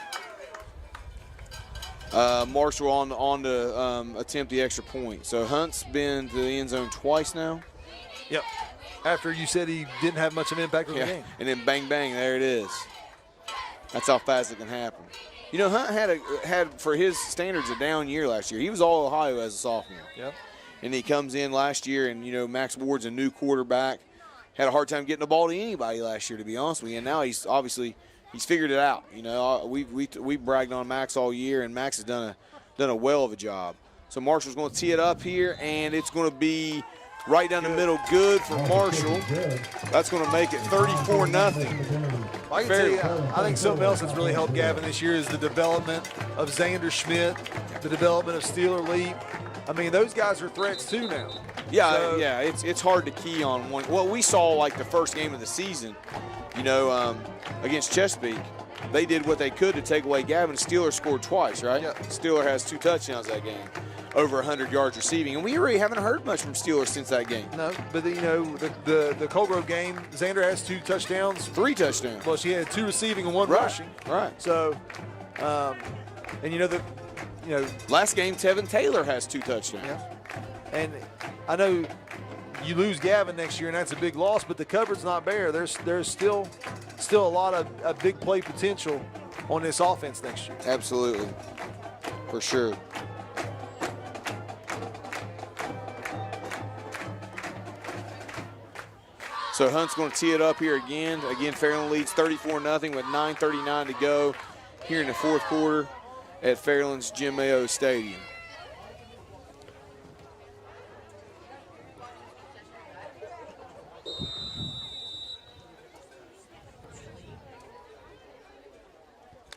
Marshall on to attempt the extra point. So Hunt's been to the end zone twice now.
Yep. After you said he didn't have much of an impact on the game.
And then bang, bang, there it is. That's how fast it can happen. You know, Hunt had for his standards, a down year last year. He was all Ohio as a sophomore.
Yep. And
he comes in last year, and, you know, Max Ward's a new quarterback. Had a hard time getting the ball to anybody last year, to be honest with you. And now he's figured it out. You know, we bragged on Max all year, and Max has done a well of a job. So Marshall's going to tee it up here, and it's going to be right down the middle, good for Marshall. That's going to make it 34-0.
I can tell you, I think something else that's really helped Gavin this year is the development of Xander Schmidt, the development of Steeler Leap. I mean, those guys are threats too now.
Yeah, it's hard to key on one. Well, we saw like the first game of the season, you know, against Chesapeake. They did what they could to take away Gavin. Steeler scored twice, right?
Yeah.
Steeler has 2 touchdowns that game, over 100 yards receiving. And we really haven't heard much from Steeler since that game.
No, but, you know, the Colgrove game, Xander has 2 touchdowns.
3 touchdowns.
Plus he had 2 receiving and 1 rushing.
Right.
So, and you know,
last game, Tevin Taylor has 2 touchdowns.
Yeah. And I know you lose Gavin next year, and that's a big loss, but the cupboard's not bare. There's still a lot of big play potential on this offense next year.
Absolutely. For sure. So Hunt's going to tee it up here again. Again, Fairland leads 34-0 with 9:39 to go here in the fourth quarter at Fairland's Jim Mayo Stadium.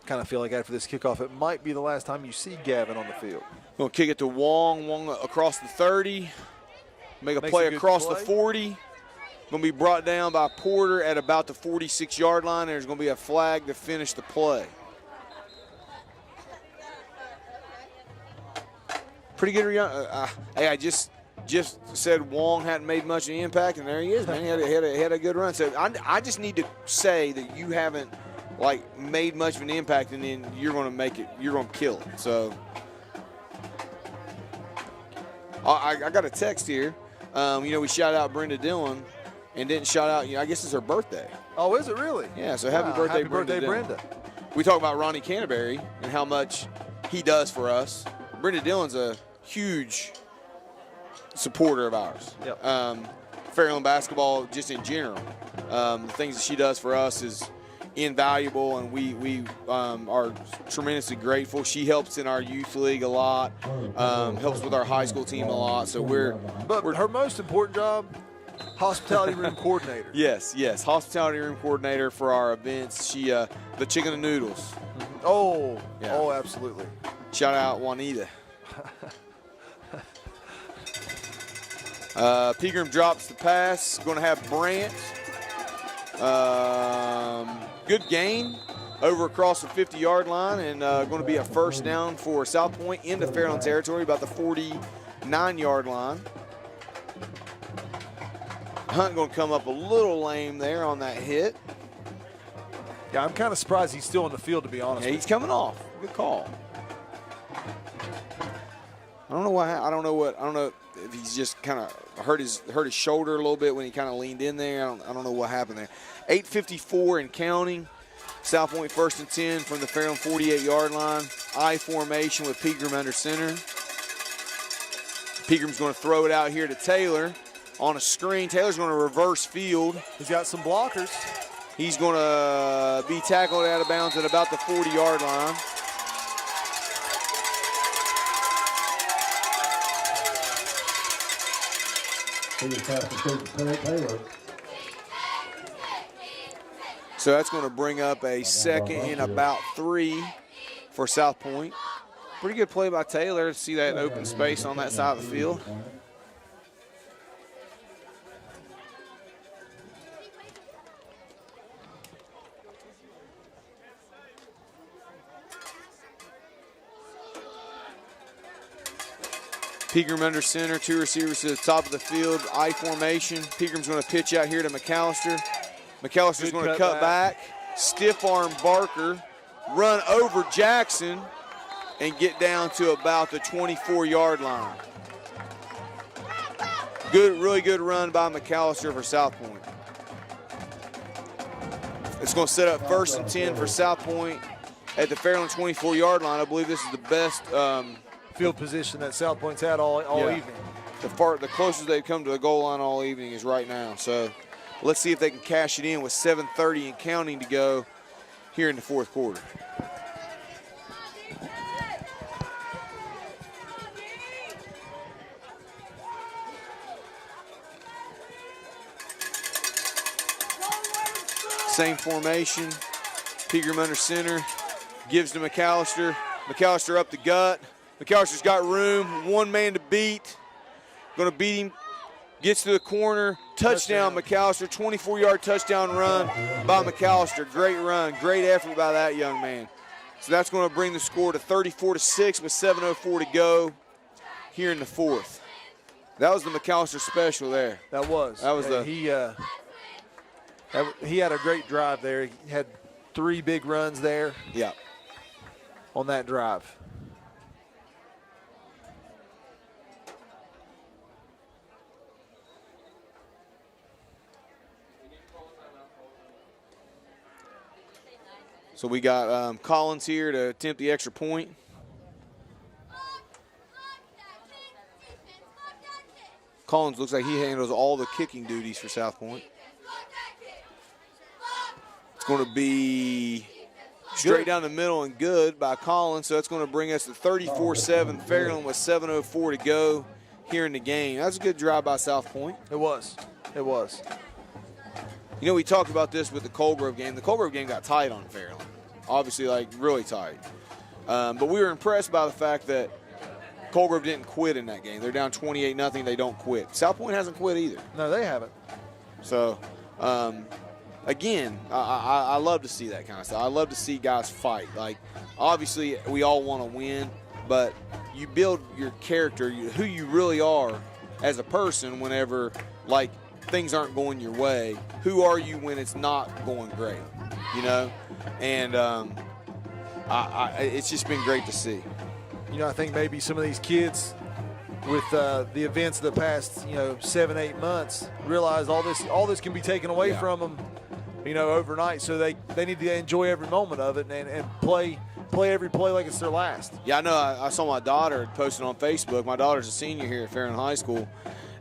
kind of feel like after this kickoff, it might be the last time you see Gavin on the field.
Going to kick it to Wong. Wong across the 30. Make a
Makes
play
a good
across
play.
the 40. Going to be brought down by Porter at about the 46-yard line. There's going to be a flag to finish the play. Pretty good. Hey, I just said Wong hadn't made much of an impact, and there he is, man. He had a good run. So I just need to say that you haven't, like, made much of an impact, and then you're going to make it. You're going to kill it. So I got a text here. We shout out Brenda Dillon and didn't shout out, I guess it's her birthday.
Oh, is it really?
Yeah, so happy birthday, Brenda Dillon. We talk about Ronnie Canterbury and how much he does for us. Brenda Dillon's a huge supporter of ours.
Yep.
Fairland basketball just in general. The things that she does for us is invaluable, and we are tremendously grateful. She helps in our youth league a lot, helps with our high school team a lot. So we're
her most important job, hospitality room coordinator.
Yes, hospitality room coordinator for our events. She the chicken and noodles.
Oh,
Yeah.
Oh, absolutely.
Shout out Juanita. Pigram drops the pass. Going to have Brant. Good gain over across the 50-yard line, and going to be a first down for South Point into Fairland territory, about the 49-yard line. Hunt going to come up a little lame there on that hit.
Yeah, I'm kind of surprised he's still on the field, to be honest.
Yeah, he's coming off. Good call. I don't know why. I don't know if he's just kind of hurt his shoulder a little bit when he kind of leaned in there. I don't know what happened there. 8:54 and counting. South Point 1st and 10 from the Fairland 48-yard line. I formation with Pigram under center. Pigram's going to throw it out here to Taylor on a screen. Taylor's going to reverse field.
He's got some blockers.
He's going to be tackled out of bounds at about the 40-yard line. So that's going to bring up a second and about 3 for South Point. Pretty good play by Taylor to see that open space on that side of the field. Pigram under center, 2 receivers to the top of the field, I formation. Pigram's going to pitch out here to McAllister. McAllister's going to cut back, stiff arm Barker, run over Jackson, and get down to about the 24-yard line. Really good run by McAllister for South Point. It's going to set up 1st and 10 for South Point at the Fairland 24-yard line. I believe this is the best
field position that South Point's had all evening.
The closest they've come to the goal line all evening is right now. So let's see if they can cash it in with 7:30 and counting to go here in the 4th quarter. Same formation. Pigram under center. Gives to McAllister. McAllister up the gut. McAllister's got room. 1 man to beat. Going to beat him. Gets to the corner. Touchdown, McAllister. 24-yard touchdown run by McAllister. Great run. Great effort by that young man. So that's going to bring the score to 34-6 with 7:04 to go here in the 4th. That was the McAllister special there.
That was. He had a great drive there. He had 3 big runs there.
Yeah.
On that drive.
So we got Collins here to attempt the extra point. Collins looks like he handles all the kicking duties for South Point. It's going to be straight down the middle and good by Collins. So it's going to bring us to 34-7 Fairland with 7:04 to go here in the game. That's a good drive by South Point.
It was. It was.
You know, we talked about this with the Colgrove game. The Colgrove game got tight on Fairland. obviously, like, really tight. But we were impressed by the fact that Colgrove didn't quit in that game. They're down 28-0. They don't quit. South Point hasn't quit either.
No, they haven't.
So, again, I love to see that kind of stuff. I love to see guys fight. Like, obviously, we all want to win, but you build your character, who you really are as a person whenever, like, things aren't going your way. Who are you when it's not going great, you know? And it's just been great to see.
You know, I think maybe some of these kids with the events of the past, 7-8 months realize all this can be taken away from them, overnight. So they need to enjoy every moment of it and play every play like it's their last.
Yeah, I know. I saw my daughter posted on Facebook. My daughter's a senior here at Fairland High School,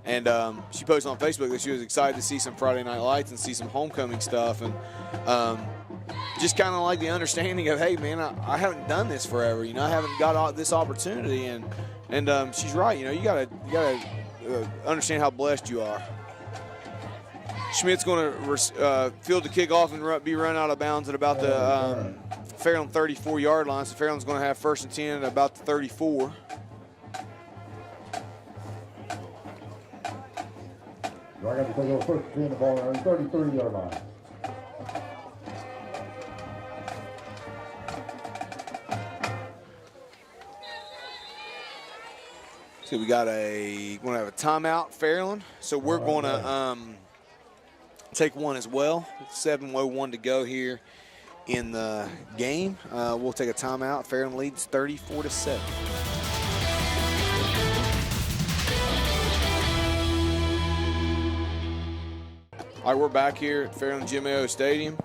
and she posted on Facebook that she was excited to see some Friday Night Lights and see some homecoming stuff, and just kind of like the understanding of, hey, man, I haven't done this forever. I haven't got this opportunity, and she's right. You gotta understand how blessed you are. Schmidt's going to field the kickoff and be run out of bounds at about the Fairland 34-yard line. So Fairland's going to have 1st and 10 at about the 34.
I got to take over 1st and 10 the ball on the 33-yard line.
So we're going to have a timeout, Fairland. So we're going to take one as well. 7:01 to go here in the game. We'll take a timeout. Fairland leads 34-7. All right, we're back here at Fairland Jim Mayo Stadium.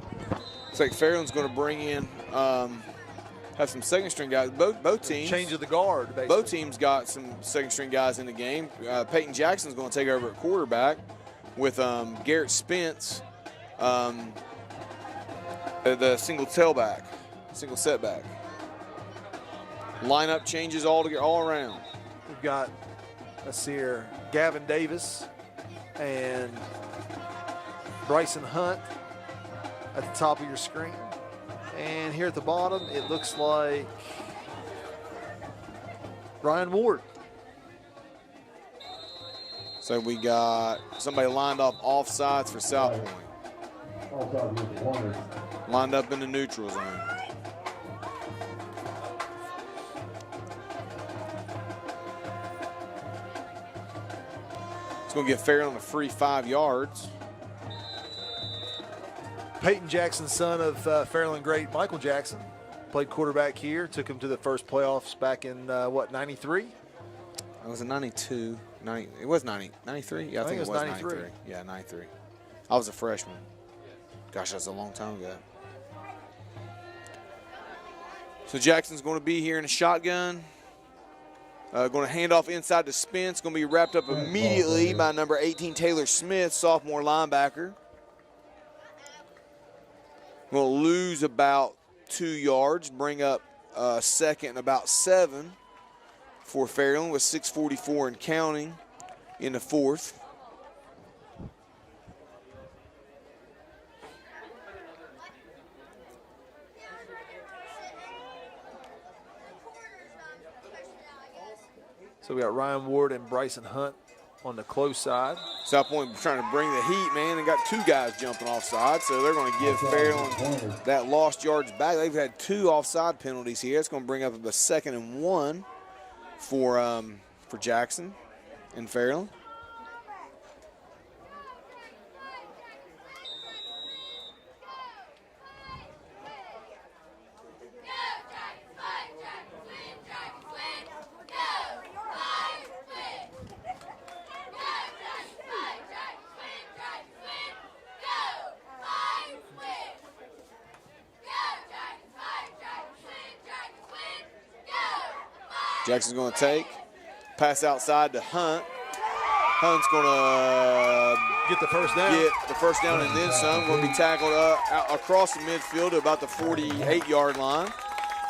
Looks like Fairland's going to bring in have some second-string guys. Both teams.
Change of the guard, basically.
Both teams got some second-string guys in the game. Peyton Jackson's going to take over at quarterback with Garrett Spence, the single setback. Lineup changes all around.
We've got, let's see here, Gavin Davis and Bryson Hunt at the top of your screen. And here at the bottom, it looks like Ryan Ward.
So we got somebody lined up offsides for South Point. Lined up in the neutral zone. It's going to give Fairland a free 5 yards.
Peyton Jackson, son of Fairland great Michael Jackson, played quarterback here, took him to the first playoffs back in, 93?
It was in 92. It was 93? Yeah, I think it was 93. Yeah, 93. I was a freshman. Gosh, that's a long time ago. So Jackson's going to be here in a shotgun. Going to hand off inside to Spence. Going to be wrapped up immediately by number 18, Taylor Smith, sophomore linebacker. Going to lose about 2 yards, bring up second and about 7 for Fairland with 6:44 and counting in the fourth.
So we got Ryan Ward and Bryson Hunt on the close side.
South Point trying to bring the heat, man, and got 2 guys jumping offside, so they're going to give Fairland that lost yards back. They've had 2 offside penalties here. It's going to bring up a 2nd and 1 for Jackson and Fairland. Jackson's going to take, pass outside to Hunt. Hunt's going to
get the first down.
And then some. Going to be tackled across the midfield to about the 48-yard line.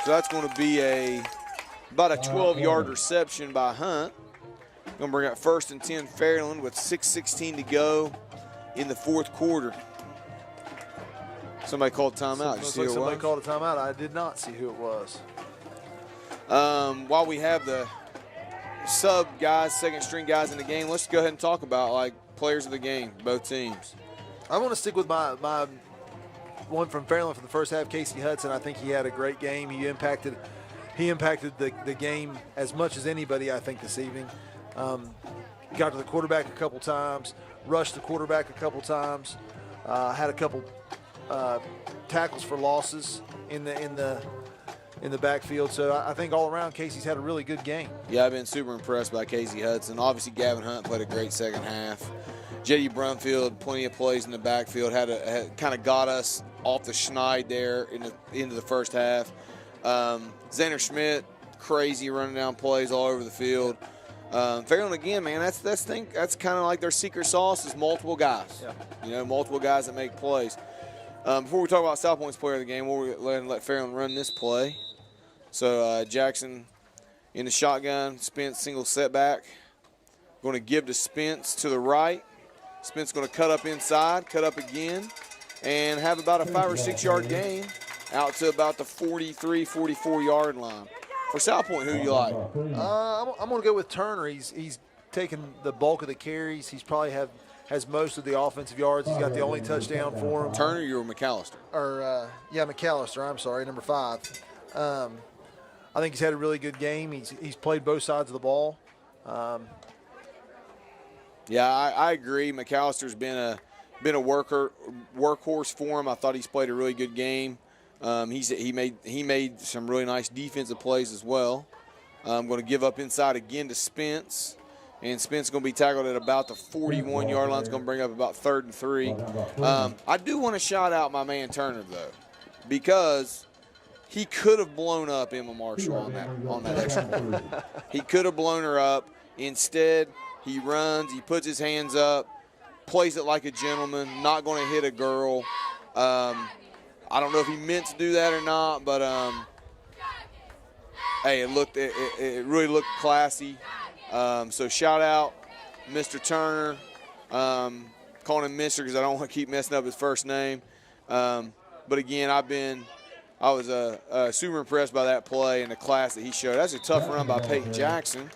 So that's going to be about a 12-yard reception by Hunt. Going to bring up 1st and 10 Fairland with 6:16 to go in the fourth quarter. Somebody called timeout. Did you
Looks
see
like
who it
somebody
was?
called a timeout. I did not see who it was.
While we have the sub guys, second string guys in the game, let's go ahead and talk about like players of the game, both teams.
I want to stick with my one from Fairland for the first half, Casey Hudson. I think he had a great game. He impacted the game as much as anybody, I think, this evening. Got to the quarterback a couple times, rushed the quarterback a couple times, had a couple tackles for losses in the backfield. So I think all around, Casey's had a really good game.
Yeah, I've been super impressed by Casey Hudson. Obviously, Gavin Hunt played a great second half. J.D. Brumfield, plenty of plays in the backfield, had kind of got us off the schneid there into the first half. Xander Schmidt, crazy running down plays all over the field. Fairland again, man. That's kind of like their secret sauce is multiple guys.
Yeah.
Multiple guys that make plays. Before we talk about South Point's player of the game, we'll let Fairland run this play. So Jackson in the shotgun, Spence single setback. Going to give to Spence to the right. Spence going to cut up inside, cut up again, and have about a 5 or 6 yard gain out to about the 43, 44 yard line. For South Point, who do you like?
I'm going to go with Turner. He's taken the bulk of the carries. He's probably has most of the offensive yards. He's got the only touchdown for him.
Turner, you're McAllister.
McAllister. I'm sorry, number 5. I think he's had a really good game. He's played both sides of the ball.
Yeah, I agree. McAllister's been a workhorse for him. I thought he's played a really good game. He made some really nice defensive plays as well. I'm going to give up inside again to Spence, and Spence is going to be tackled at about the 41 yard line. It's going to bring up about 3rd and 3. I do want to shout out my man Turner though, because he could have blown up Emma Marshall on that extra point. He could have blown her up. Instead, he runs, he puts his hands up, plays it like a gentleman, not going to hit a girl. I don't know if he meant to do that or not, but hey, it really looked classy. So shout out Mr. Turner. Calling him Mr. because I don't want to keep messing up his first name. But again, I was super impressed by that play and the class that he showed. That's a tough run by Peyton Jackson.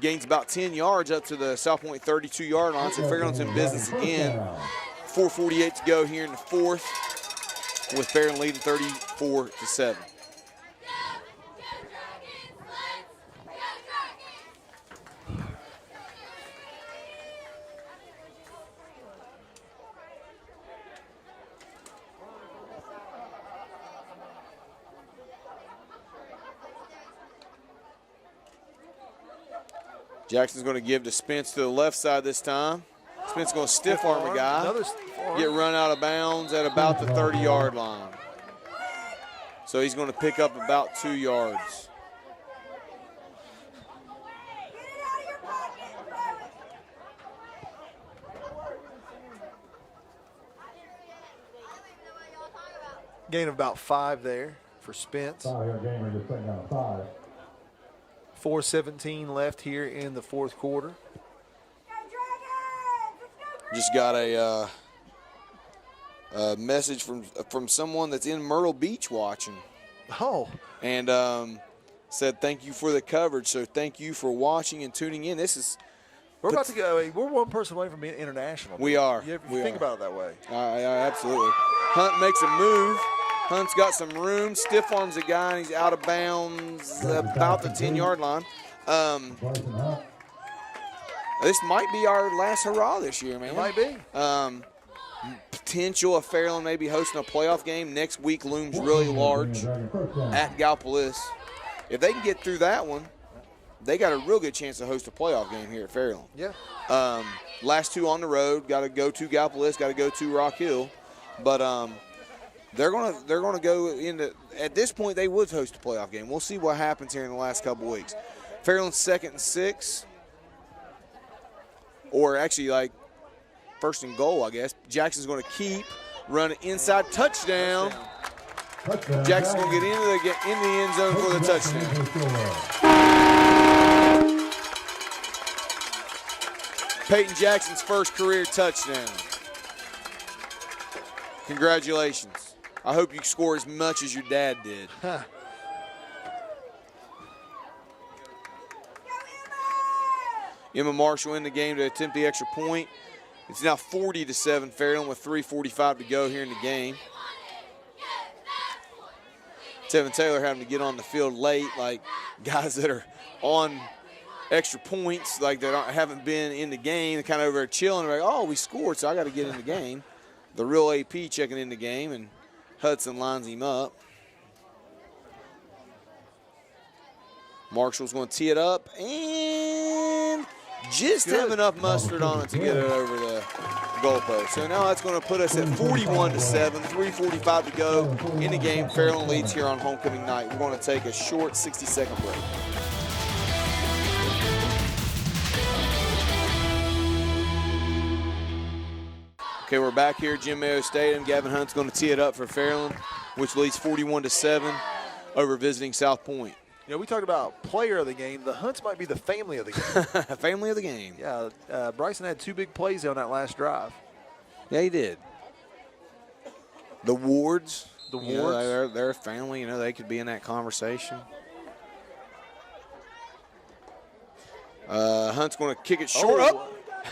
Gains about 10 yards up to the South Point 32 yard line. So Fairland's in business again. 4:48 to go here in the fourth, with Fairland leading 34-7. Jackson's going to give to Spence to the left side this time. Spence going to stiff arm a guy, get run out of bounds at about the 30 yard line. So he's going to pick up about 2 yards.
Gain of about 5 there for Spence. 4:17 left here in the fourth quarter.
Just got a message from someone that's in Myrtle Beach watching.
Oh.
And said thank you for the coverage. So thank you for watching and tuning in.
We're about to go. We're one person away from being international.
We are.
You think about it that way.
Absolutely. Hunt makes a move. Hunt's got some room, stiff arms a guy, and he's out of bounds about the 10 yard line. This might be our last hurrah this year, man.
It might be.
Potential of Fairland maybe hosting a playoff game next week looms really large at Gallipolis. If they can get through that one, they got a real good chance to host a playoff game here at Fairland.
Yeah.
Last 2 on the road, got to go to Gallipolis, got to go to Rock Hill, but they're gonna go into. At this point, they would host a playoff game. We'll see what happens here in the last couple weeks. Fairland's 2nd and 6, or actually like 1st and goal, I guess. Jackson's going to keep running inside, touchdown. Jackson's going to get in the end zone for the touchdown. Peyton Jackson's first career touchdown. Congratulations. I hope you score as much as your dad did. Emma Marshall in the game to attempt the extra point. It's now 40-7 Fairland with 3:45 to go here in the game. Tevin Taylor having to get on the field late, like guys that are on extra points, like that haven't been in the game, they're kind of over there chilling, like, oh, we scored, so I got to get in the game. The real AP checking in the game, and Hudson lines him up. Marshall's going to tee it up, and just have enough mustard on it to get it over the goalpost. So now that's going to put us at 41-7, 3:45 to go in the game. Fairland leads here on homecoming night. We're going to take a short 60-second break. Okay, we're back here at Jim Mayo Stadium. Gavin Hunt's going to tee it up for Fairland, which leads 41-7 over visiting South Point.
You know, we talked about player of the game. The Hunts might be the family of the game.
Family of the game.
Yeah, Bryson had 2 big plays on that last drive.
Yeah, he did. The Wards.
The Wards.
You know, they're a family. You know, they could be in that conversation. Hunt's going to kick it short.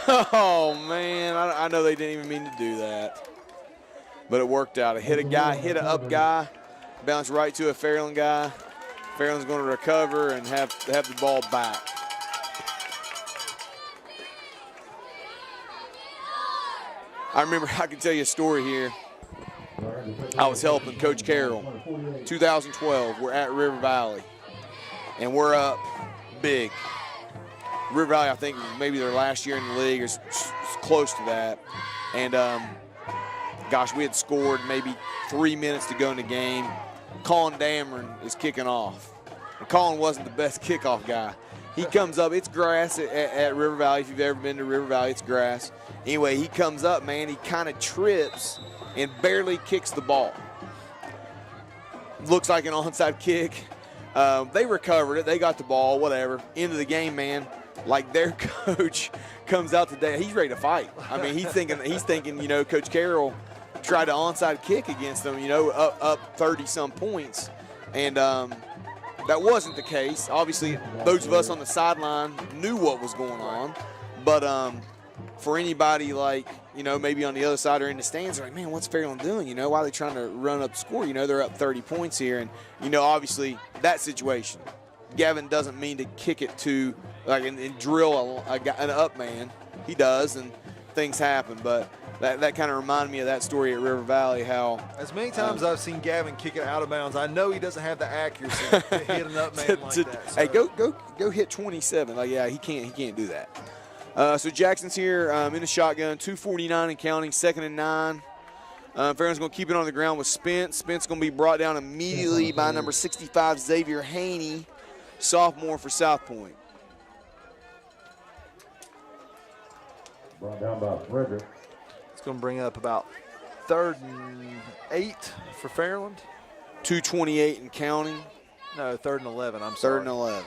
Oh, man. I know they didn't even mean to do that. But it worked out. It hit a guy, hit an up guy, bounced right to a Fairland guy. Fairland's going to recover and have the ball back. I remember, I can tell you a story here. I was helping Coach Carroll. 2012, we're at River Valley, and we're up big. River Valley, I think, maybe their last year in the league is close to that. And, gosh, we had scored maybe 3 minutes to go in the game. Colin Dameron is kicking off. And Colin wasn't the best kickoff guy. He comes up, it's grass at River Valley. If you've ever been to River Valley, it's grass. Anyway, he comes up, man, he kind of trips and barely kicks the ball. Looks like an onside kick. They recovered it, they got the ball, whatever. End of the game, man. Like their coach comes out today, he's ready to fight. I mean, he's thinking, you know, Coach Carroll tried to onside kick against them, you know, up 30-some points. And that wasn't the case. Obviously, those of us on the sideline knew what was going on. But for anybody like, you know, maybe on the other side or in the stands, they're like, man, what's Fairland doing? You know, why are they trying to run up the score? You know, they're up 30 points here. And, you know, obviously that situation, Gavin doesn't mean to kick it to, like, and drill an up man. He does, and things happen. But that kind of reminded me of that story at River Valley, how
as many times I've seen Gavin kick it out of bounds, I know he doesn't have the accuracy to hit an up man like that. So.
Hey, go hit 27. Like, yeah, he can't do that. So Jackson's here in the shotgun, 2:49 and counting, 2nd and 9. Fairland's going to keep it on the ground with Spence. Spence going to be brought down immediately by number 65, Xavier Haney, sophomore for South Point.
Brought down by Frederick.
It's going to bring up about 3rd and 8 for Fairland.
2:28 and counting.
No, 3rd and 11. I'm sorry.
3rd and 11.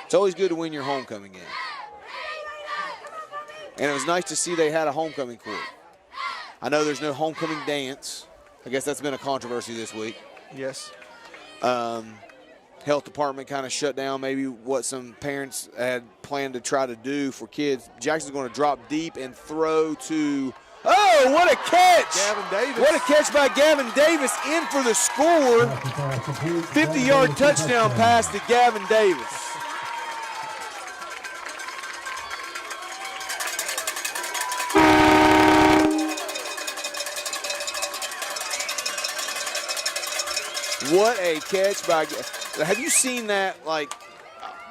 It's always good to win your homecoming game. And it was nice to see they had a homecoming court. I know there's no homecoming dance. I guess that's been a controversy this week.
Yes.
Health department kind of shut down maybe what some parents had planned to try to do for kids. Jackson's going to drop deep and throw to, oh, what a catch!
Gavin Davis.
What a catch by Gavin Davis, in for the score. 50-yard touchdown pass to Gavin Davis. What a catch by. Have you seen that? Like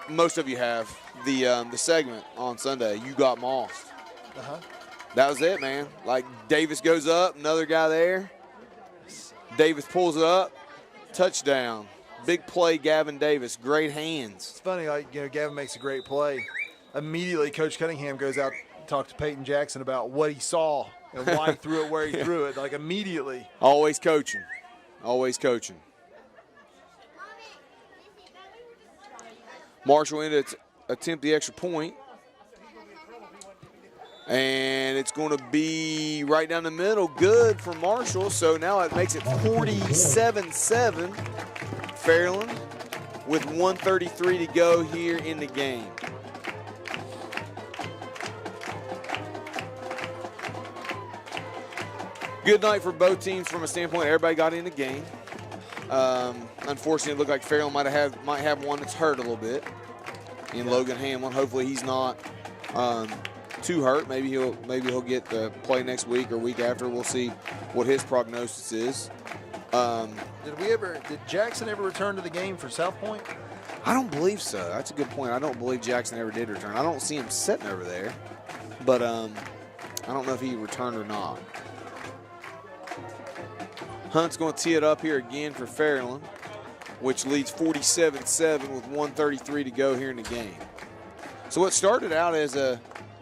most of you have, the segment on Sunday. You got mossed. That was it, man. Like Davis goes up, another guy there. Davis pulls it up, touchdown. Big play, Gavin Davis. Great hands.
It's funny, like, you know, Gavin makes a great play. Immediately, Coach Cunningham goes out and talks to Peyton Jackson about what he saw and why he threw it where he threw it. Like immediately.
Always coaching. Always coaching. Marshall in to attempt the extra point. And it's going to be right down the middle. Good for Marshall. So now it makes it 47-7. Fairland with 1:33 to go here in the game. Good night for both teams from a standpoint. Everybody got in the game. Unfortunately, it looked like Fairland might have one that's hurt a little bit in Logan Hamlin. Hopefully, he's not too hurt. Maybe he'll get to play next week or week after. We'll see what his prognosis is.
Did Jackson ever return to the game for South Point?
I don't believe so. That's a good point. I don't believe Jackson ever did return. I don't see him sitting over there, but I don't know if he returned or not. Hunt's going to tee it up here again for Fairland, which leads 47-7 with 1:33 to go here in the game. So what started out as a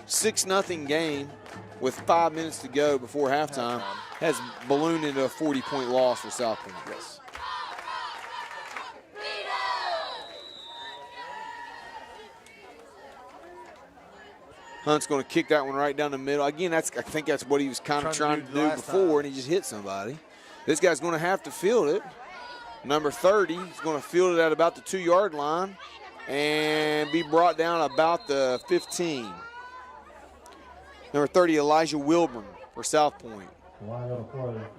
6-0 game with 5 minutes to go before halftime has ballooned into a 40-point loss for South Point.
Yes.
Hunt's going to kick that one right down the middle. Again, I think that's what he was kind of trying to do before, and he just hit somebody. This guy's going to have to field it. Number 30 is going to field it at about the 2-yard line and be brought down about the 15. Number 30, Elijah Wilburn for South Point.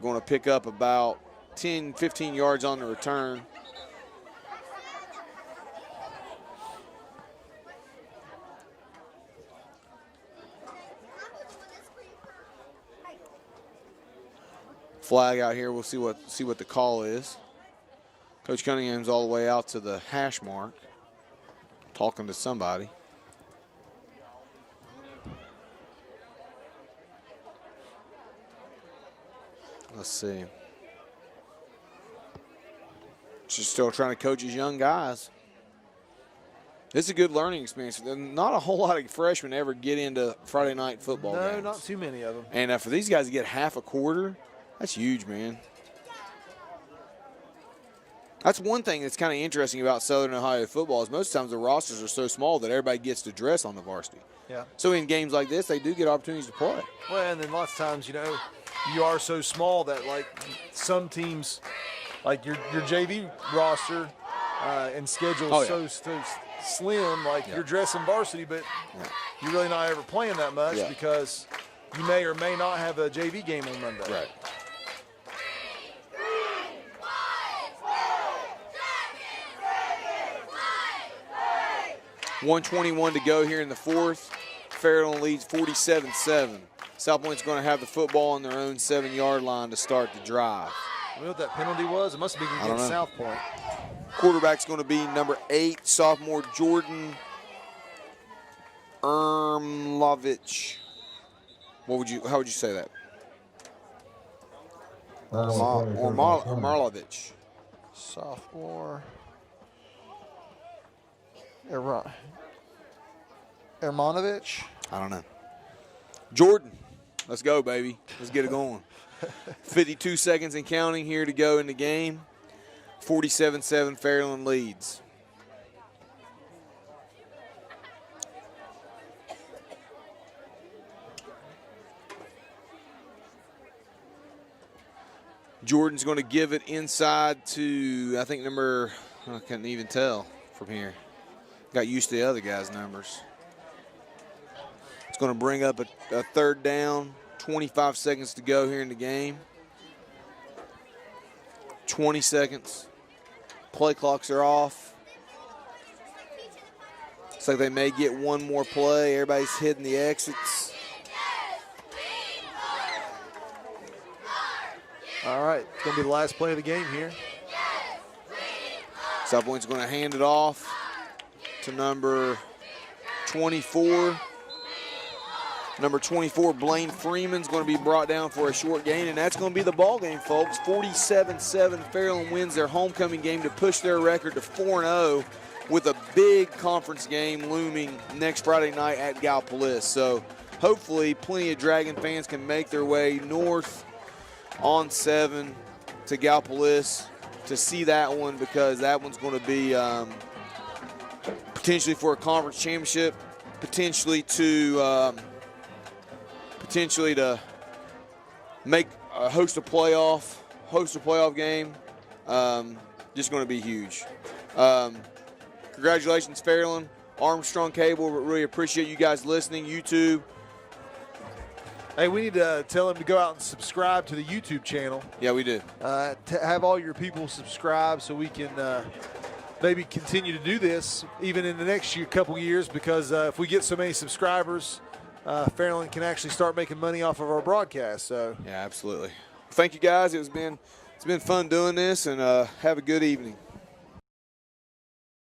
Going to pick up about 10, 15 yards on the return. Flag out here. We'll see what the call is. Coach Cunningham's all the way out to the hash mark, talking to somebody. Let's see. She's still trying to coach his young guys. It's a good learning experience. Not a whole lot of freshmen ever get into Friday night football games.
No, not too many of them.
And for these guys to get half a quarter, that's huge, man. That's one thing that's kind of interesting about Southern Ohio football is most times the rosters are so small that everybody gets to dress on the varsity.
Yeah.
So in games like this, they do get opportunities to play.
Well, and then lots of times, you are so small that, like, some teams, like your JV roster and schedule is so slim, like you're dressing varsity, but you're really not ever playing that much because you may or may not have a JV game on Monday.
Right. .121 to go here in the fourth. Fairland leads 47-7. South Point's going to have the football on their own 7-yard line to start the drive.
You know what that penalty was? It must have been against South Point.
Quarterback's going to be number 8, sophomore Jordan Ermlovich. How would you say that? Marlovich.
Sophomore. Ermanovich?
I don't know. Jordan, let's go, baby. Let's get it going. 52 seconds and counting here to go in the game. 47-7, Fairland leads. Jordan's going to give it inside to, I think, I couldn't even tell from here. Got used to the other guy's numbers. It's going to bring up a third down, 25 seconds to go here in the game. 20 seconds. Play clocks are off. Looks like they may get one more play. Everybody's hitting the exits.
All right, it's going to be the last play of the game here.
South Point's going to hand it off to number 24. Number 24, Blaine Freeman's going to be brought down for a short gain, and that's going to be the ball game, folks. 47-7, Fairland wins their homecoming game to push their record to 4-0 with a big conference game looming next Friday night at Gallipolis. So hopefully plenty of Dragon fans can make their way north on 7 to Gallipolis to see that one, because that one's going to be potentially for a conference championship, potentially to make host a playoff game. Just going to be huge. Congratulations, Fairland, Armstrong Cable. Really appreciate you guys listening. YouTube.
Hey, we need to tell them to go out and subscribe to the YouTube channel.
Yeah, we do.
To have all your people subscribe so we can maybe continue to do this even in the next couple years, because if we get so many subscribers, Fairland can actually start making money off of our broadcast. So
yeah, absolutely. Thank you guys. It's been fun doing this, and have a good evening.